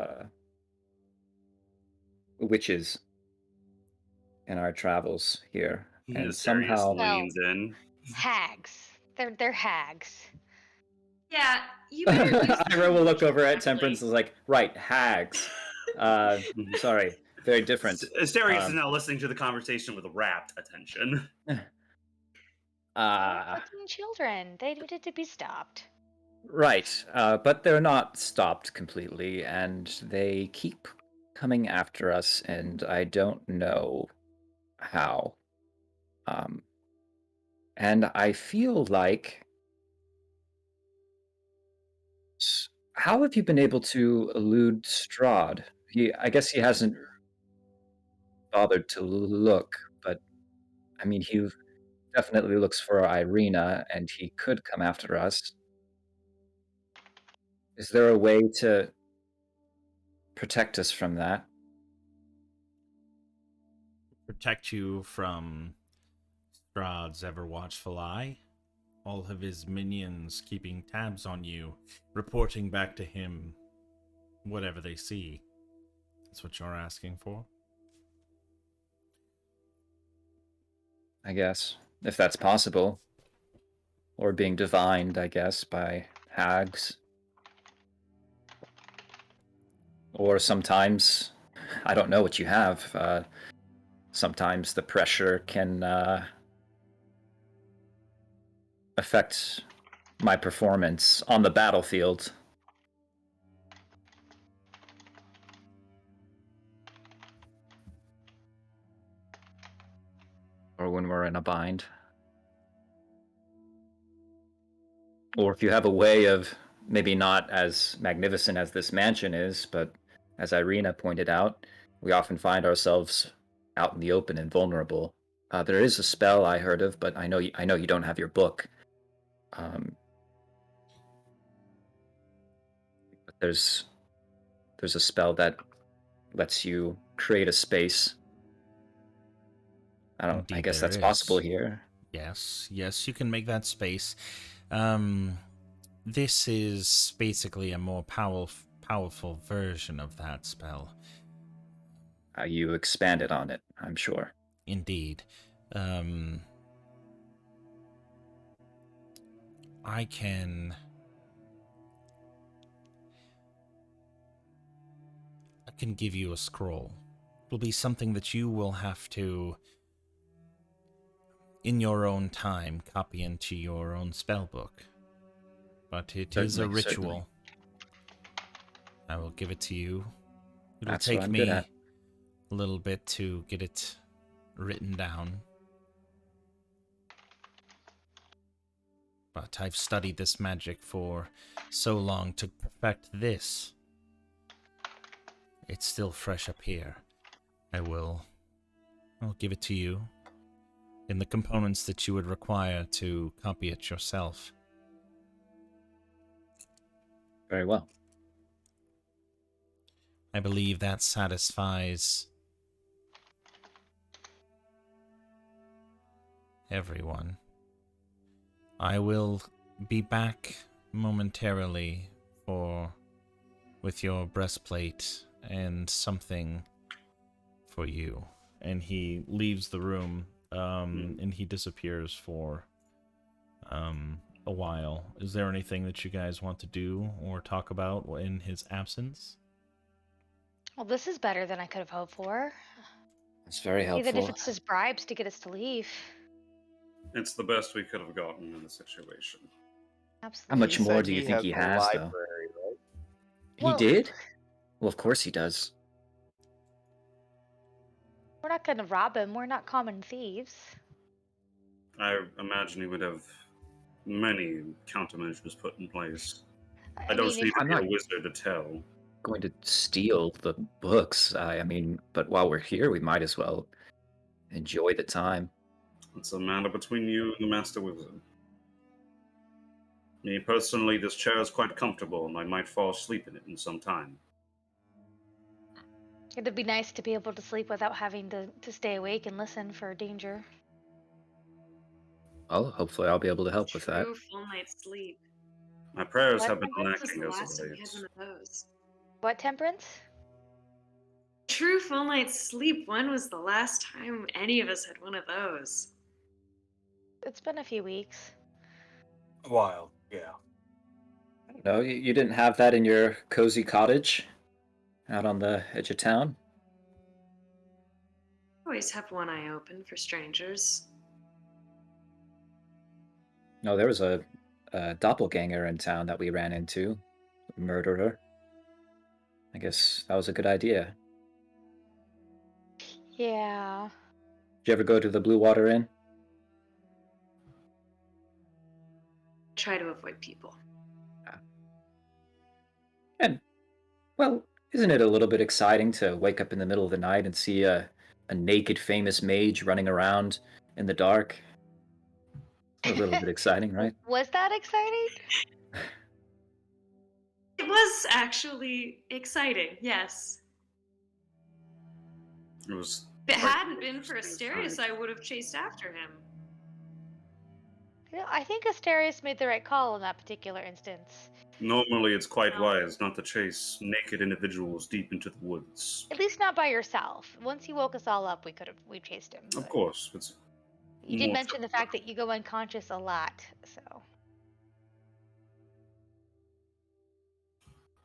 witches in our travels here, and Asterius somehow Well, leans in. hags. They're hags. Yeah, you better use the Ira will look over at correctly. Temperance and is like, right, hags. Sorry, very different. Asterius is now listening to the conversation with rapt attention. They're fucking children. They needed to be stopped. Right, but they're not stopped completely, and they keep coming after us, and I don't know how. And I feel like... How have you been able to elude Strahd? I guess he hasn't bothered to look, but I mean, he definitely looks for Irina, and he could come after us. Is there a way to protect us from that? Protect you from Strahd's ever-watchful eye? All of his minions keeping tabs on you, reporting back to him whatever they see. That's what you're asking for? I guess, if that's possible. Or being divined, I guess, by hags. Or sometimes, I don't know what you have. Sometimes the pressure can affect my performance on the battlefield. Or when we're in a bind. Or if you have a way of, maybe not as magnificent as this mansion is, but as Irina pointed out, we often find ourselves out in the open and vulnerable. There is a spell I heard of, but I know you don't have your book. But there's a spell that lets you create a space. I Indeed, guess there that's possible is. here. Yes, you can make that space. This is basically a more powerful version of that spell. You expanded on it, I'm sure. Indeed. I can give you a scroll. It'll be something that you will have to, in your own time, copy into your own spell book. But it is a ritual. Certainly. I will give it to you. It'll That's what take I'm me good at. a little bit to get it written down. But I've studied this magic for so long to perfect this. It's still fresh up here. I'll give it to you in the components that you would require to copy it yourself. Very well. I believe that satisfies everyone. I will be back momentarily with your breastplate and something for you. And he leaves the room, and he disappears for a while. Is there anything that you guys want to do or talk about in his absence? Well, this is better than I could have hoped for. It's very helpful. Even if it's just bribes to get us to leave. It's the best we could have gotten in the situation. Absolutely. How much He more said do you he think he the has, though? library, right? He Well- did? Well, of course he does. We're not gonna rob him. We're not common thieves. I imagine he would have many countermeasures put in place. I don't mean, need to I'm be a not- wizard to tell. Going to steal the books. I mean, but while we're here, we might as well enjoy the time. It's a matter between you and the Master Wizard. Me personally, this chair is quite comfortable, and I might fall asleep in it in some time. It'd be nice to be able to sleep without having to stay awake and listen for danger. Well, hopefully I'll be able to help with that. True full night's sleep. My prayers What have been temperance When was lacking the as last of time we late. had one of those? What temperance? True full night's sleep. When was the last time any of us had one of those? It's been a few weeks. A while, yeah. No, you didn't have that in your cozy cottage out on the edge of town? Always have one eye open for strangers. No, there was a doppelganger in town that we ran into, a murderer. I guess that was a good idea. Yeah. Did you ever go to the Blue Water Inn? Try to avoid people. And, well, isn't it a little bit exciting to wake up in the middle of the night and see a naked famous mage running around in the dark? A little bit exciting, right? Was that exciting? It was actually exciting, yes. It was. If it quite hadn't been for interesting Asterius, time. I would have chased after him. You know, I think Asterius made the right call in that particular instance. Normally, it's quite No. wise not to chase naked individuals deep into the woods. At least not by yourself. Once he woke us all up, we chased him. Of but course, it's You did more mention the fact that you go unconscious a lot, so.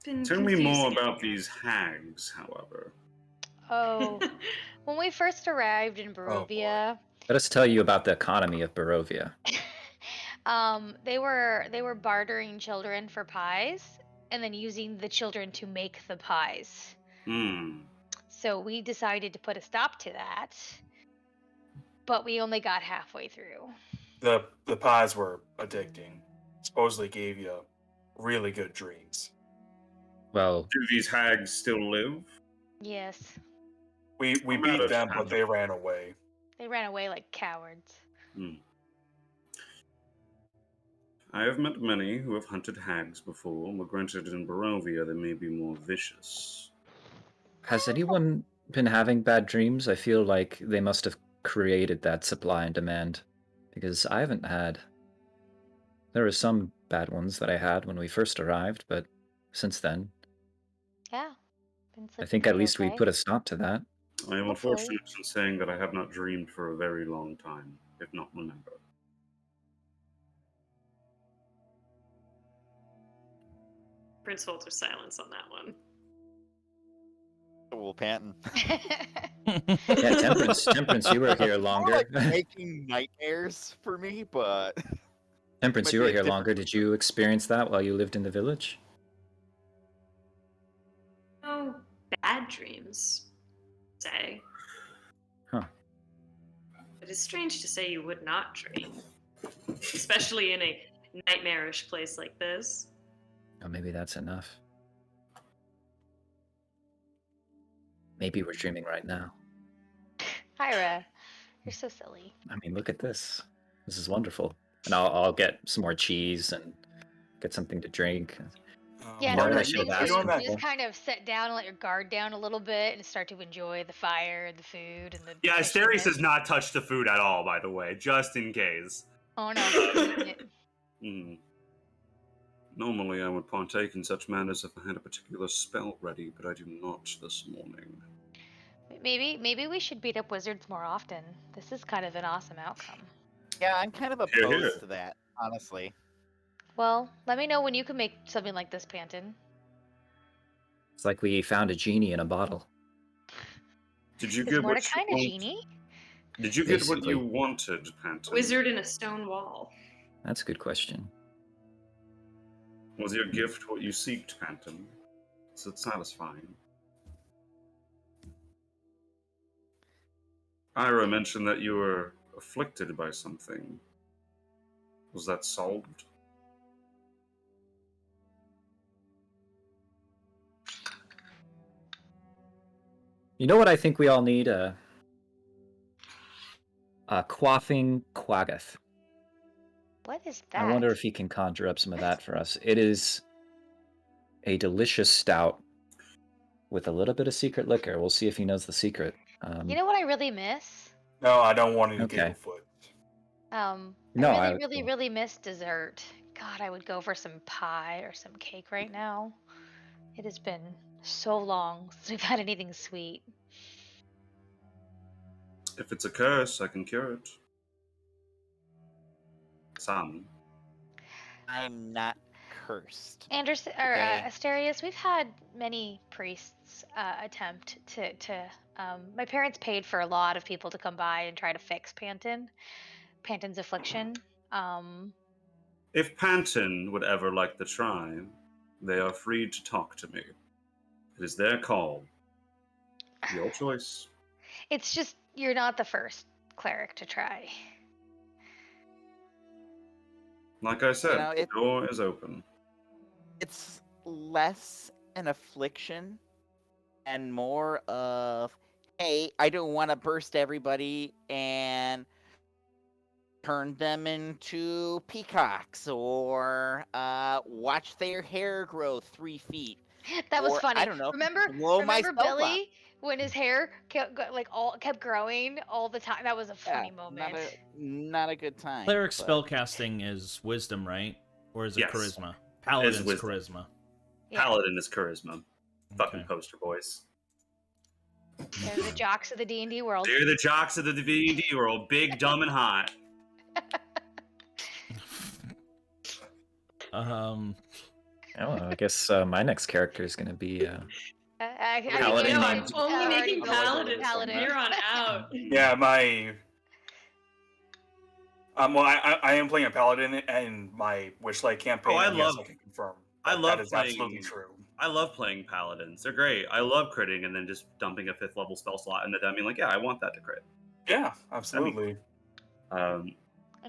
Been Tell me more confusing about everyone. these hags, however. Oh, when we first arrived in boy. Barovia, Let us tell you about the economy of Barovia. they were bartering children for pies and then using the children to make the pies. Hmm. So we decided to put a stop to that, but we only got halfway through. The pies were addicting. Supposedly gave you really good dreams. Well, Do these hags still live? Yes, We I'm beat out of them, but time. they ran away. they ran away like cowards. Hmm. I have met many who have hunted hags before, but granted in Barovia they may be more vicious. has anyone been having bad dreams? I feel like they must have created that supply and demand, because I haven't had. There were some bad ones that I had when we first arrived, but since then, Yeah, been I sleeping think at pretty least we okay. put a stop to that. I am Hopefully. unfortunate in saying that I have not dreamed for a very long time, if not remember. Prince holds her silence on that one. Well, Panton. Yeah, Temperance, you were here More longer. like making nightmares for me, but Temperance, might you be were a here different- longer. Did you experience that while you lived in the village? No bad dreams, say. Huh. It is strange to say you would not dream, especially in a nightmarish place like this. Oh, maybe that's enough. Maybe we're dreaming right now. Hyra, you're so silly. I mean, look at this. This is wonderful. And I'll get some more cheese and get something to drink. Yeah, More no, than I but should have make asked sure you you that- just kind of sit down and let your guard down a little bit and start to enjoy the fire and the food and the. Yeah, fish Asterius and has not touched the food at all, by the way, just in case. Oh no, he's eating it. Hmm. Normally I would partake in such matters if I had a particular spell ready, but I do not this morning. Maybe we should beat up wizards more often. This is kind of an awesome outcome. yeah, I'm kind of Hear, opposed hear. to that, honestly. Well, let me know when you can make something like this, Panton. It's like we found a genie in a bottle. Did you Is get what Mordecai you a want? genie? Did you get what Basically. you wanted, Panton? Wizard in a stone wall. That's a good question. Was your gift what you seeked, Panton? Is it satisfying? Ira mentioned that you were afflicted by something. Was that solved? You know what I think we all need? A quaffing quaggoth. What is that? I wonder if he can conjure up some of that for us. It is a delicious stout with a little bit of secret liquor. We'll see if he knows the secret. You know what I really miss? No, I don't want any Okay. Gigglefoot. No, I really miss dessert. God, I would go for some pie or some cake right now. It has been so long since we've had anything sweet. If it's a curse, I can cure it. Some. I'm not cursed. Anderson or Okay. Asterius, we've had many priests attempt to. My parents paid for a lot of people to come by and try to fix Panton's affliction. If Panton would ever like to try, they are free to talk to me. It is their call. Your choice. It's just you're not the first cleric to try. Like I said, know, the door is open. It's less an affliction and more of, hey, I don't want to burst everybody and turn them into peacocks or watch their hair grow 3 feet. That was Or, funny. I don't know, Remember blow my remember spell Billy when his hair kept growing all the time? That was a funny moment. Not a good time. Cleric but- spellcasting is wisdom, right? Or is it Yes. charisma? Paladin's wisdom. charisma. Yeah. Paladin is charisma. Fucking Okay. poster boys. They're the jocks of the D&D world. They're the jocks of the D&D world. Big, dumb, and hot. Oh, I guess my next character is going to be I think Paladin you know, named- I'm Only already making going with paladins from here on out. Yeah, my. Well, I am playing a paladin, and my Wishlight campaign. Oh, I yes, love- I can confirm. I love that is playing- absolutely true. I love playing paladins. They're great. I love critting and then just dumping a 5th level spell slot into them. Being like, yeah, I want that to crit. Yeah, absolutely. And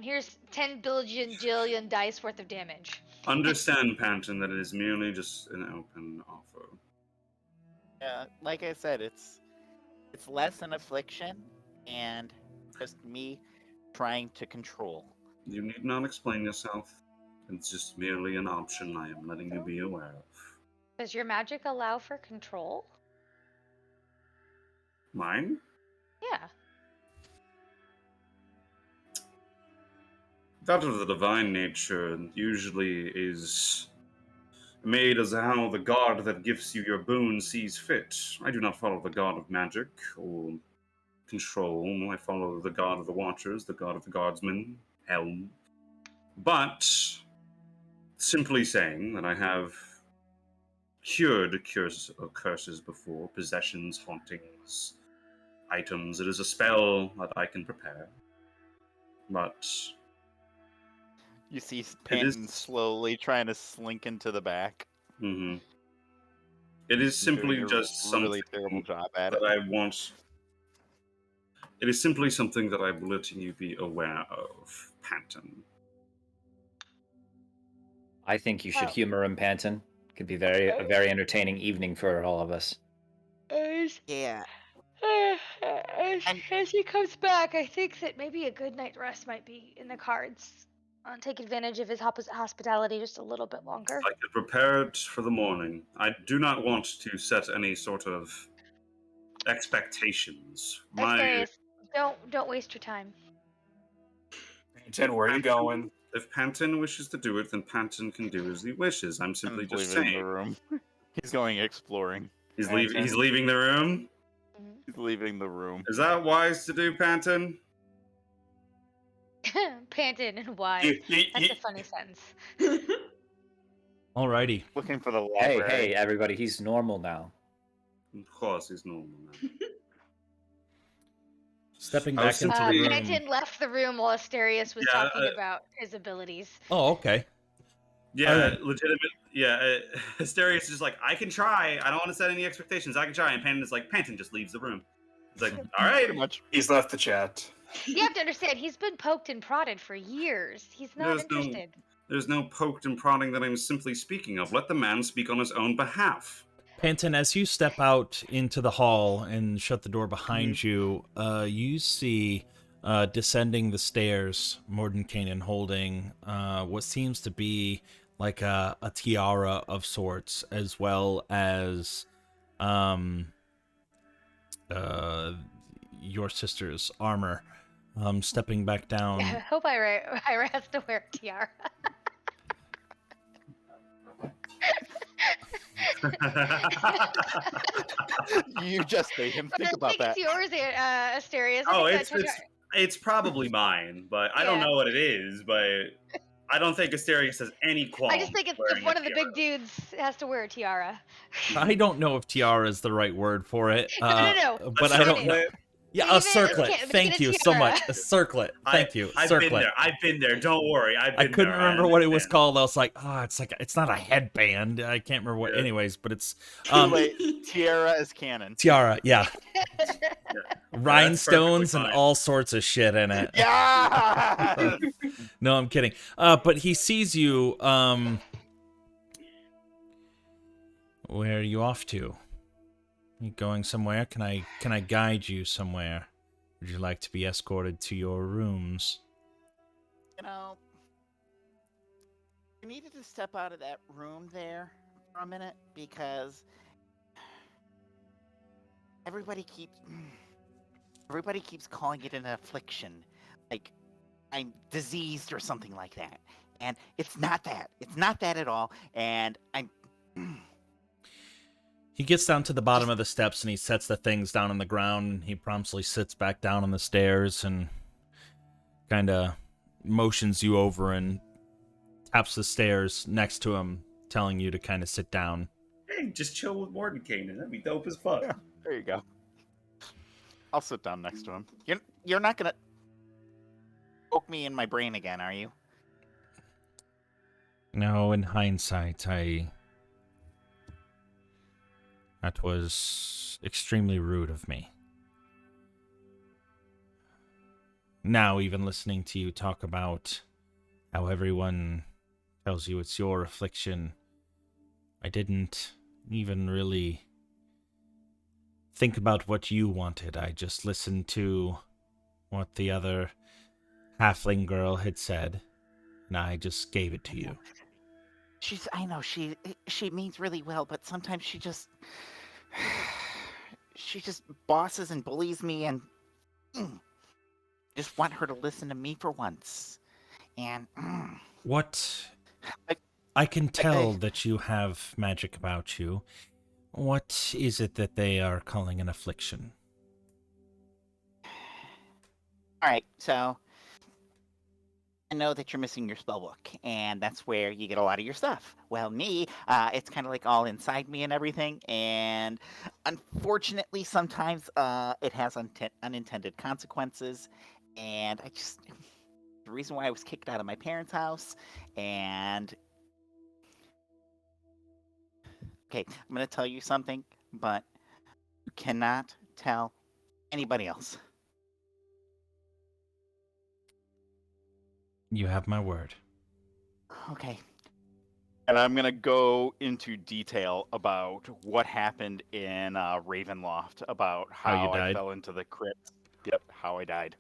here's 10 billion jillion dice worth of damage. Understand, Panton, that it is merely just an open offer. Yeah, like I said, it's less an affliction and just me trying to control. You need not explain yourself. It's just merely an option I am letting you be aware of. Does your magic allow for control? Mine? Yeah. That of the divine nature usually is made as how the god that gives you your boon sees fit. I do not follow the god of magic or control. I follow the god of the watchers, the god of the guardsmen, Helm. But simply saying that I have cured curses before, possessions, hauntings, items. It is a spell that I can prepare. But You see Panton is- slowly trying to slink into the back. it is simply Doing a just something really terrible job at that it. I want. It is simply something that I'm letting you be aware of, Panton. I think you should Oh. humor him, Panton. Could be a very entertaining evening for all of us. Yeah. As he comes back, I think that maybe a good night rest might be in the cards. Take advantage of his hospitality just a little bit longer. I could prepare it for the morning. I do not want to set any sort of expectations. Asterius, don't waste your time. Jen, where are you going? If Panton wishes to do it, then Panton can do as he wishes. I'm simply I'm just leaving the saying. room. He's going exploring. He's Panton. leaving the room. He's leaving the room. Is that wise to do, Panton? Panton and wise. That's a funny sentence. Alrighty. Looking for the Hey, library. hey, everybody, he's normal now. Of course, he's normal now. Stepping I was back into the room. Panton left the room while Asterius was Yeah, talking about his abilities. Oh, okay. Yeah, Alright. legitimate. Yeah, Asterius is just like, I can try. I don't want to set any expectations. I can try. And Panton is like, Panton just leaves the room. He's like, all right. Pretty much. He's left the chat. You have to understand, he's been poked and prodded for years. He's not There's no- interested. There's no poked and prodding that I'm simply speaking of. Let the man speak on his own behalf. Panton, as you step out into the hall and shut the door behind you, you see descending the stairs, Mordenkainen holding what seems to be like a tiara of sorts, as well as your sister's armor. Stepping back down. I hope Ira has to wear a tiara. You just made him think about that. I think it's yours, Asterius. Oh, I think it's probably mine, but I don't Yeah. know what it is. But I don't think Asterius has any qualms. I just think if wearing one a of the tiara. big dudes has to wear a tiara. I don't know if tiara is the right word for it. No. But I don't know. Yeah, Leave a it, circlet. get a Thank you so tiara. much. A circlet. Thank you. I've Circlet. been there. I've been there. Don't worry. I couldn't remember what it was called. I was like, it's not a headband. I can't remember what. Anyways, but it's Too late. Tiara is canon. Tiara. Yeah. Yeah. Rhinestones and all sorts of shit in it. Yeah. No, I'm kidding. But he sees you. Where are you off to? You going somewhere? Can I guide you somewhere? Would you like to be escorted to your rooms? You know, I needed to step out of that room there for a minute because everybody keeps calling it an affliction, like I'm diseased or something like that, and it's not that. It's not that at all. And I'm. He gets down to the bottom of the steps and he sets the things down on the ground. He promptly sits back down on the stairs and kind of motions you over and taps the stairs next to him, telling you to kind of sit down. Hey, just chill with Mordenkainen. That'd be dope as fuck. Yeah, there you go. I'll sit down next to him. You're not gonna poke me in my brain again, are you? No, in hindsight, that was extremely rude of me. Now, even listening to you talk about how everyone tells you it's your affliction, I didn't even really think about what you wanted. I just listened to what the other halfling girl had said, and I just gave it to you. I know she means really well, but sometimes she just bosses and bullies me, and just want her to listen to me for once. And what? I can tell that you have magic about you. What is it that they are calling an affliction? All right, so I know that you're missing your spell book, and that's where you get a lot of your stuff. Well, me, it's kind of like all inside me and everything, and unfortunately, sometimes it has unintended consequences, and the reason why I was kicked out of my parents' house, and okay, I'm going to tell you something, but you cannot tell anybody else. You have my word. Okay. And I'm going to go into detail about what happened in Ravenloft, about how you died? I fell into the crypt. Yep, how I died.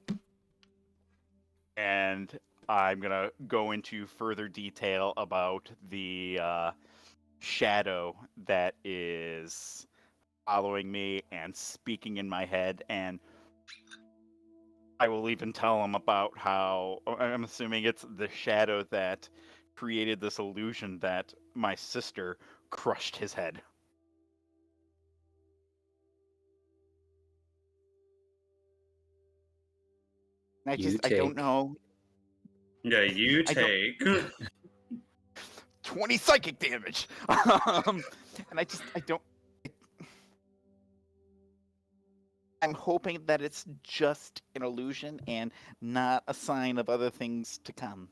And I'm going to go into further detail about the shadow that is following me and speaking in my head, and I will even tell them about how I'm assuming it's the shadow that created this illusion that my sister crushed his head. I don't know. Yeah, you take 20 psychic damage. And I'm hoping that it's just an illusion and not a sign of other things to come.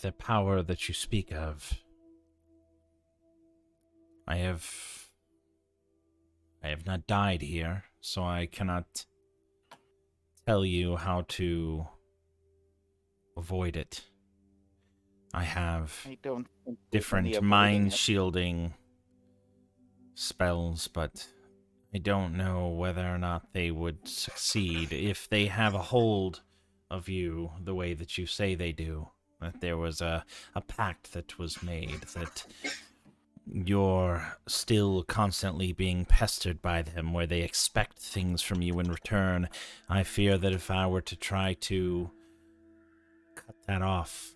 The power that you speak of. I have not died here, so I cannot tell you how to avoid it. I have I don't think there's any different avoiding mind it. shielding spells, but I don't know whether or not they would succeed if they have a hold of you the way that you say they do. That there was a pact that was made, that you're still constantly being pestered by them, where they expect things from you in return. I fear that if I were to try to cut that off,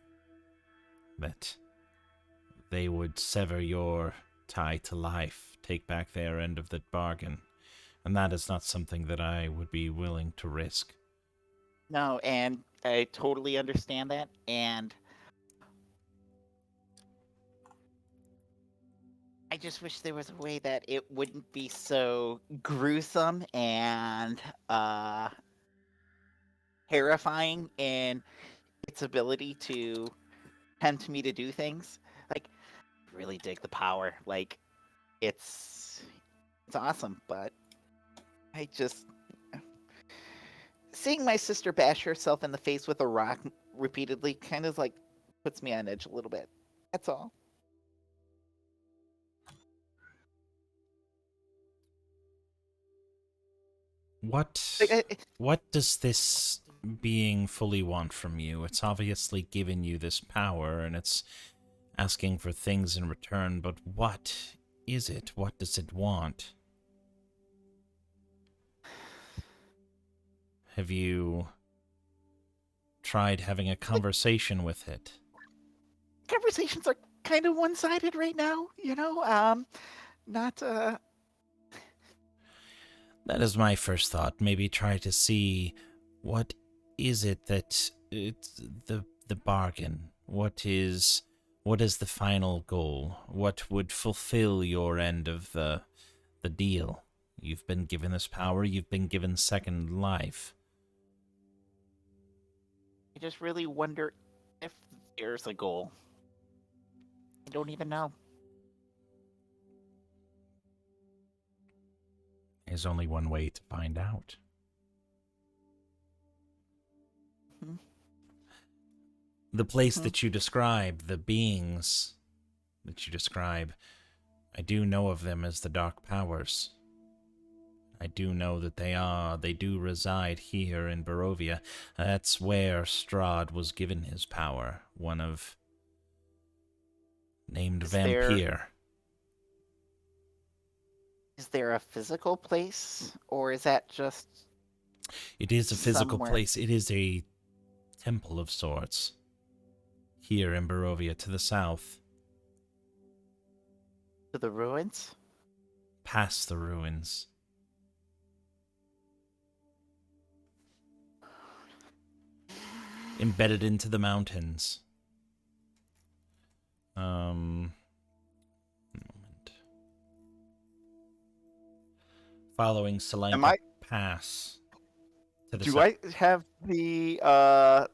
that they would sever your tie to life, take back their end of the bargain. And that is not something that I would be willing to risk. No, and I totally understand that, and I just wish there was a way that it wouldn't be so gruesome and terrifying in its ability to tempt me to do things. Like, I really dig the power. Like, it's awesome, but I just seeing my sister bash herself in the face with a rock repeatedly kind of like puts me on edge a little bit. That's all. What does this being fully want from you? It's obviously given you this power, and it's asking for things in return, but what is it? What does it want? Have you tried having a conversation with it? Conversations are kind of one-sided right now, not That is my first thought. Maybe try to see what is it that it's the bargain. What is the final goal? What would fulfill your end of the deal? You've been given this power, you've been given second life. I just really wonder if there's a goal. I don't even know. There's only one way to find out. The place that you describe, the beings that you describe, I do know of them as the Dark Powers. I do know that they do reside here in Barovia. That's where Strahd was given his power, one of named Vampire. Is there a physical place, or is that just It is a physical somewhere? place. It is a temple of sorts. Here in Barovia, to the south. To the ruins? Past the ruins. Embedded into the mountains. Moment. Following Salanka Pass. To the Do I have the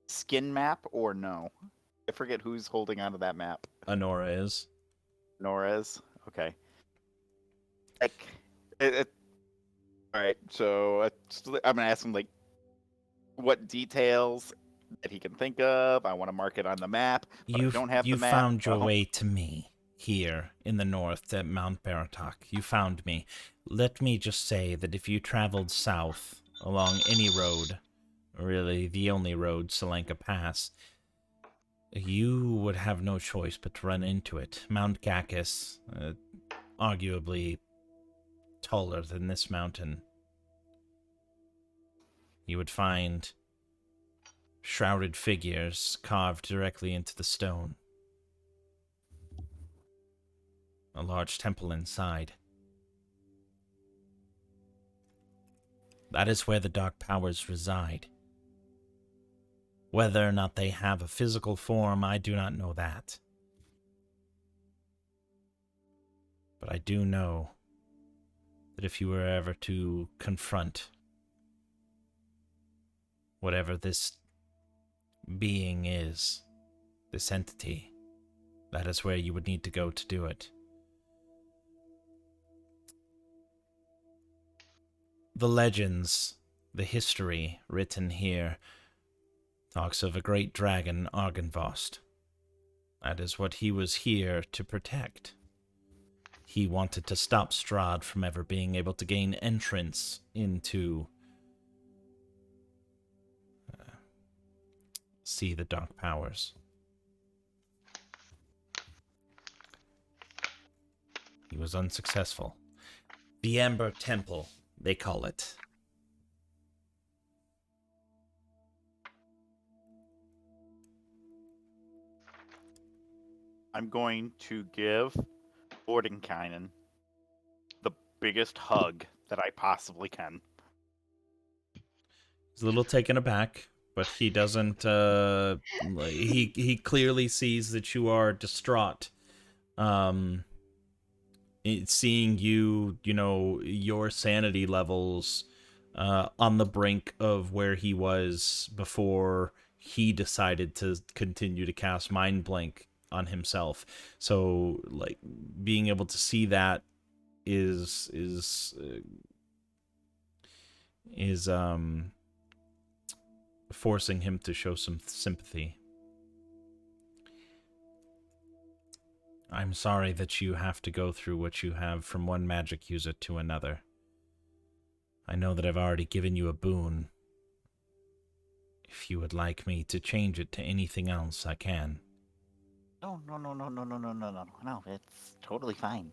skin map or no? I forget who's holding onto that map. Honora is. Nora is? Okay. Like, all right, so I'm gonna ask him like what details that he can think of. I want to mark it on the map, but I don't have the map. You found your way to me here in the north at Mount Baratok. You found me. Let me just say that if you traveled south along any road, really the only road, Salanka Pass, you would have no choice but to run into it. Mount Cacus, arguably taller than this mountain. You would find shrouded figures carved directly into the stone. A large temple inside. That is where the Dark Powers reside. Whether or not they have a physical form, I do not know that. But I do know that if you were ever to confront whatever this being is, this entity, that is where you would need to go to do it. The legends, the history written here Talks of a great dragon, Argynvost. That is what he was here to protect. He wanted to stop Strahd from ever being able to gain entrance into see the Dark Powers. He was unsuccessful. The Amber Temple, they call it. I'm going to give Mordenkainen the biggest hug that I possibly can. He's a little taken aback, but he doesn't. He clearly sees that you are distraught. Seeing you, your sanity levels on the brink of where he was before he decided to continue to cast Mind Blink on himself. So, like, being able to see that is forcing him to show some sympathy. I'm sorry that you have to go through what you have from one magic user to another. I know that I've already given you a boon. If you would like me to change it to anything else, I can. No, it's totally fine.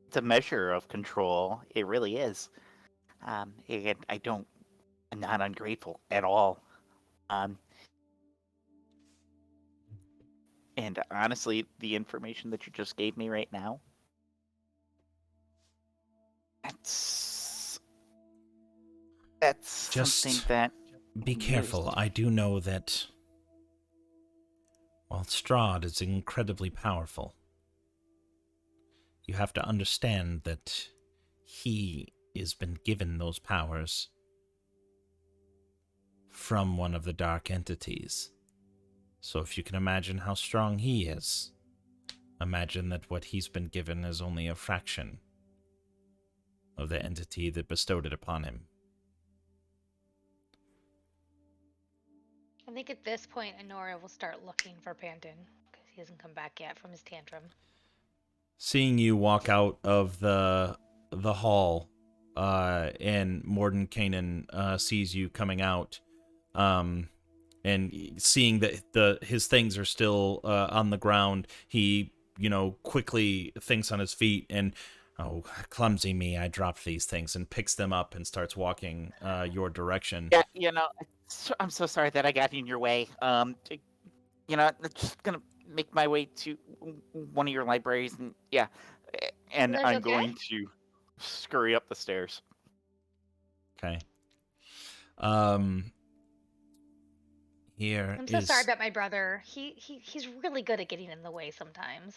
It's a measure of control. It really is. And I'm not ungrateful at all. And honestly, the information that you just gave me right now, that's Just something that... Be careful. I do know that while Strahd is incredibly powerful, you have to understand that he has been given those powers from one of the dark entities. So if you can imagine how strong he is, imagine that what he's been given is only a fraction of the entity that bestowed it upon him. I think at this point, Honora will start looking for Panton because he hasn't come back yet from his tantrum. Seeing you walk out of the hall, and Mordenkainen sees you coming out, and seeing that his things are still on the ground, he quickly thinks on his feet and, oh, clumsy me, I dropped these things, and picks them up and starts walking your direction. Yeah, I'm so sorry that I got in your way. I'm just gonna make my way to one of your libraries, and I'm going to scurry up the stairs. Okay. Here I'm so sorry about my brother. He's really good at getting in the way sometimes.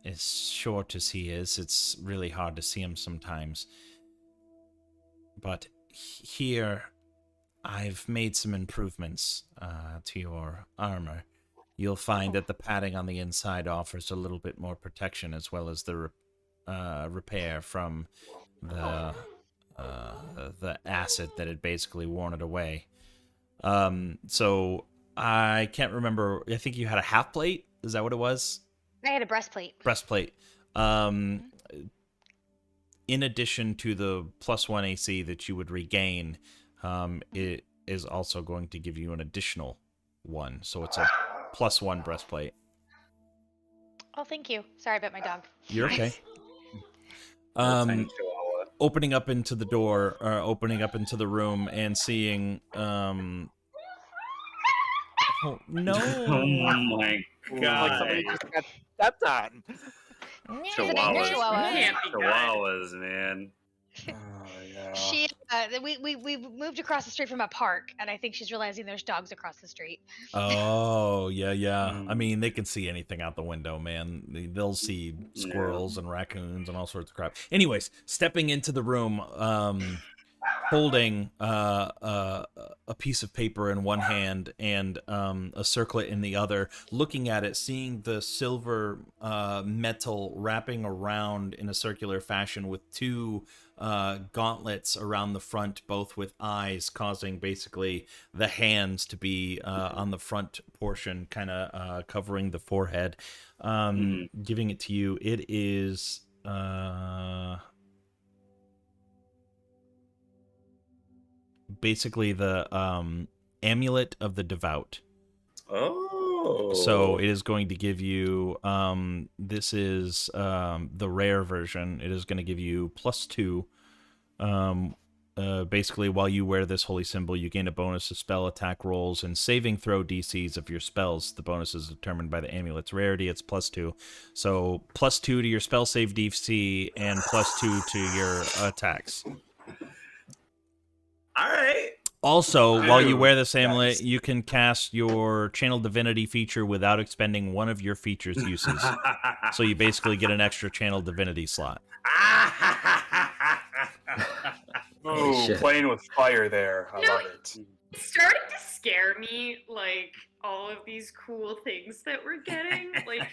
As short as he is, it's really hard to see him sometimes. But here, I've made some improvements to your armor. You'll find that the padding on the inside offers a little bit more protection, as well as the repair from the acid that had basically worn it away. So I can't remember. I think you had a half plate. Is that what it was? I had a breastplate. Breastplate. In addition to the +1 AC that you would regain, it is also going to give you an additional one. So it's a +1 breastplate. Oh, thank you. Sorry about my dog. You're okay. Opening up into the door, opening up into the room, and seeing, oh no! Oh my god! Like somebody just got stepped on. Chihuahuas, man. Oh, yeah. She, we moved across the street from a park, and I think she's realizing there's dogs across the street. Oh, yeah. I mean, they can see anything out the window, man. They'll see squirrels and raccoons and all sorts of crap. Anyways, stepping into the room, holding a piece of paper in one hand and a circlet in the other, looking at it, seeing the silver metal wrapping around in a circular fashion with two gauntlets around the front, both with eyes, causing basically the hands to be on the front portion, kind of covering the forehead. Giving it to you, it is... basically the amulet of the devout. Oh. So it is going to give you this is the rare version. It is going to give you +2. Basically, while you wear this holy symbol, you gain a bonus to spell attack rolls and saving throw DCs of your spells. The bonus is determined by the amulet's rarity. It's +2. So +2 to your spell save DC and +2 to your attacks. All right. Also, while you wear this amulet, you can cast your Channel Divinity feature without expending one of your feature's uses. So you basically get an extra Channel Divinity slot. Ooh, shit. playing with fire there. I No, love it. It's starting to scare me, like, all of these cool things that we're getting. Like,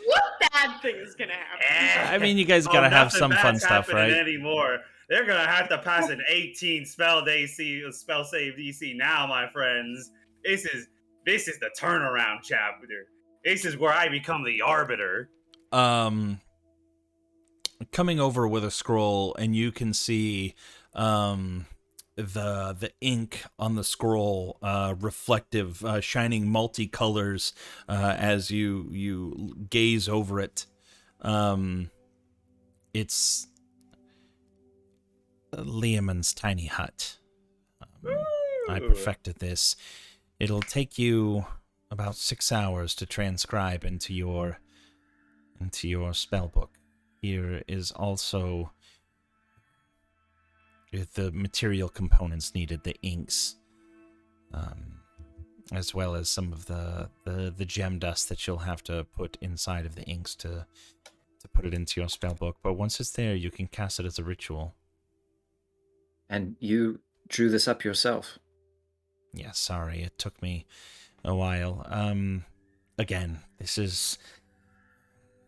what bad thing's gonna happen? I mean, you guys gotta have nothing some fun bad's stuff, happening right? Anymore. They're gonna have to pass an 18 spell save DC now, my friends. This is the turnaround chapter. This is where I become the arbiter. Coming over with a scroll, and you can see the ink on the scroll, reflective, shining multicolors as you gaze over it. It's Liamon's tiny hut. I perfected this. It'll take you about 6 hours to transcribe into your spell book. Here is also the material components needed, the inks, as well as some of the gem dust that you'll have to put inside of the inks to put it into your spell book. But once it's there, you can cast it as a ritual. And you drew this up yourself? Yeah, sorry, it took me a while. Again, this is...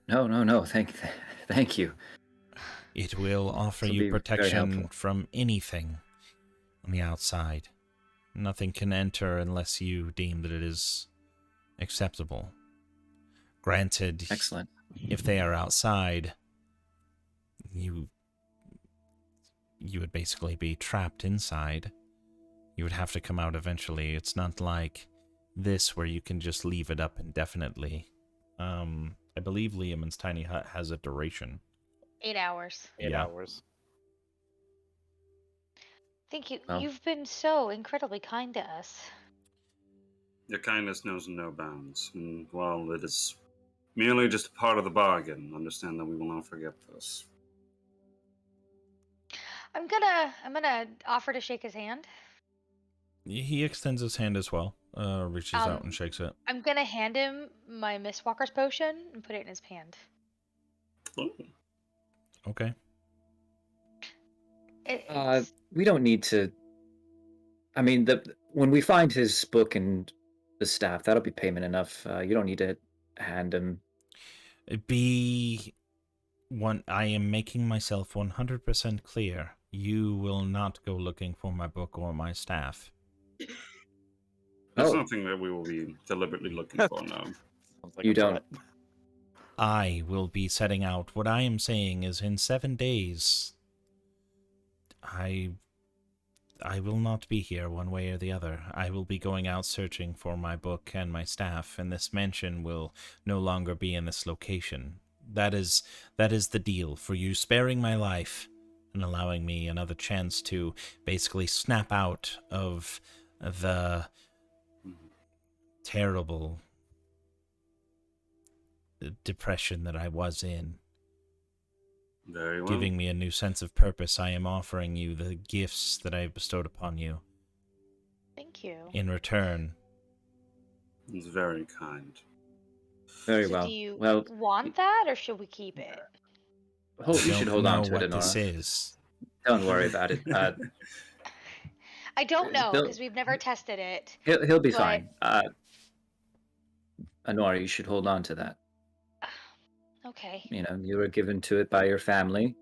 No. Thank you. It will offer you protection from anything on the outside. Nothing can enter unless you deem that it is acceptable. Granted, Excellent. If they are outside, you would basically be trapped inside. You would have to come out eventually. It's not like this where you can just leave it up indefinitely. I believe Liamon's tiny hut has a duration. 8 hours. 8 hours. Thank you. Well. You've been so incredibly kind to us. Your kindness knows no bounds, and while it is merely just a part of the bargain, understand that we will not forget this. I'm gonna offer to shake his hand. He extends his hand as well, reaches out and shakes it. I'm gonna hand him my Mistwalker's potion and put it in his hand. Oh. Okay. We don't need to... I mean, when we find his book and the staff, that'll be payment enough. You don't need to hand him... I am making myself 100% clear. You will not go looking for my book or my staff. That's Oh. something that we will be deliberately looking for now. Sounds like You a don't. threat. I will be setting out. What I am saying is in 7 days, I will not be here one way or the other. I will be going out searching for my book and my staff, and this mansion will no longer be in this location. That is the deal for you sparing my life and allowing me another chance to basically snap out of the terrible depression that I was in. Very well. Giving me a new sense of purpose. I am offering you the gifts that I have bestowed upon you. Thank you. In return. It's very kind. Very So well. do you Well, want that, or should we keep it? you should hold on to what it, this Honora. is. Don't worry about it. I don't know They'll- because we've never tested it. he'll be But- fine. Honora, you should hold on to that. Okay. You know, you were given to it by your family.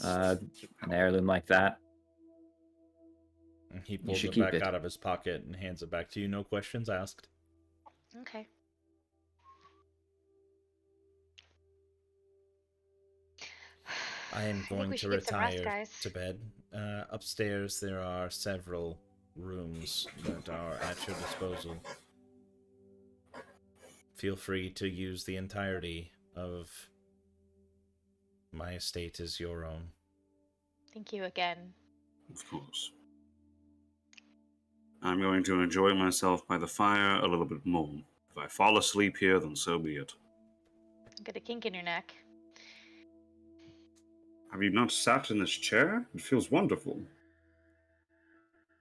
An heirloom like that. And he You pulls should it keep back it. out of his pocket and hands it back to you. No questions asked. Okay. I am think going we to should get some rest, retire guys. to bed. Upstairs, there are several rooms that are at your disposal. Feel free to use the entirety of my estate as your own. Thank you again. Of course. I'm going to enjoy myself by the fire a little bit more. If I fall asleep here, then so be it. Get a kink in your neck. Have you not sat in this chair? It feels wonderful.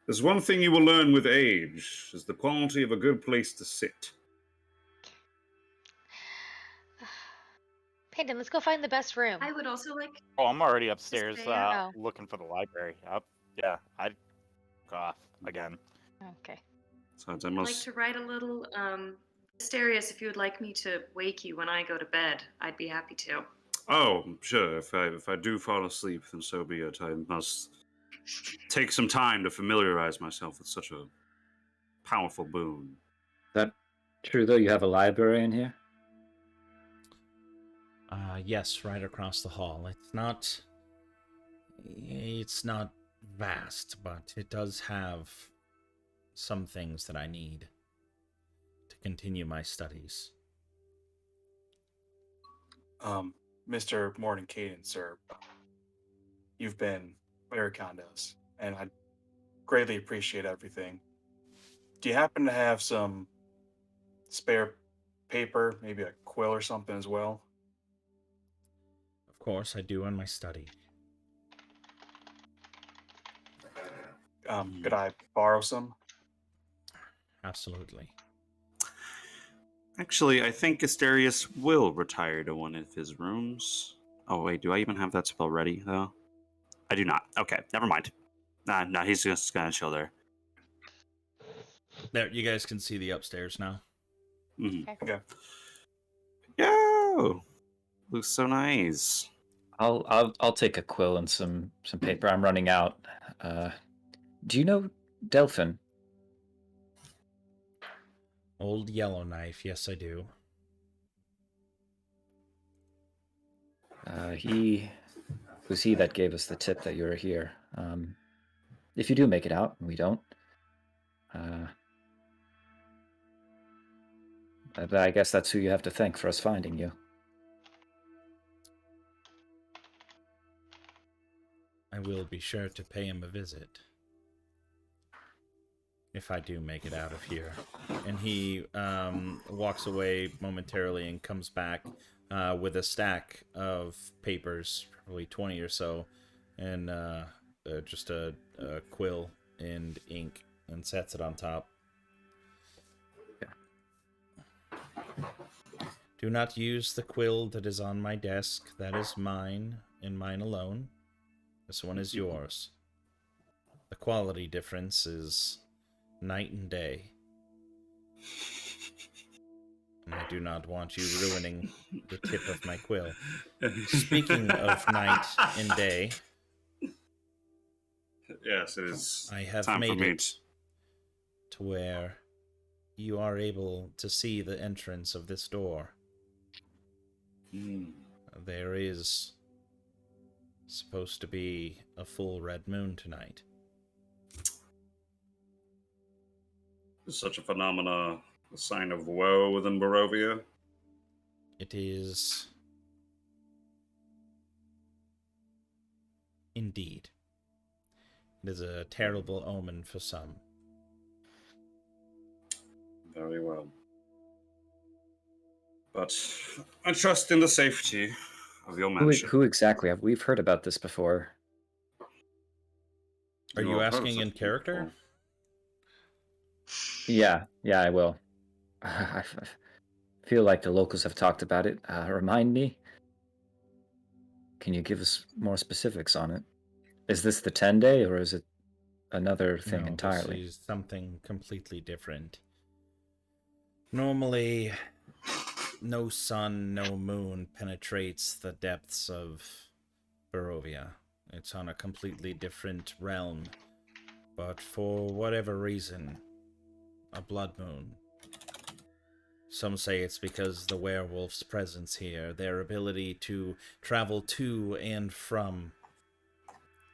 There's one thing you will learn with age, is the quality of a good place to sit. Peyton, let's go find the best room. I would also like. Oh, I'm already upstairs there. Oh. looking for the library. Yeah, I'd cough again. Okay. So I I'd like must... to write a little. Asterius, if you would like me to wake you when I go to bed, I'd be happy to. Oh, sure. If I do fall asleep, then so be it. I must take some time to familiarize myself with such a powerful boon. Is that true, though? You have a library in here? Yes, right across the hall. It's not vast, but it does have some things that I need to continue my studies. Mr. Morton Caden, sir, you've been very kind to us, and I greatly appreciate everything. Do you happen to have some spare paper, maybe a quill or something as well? Of course, I do in my study. Could I borrow some? Absolutely. Actually, I think Asterius will retire to one of his rooms. Oh, wait, do I even have that spell ready, though? I do not. Okay, never mind. No, he's just gonna chill there. There, you guys can see the upstairs now. Mm-hmm. Okay. Yo! Looks so nice. I'll take a quill and some paper. I'm running out. Do you know Delphin? Old Yellowknife, yes I do. It was he that gave us the tip that you were here. If you do make it out, and we don't, I guess that's who you have to thank for us finding you. I will be sure to pay him a visit. If I do make it out of here. And he walks away momentarily and comes back with a stack of papers, probably 20 or so, and just a quill and ink, and sets it on top. Do not use the quill that is on my desk. That is mine, and mine alone. This one is yours. The quality difference is night and day. And I do not want you ruining the tip of my quill. Speaking of night and day, Yes, it is. I have time for made me it to where you are able to see the entrance of this door. There is supposed to be a full red moon tonight. Is such a phenomena a sign of woe within Barovia? It is indeed. It is a terrible omen for some. Very well. But I trust in the safety of your mansion. Who exactly? We've heard about this before. Are you have heard asking in such character? before. Yeah, I will. I feel like the locals have talked about it. Remind me? Can you give us more specifics on it? Is this the 10-day, or is it another thing No, entirely? this is something completely different. Normally, no sun, no moon penetrates the depths of Barovia. It's on a completely different realm. But for whatever reason, a blood moon. Some say it's because the werewolf's presence here, their ability to travel to and from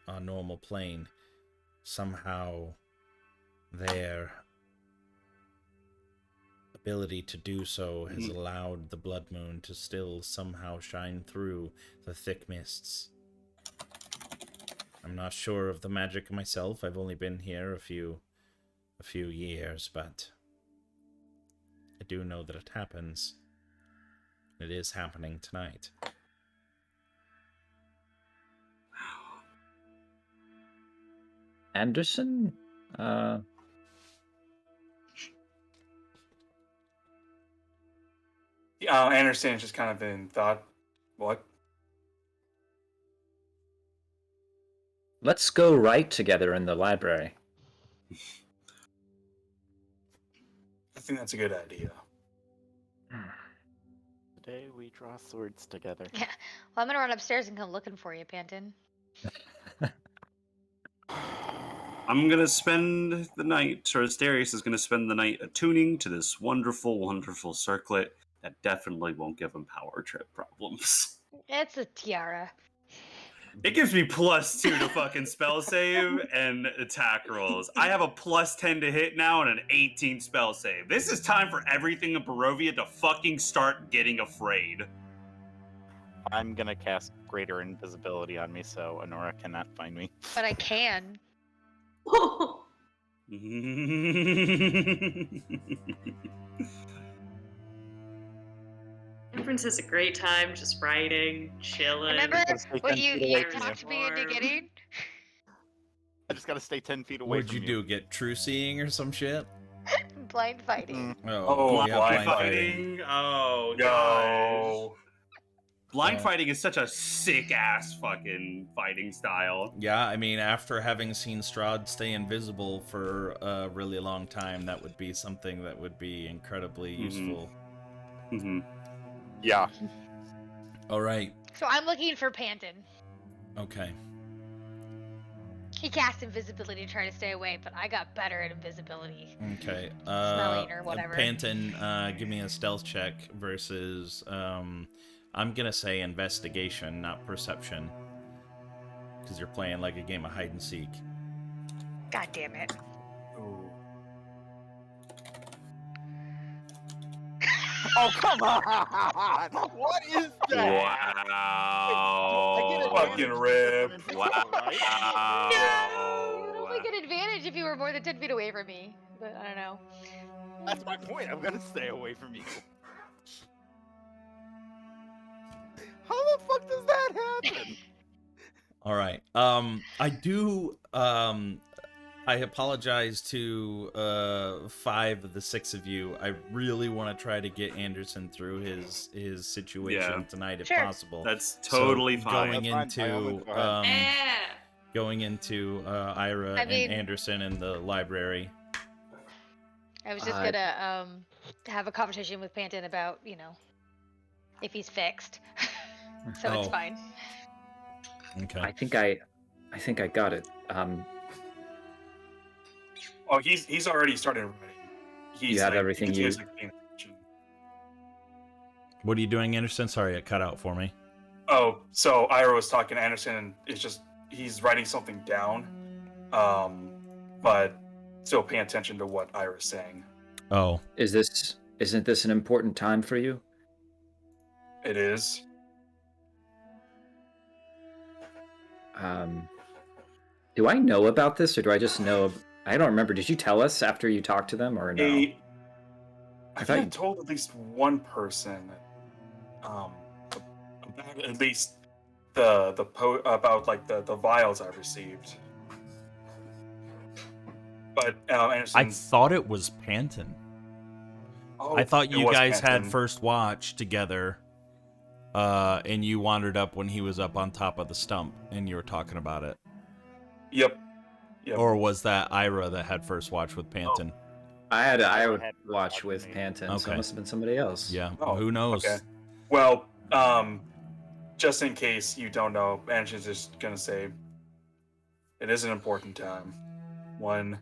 a normal plane. Somehow, their ability to do so has allowed the blood moon to still somehow shine through the thick mists. I'm not sure of the magic myself. I've only been here a few years, but I do know that it happens. It is happening tonight. Anderson? Anderson's just kind of in thought. What? Let's go write together in the library. I think that's a good idea. Today we draw swords together. Yeah. Well, I'm gonna run upstairs and come looking for you, Panton. I'm gonna spend the night, or Asterius is gonna spend the night attuning to this wonderful, wonderful circlet that definitely won't give him power trip problems. It's a tiara. It gives me +2 to fucking spell save and attack rolls. I have a +10 to hit now and an 18 spell save. This is time for everything in Barovia to fucking start getting afraid. I'm gonna cast greater invisibility on me, so Honora cannot find me. But I can. Temperance has a great time just writing, chilling. Remember what you away from talked me into Warm. getting? I just gotta stay 10 feet away What'd from you do? Get true seeing or some shit? Blind fighting. Oh, Blind blind fighting. Oh, Yo. gosh. Blind Yeah. fighting is such a sick ass fucking fighting style. Yeah, I mean, after having seen Strahd stay invisible for a really long time, that would be something that would be incredibly useful. Mm-hmm. Yeah. All right. So I'm looking for Panton. Okay. He cast invisibility to try to stay away, but I got better at invisibility. Okay. Smelling or whatever. Panton, give me a stealth check versus, I'm gonna say investigation, not perception. Because you're playing like a game of hide and seek. God damn it. Ooh. Oh, come on! What is that? Wow. Fucking rip. No! You would only get advantage if you were more than 10 feet away from me. But I don't know. That's my point. I'm gonna stay away from you. How the fuck does that happen? All right. I do. I apologize to 5 of the 6 of you. I really want to try to get Anderson through his situation tonight, if Sure. possible. That's totally So fine. Going That's fine. By all means, into go ahead. Yeah. going into Ira I mean- and Anderson in the library. I was just gonna have a conversation with Panton about, if he's fixed. So it's Oh. fine. Okay. I think I got it. Oh, he's already started writing. He's have everything you- continuously paying attention. What are you doing, Anderson? Sorry, it cut out for me. Oh, so Ira was talking to Anderson, and it's just he's writing something down, but still paying attention to what Ira's saying. Oh. Isn't this an important time for you? It is. Do I know about this, or do I just know? I don't remember. Did you tell us after you talked to them, or no? I thought think I you- told at least one person, about at least about like the vials I received. But Anderson, I thought it was Panton. oh, I thought it you was guys had Panton. first watch together, and you wandered up when he was up on top of the stump, and you were talking about it. Yep. Yep. Or was that Ira that had first watch with Panton? I would had first watch watch with with me. Panton, so it Okay. must have been somebody else. Yeah. Oh, Who knows? Okay. Well, just in case you don't know, Anshin's just gonna say it is an important time. One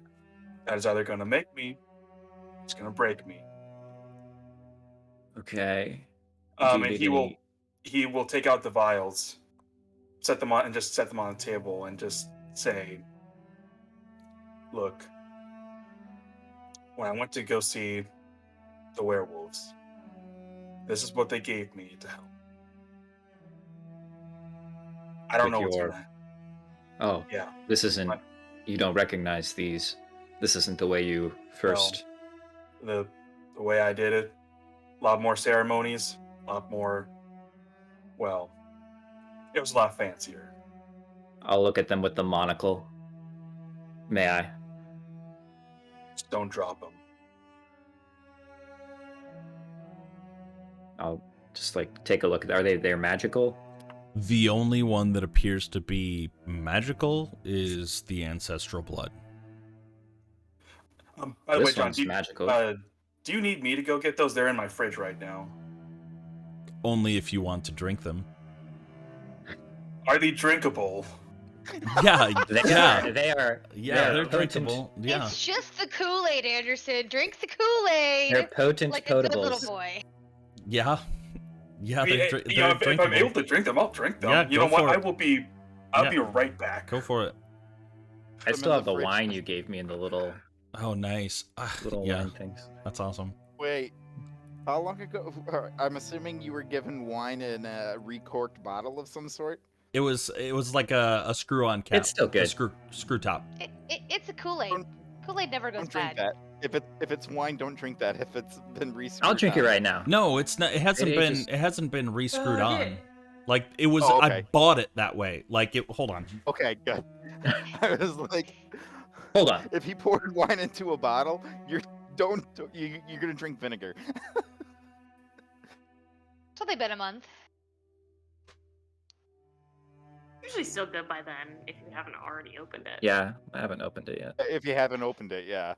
that is either gonna make me, it's gonna break me. Okay. Do you And need he will take out the vials, set them on, and just set them on the table, and just say, "Look, when I went to go see the werewolves, this is what they gave me to help. I don't With know what's your- gonna. Oh, Yeah, this isn't. What? You don't recognize these. This isn't the way you first. the way I did it, a lot more ceremonies, a lot more. Well, it was a lot fancier. I'll look at them with the monocle. May I? Just don't drop them. I'll just like take a look. Are they're magical? The only one that appears to be magical is the ancestral blood. By the way, This John, one's magical. Do you need me to go get those? They're in my fridge right now. Only if you want to drink them. Are they drinkable? Yeah, yeah, They are. yeah. They're potent. drinkable. Yeah. It's just the Kool-Aid, Anderson. Drink the Kool-Aid. They're potent like a good little potables. boy. Yeah. Yeah, I mean, they're, you know, they're if I'm able drinkable. to drink them, I'll drink them. Yeah, you go know what? for it. I'll Yeah. be right back. Go for it. I Them still in have the the fridge. wine you gave me in the little Oh, nice. Yeah, wine things. that's awesome. Wait, how long ago? I'm assuming you were given wine in a recorked bottle of some sort. It was like a screw-on cap. It's still A good. screw top. It's a Kool-Aid. Don't- Kool-Aid never goes Don't drink bad. that. If it's wine, don't drink that. If it's been researched, I'll drink it right now. No, it's not. It hasn't It been. just- It hasn't been re-screwed on. Okay. Like it was. Oh, I okay. bought it that way. Like it. Hold on. Okay, good. I was like, Hold on. if he poured wine into a bottle, you're gonna drink vinegar. It's only been a month. Usually still good by then if you haven't already opened it. Yeah, I haven't opened it yet. If you haven't opened it, yeah.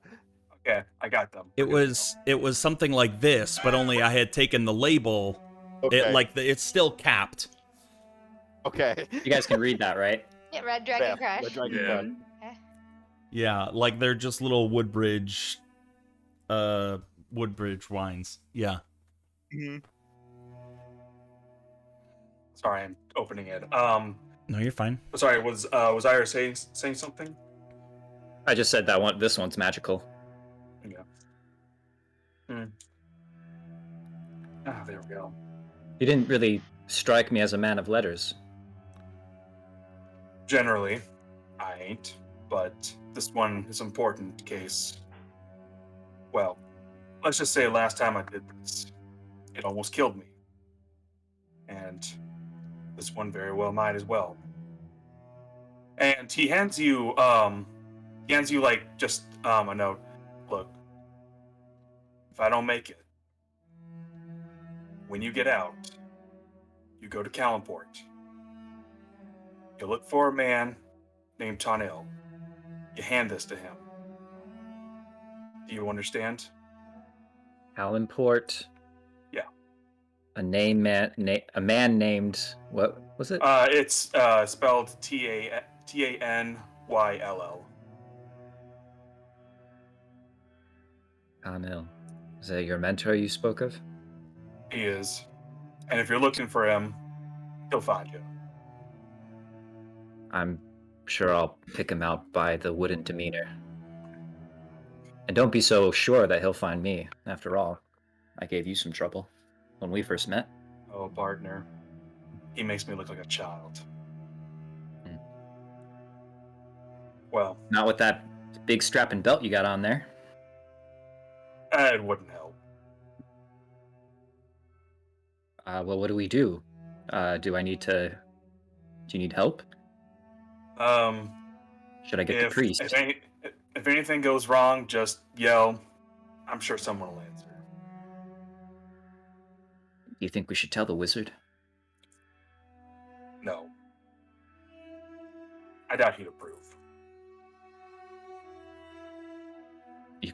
Okay, I got them. It was something like this, but only I had taken the label. Okay. It's still capped. Okay. You guys can read that, right? Yeah, Red Dragon Yeah, Crush. Red Dragon Yeah. Crush. Yeah, like they're just little Woodbridge wines. Yeah. Mhm. Sorry, I'm opening it. No, you're fine. Sorry, was Ira saying something? I just said that one. This one's magical. Ah, there we go. You didn't really strike me as a man of letters. Generally, I ain't, but this one is important case. Well, let's just say last time I did this, it almost killed me. And this one very well might as well. And he hands you like just a note. Look, if I don't make it, when you get out, you go to Callanport. You look for a man named Tonil. You hand this to him. Do you understand? Allenport. Yeah. A man named what was it? It's spelled Tanyll. Anil. Is that your mentor you spoke of? He is. And if you're looking for him, he'll find you. I'm sure I'll pick him out by the wooden demeanor. And don't be so sure that he'll find me. After all, I gave you some trouble when we first met. Oh, partner. He makes me look like a child. Hmm. Well, Not with that big strapping belt you got on there. it wouldn't help. Well, what do we do? Do you need help? Should I get the priest? If anything goes wrong, just yell. I'm sure someone will answer. Do you think we should tell the wizard? No. I doubt he'd approve.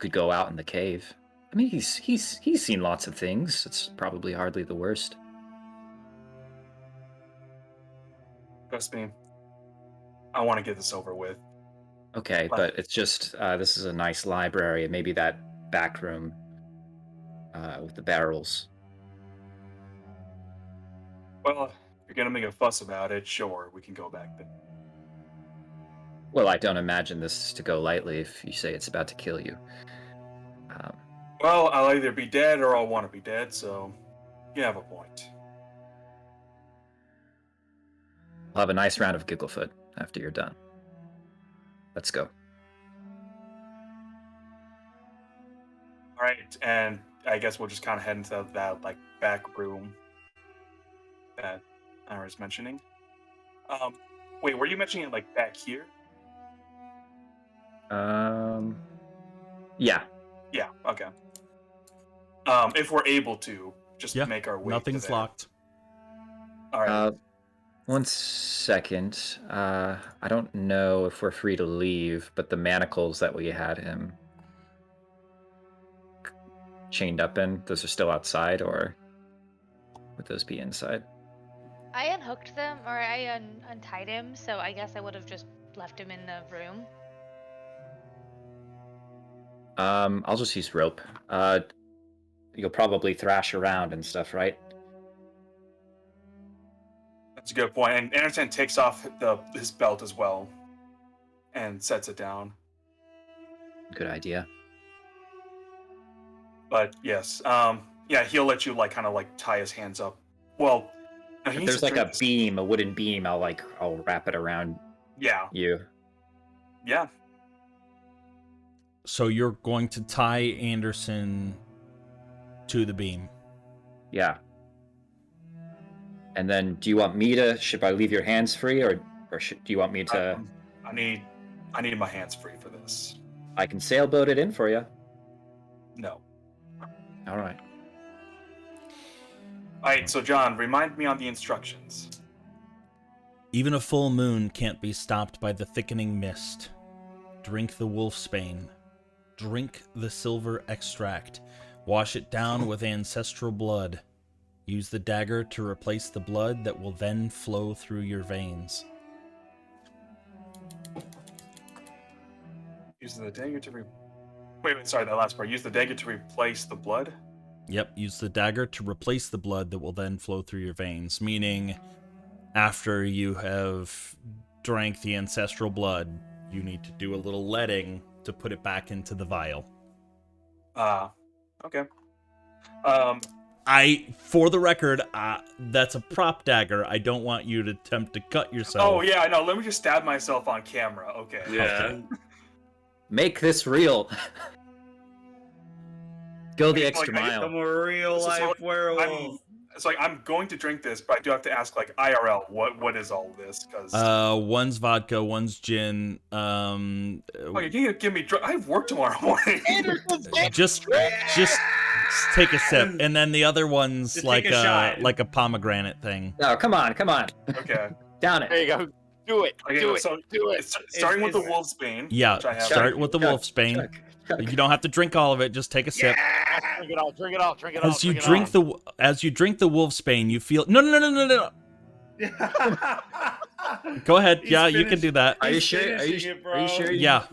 could go out in the cave. I mean, he's seen lots of things. It's probably hardly the worst. Trust me. I want to get this over with. Okay, but it's just this is a nice library, and maybe that back room with the barrels. Well, if you're gonna make a fuss about it, sure, we can go back then. Well, I don't imagine this to go lightly if you say it's about to kill you. Well, I'll either be dead or I'll want to be dead, so you have a point. I'll have a nice round of Gigglefoot after you're done. Let's go. All right, and I guess we'll just kind of head into that like back room that I was mentioning. Wait, were you mentioning it like back here? Yeah. Yeah. Okay. If we're able to just make our way. Nothing's to there. locked. All right. 1 second. I don't know if we're free to leave, but the manacles that we had him chained up in, those are still outside, or would those be inside? I unhooked them, or I untied him, so I guess I would have just left him in the room. I'll just use rope. You'll probably thrash around and stuff, right? That's a good point. And Anderson takes off his belt as well and sets it down. Good idea. But yes, yeah, he'll let you kind of tie his hands up. Well, no, if there's a beam, a wooden beam, I'll wrap it around. Yeah. You. Yeah. So you're going to tie Anderson to the beam. Yeah. And then, do you want me to? Should I leave your hands free, or do you want me to? I need my hands free for this. I can sailboat it in for you. No. All right. All right. So, John, remind me on the instructions. Even a full moon can't be stopped by the thickening mist. Drink the wolfsbane. Drink the silver extract. Wash it down with ancestral blood. Use the dagger to replace the blood that will then flow through your veins. Use the dagger to Wait, sorry, that last part. Use the dagger to replace the blood? Yep, use the dagger to replace the blood that will then flow through your veins, meaning after you have drank the ancestral blood, you need to do a little letting to put it back into the vial. Okay. For the record, that's a prop dagger. I don't want you to attempt to cut yourself. Oh, yeah, I know. Let me just stab myself on camera. Okay. Yeah. Okay. Make this real. Go the extra mile. I'm a real life werewolf. It's like, I'm going to drink this, but I do have to ask, IRL, what is all this? Because one's vodka, one's gin. you're gonna give me I have work tomorrow morning. just take a sip, and then the other one's just like a pomegranate thing. No, come on. Okay. Down it. There you go. Do it. Okay, do it. so do it. Starting with the wolfsbane. Yeah, which I have. start with the wolfsbane. Chuck. You don't have to drink all of it. Just take a sip. Drink it all. Drink it all. Drink it all. As you drink the wolfsbane, you feel no. Go ahead. Yeah, you can do that. Are you sure? Are you sure? Yeah.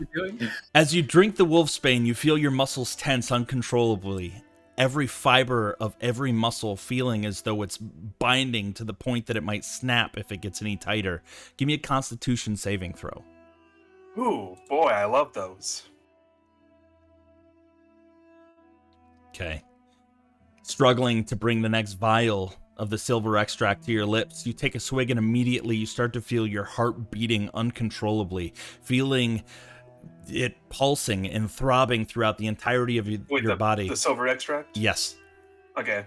As you drink the wolfsbane, you feel your muscles tense uncontrollably. Every fiber of every muscle feeling as though it's binding to the point that it might snap if it gets any tighter. Give me a Constitution saving throw. Ooh, boy, I love those. Okay. Struggling to bring the next vial of the silver extract to your lips, you take a swig and immediately you start to feel your heart beating uncontrollably, feeling it pulsing and throbbing throughout the entirety of your body. The silver extract? Yes. Okay.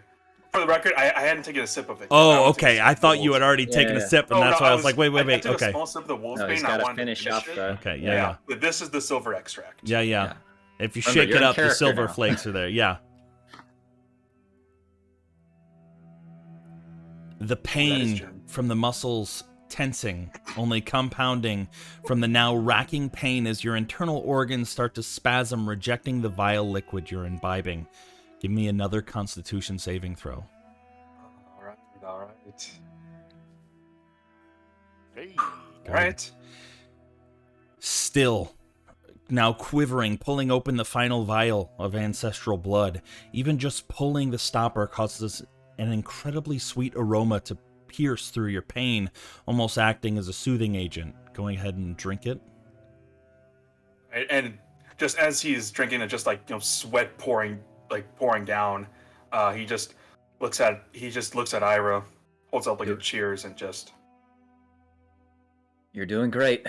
For the record, I hadn't taken a sip of it. Oh, okay. I thought you had already taken a sip, and that's why I was like, wait. I took Okay. a small sip of the wolfsbane. He's got to finish up. Okay, yeah. But this is the silver extract. Yeah. If you Remember, shake you're it in up, the character silver now. flakes are there. Yeah. The pain true. from the muscles tensing, only compounding from the now racking pain as your internal organs start to spasm, rejecting the vile liquid you're imbibing. Give me another Constitution saving throw. All right. Hey. All right. Still, now quivering, pulling open the final vial of ancestral blood. Even just pulling the stopper causes an incredibly sweet aroma to pierce through your pain, almost acting as a soothing agent. Going ahead and drink it. And just as he's drinking it, just like sweat pouring down, he just looks at Ira, holds up like a cheers, and just. You're doing great.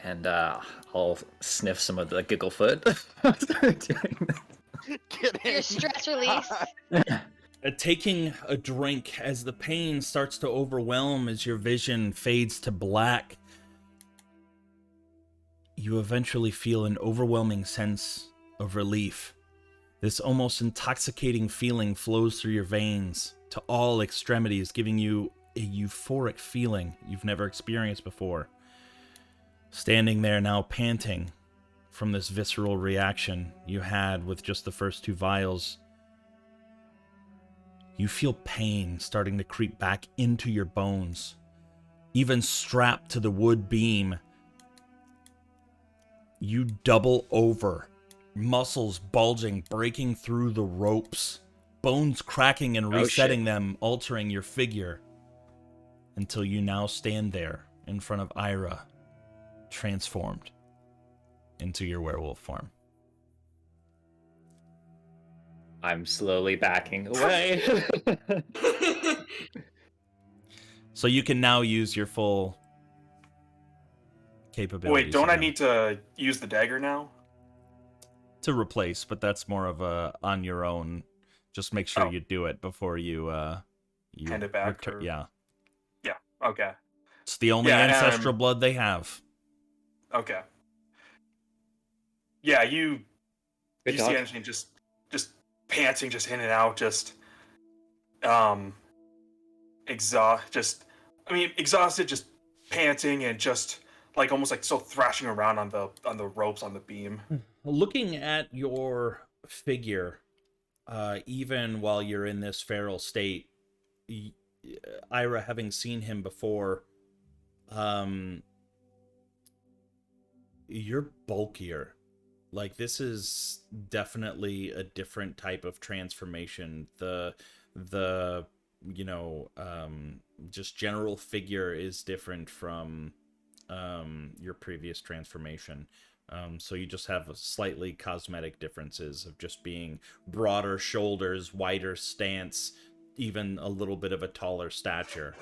And I'll sniff some of the giggle foot. Your stress release. Taking a drink as the pain starts to overwhelm as your vision fades to black. You eventually feel an overwhelming sense of relief. This almost intoxicating feeling flows through your veins to all extremities, giving you a euphoric feeling you've never experienced before. Standing there now panting from this visceral reaction you had with just the first 2 vials, you feel pain starting to creep back into your bones. Even strapped to the wood beam, you double over, muscles bulging, breaking through the ropes, bones cracking and resetting them, altering your figure, until you now stand there in front of Ira, transformed into your werewolf form. I'm slowly backing away. So you can now use your full capabilities. Wait, don't I again. need to use the dagger now? To replace, but that's more of a on your own. Just make sure you do it before you hand it back. Yeah. Yeah. Okay. It's the only ancestral blood they have. Okay. Yeah, you Good see dog. Anthony just panting, just in and out, exhausted, just panting and just like almost like so thrashing around on the ropes on the beam. Looking at your figure, even while you're in this feral state, Ira, having seen him before, you're bulkier. Like, this is definitely a different type of transformation. The just general figure is different from your previous transformation. So you just have a slightly cosmetic differences of just being broader shoulders, wider stance, even a little bit of a taller stature.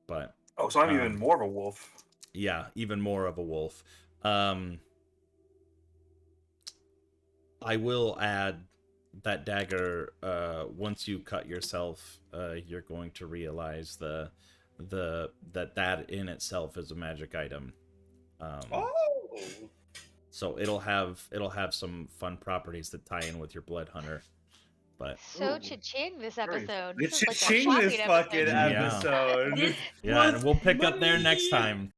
But so I'm even more of a wolf. Yeah, even more of a wolf. I will add that dagger. Once you cut yourself, you're going to realize that in itself is a magic item. So it'll have some fun properties that tie in with your blood hunter. But So cha-ching this episode. It's This is like a cha-ching shopping this fucking episode. episode. yeah, and we'll pick up there next time.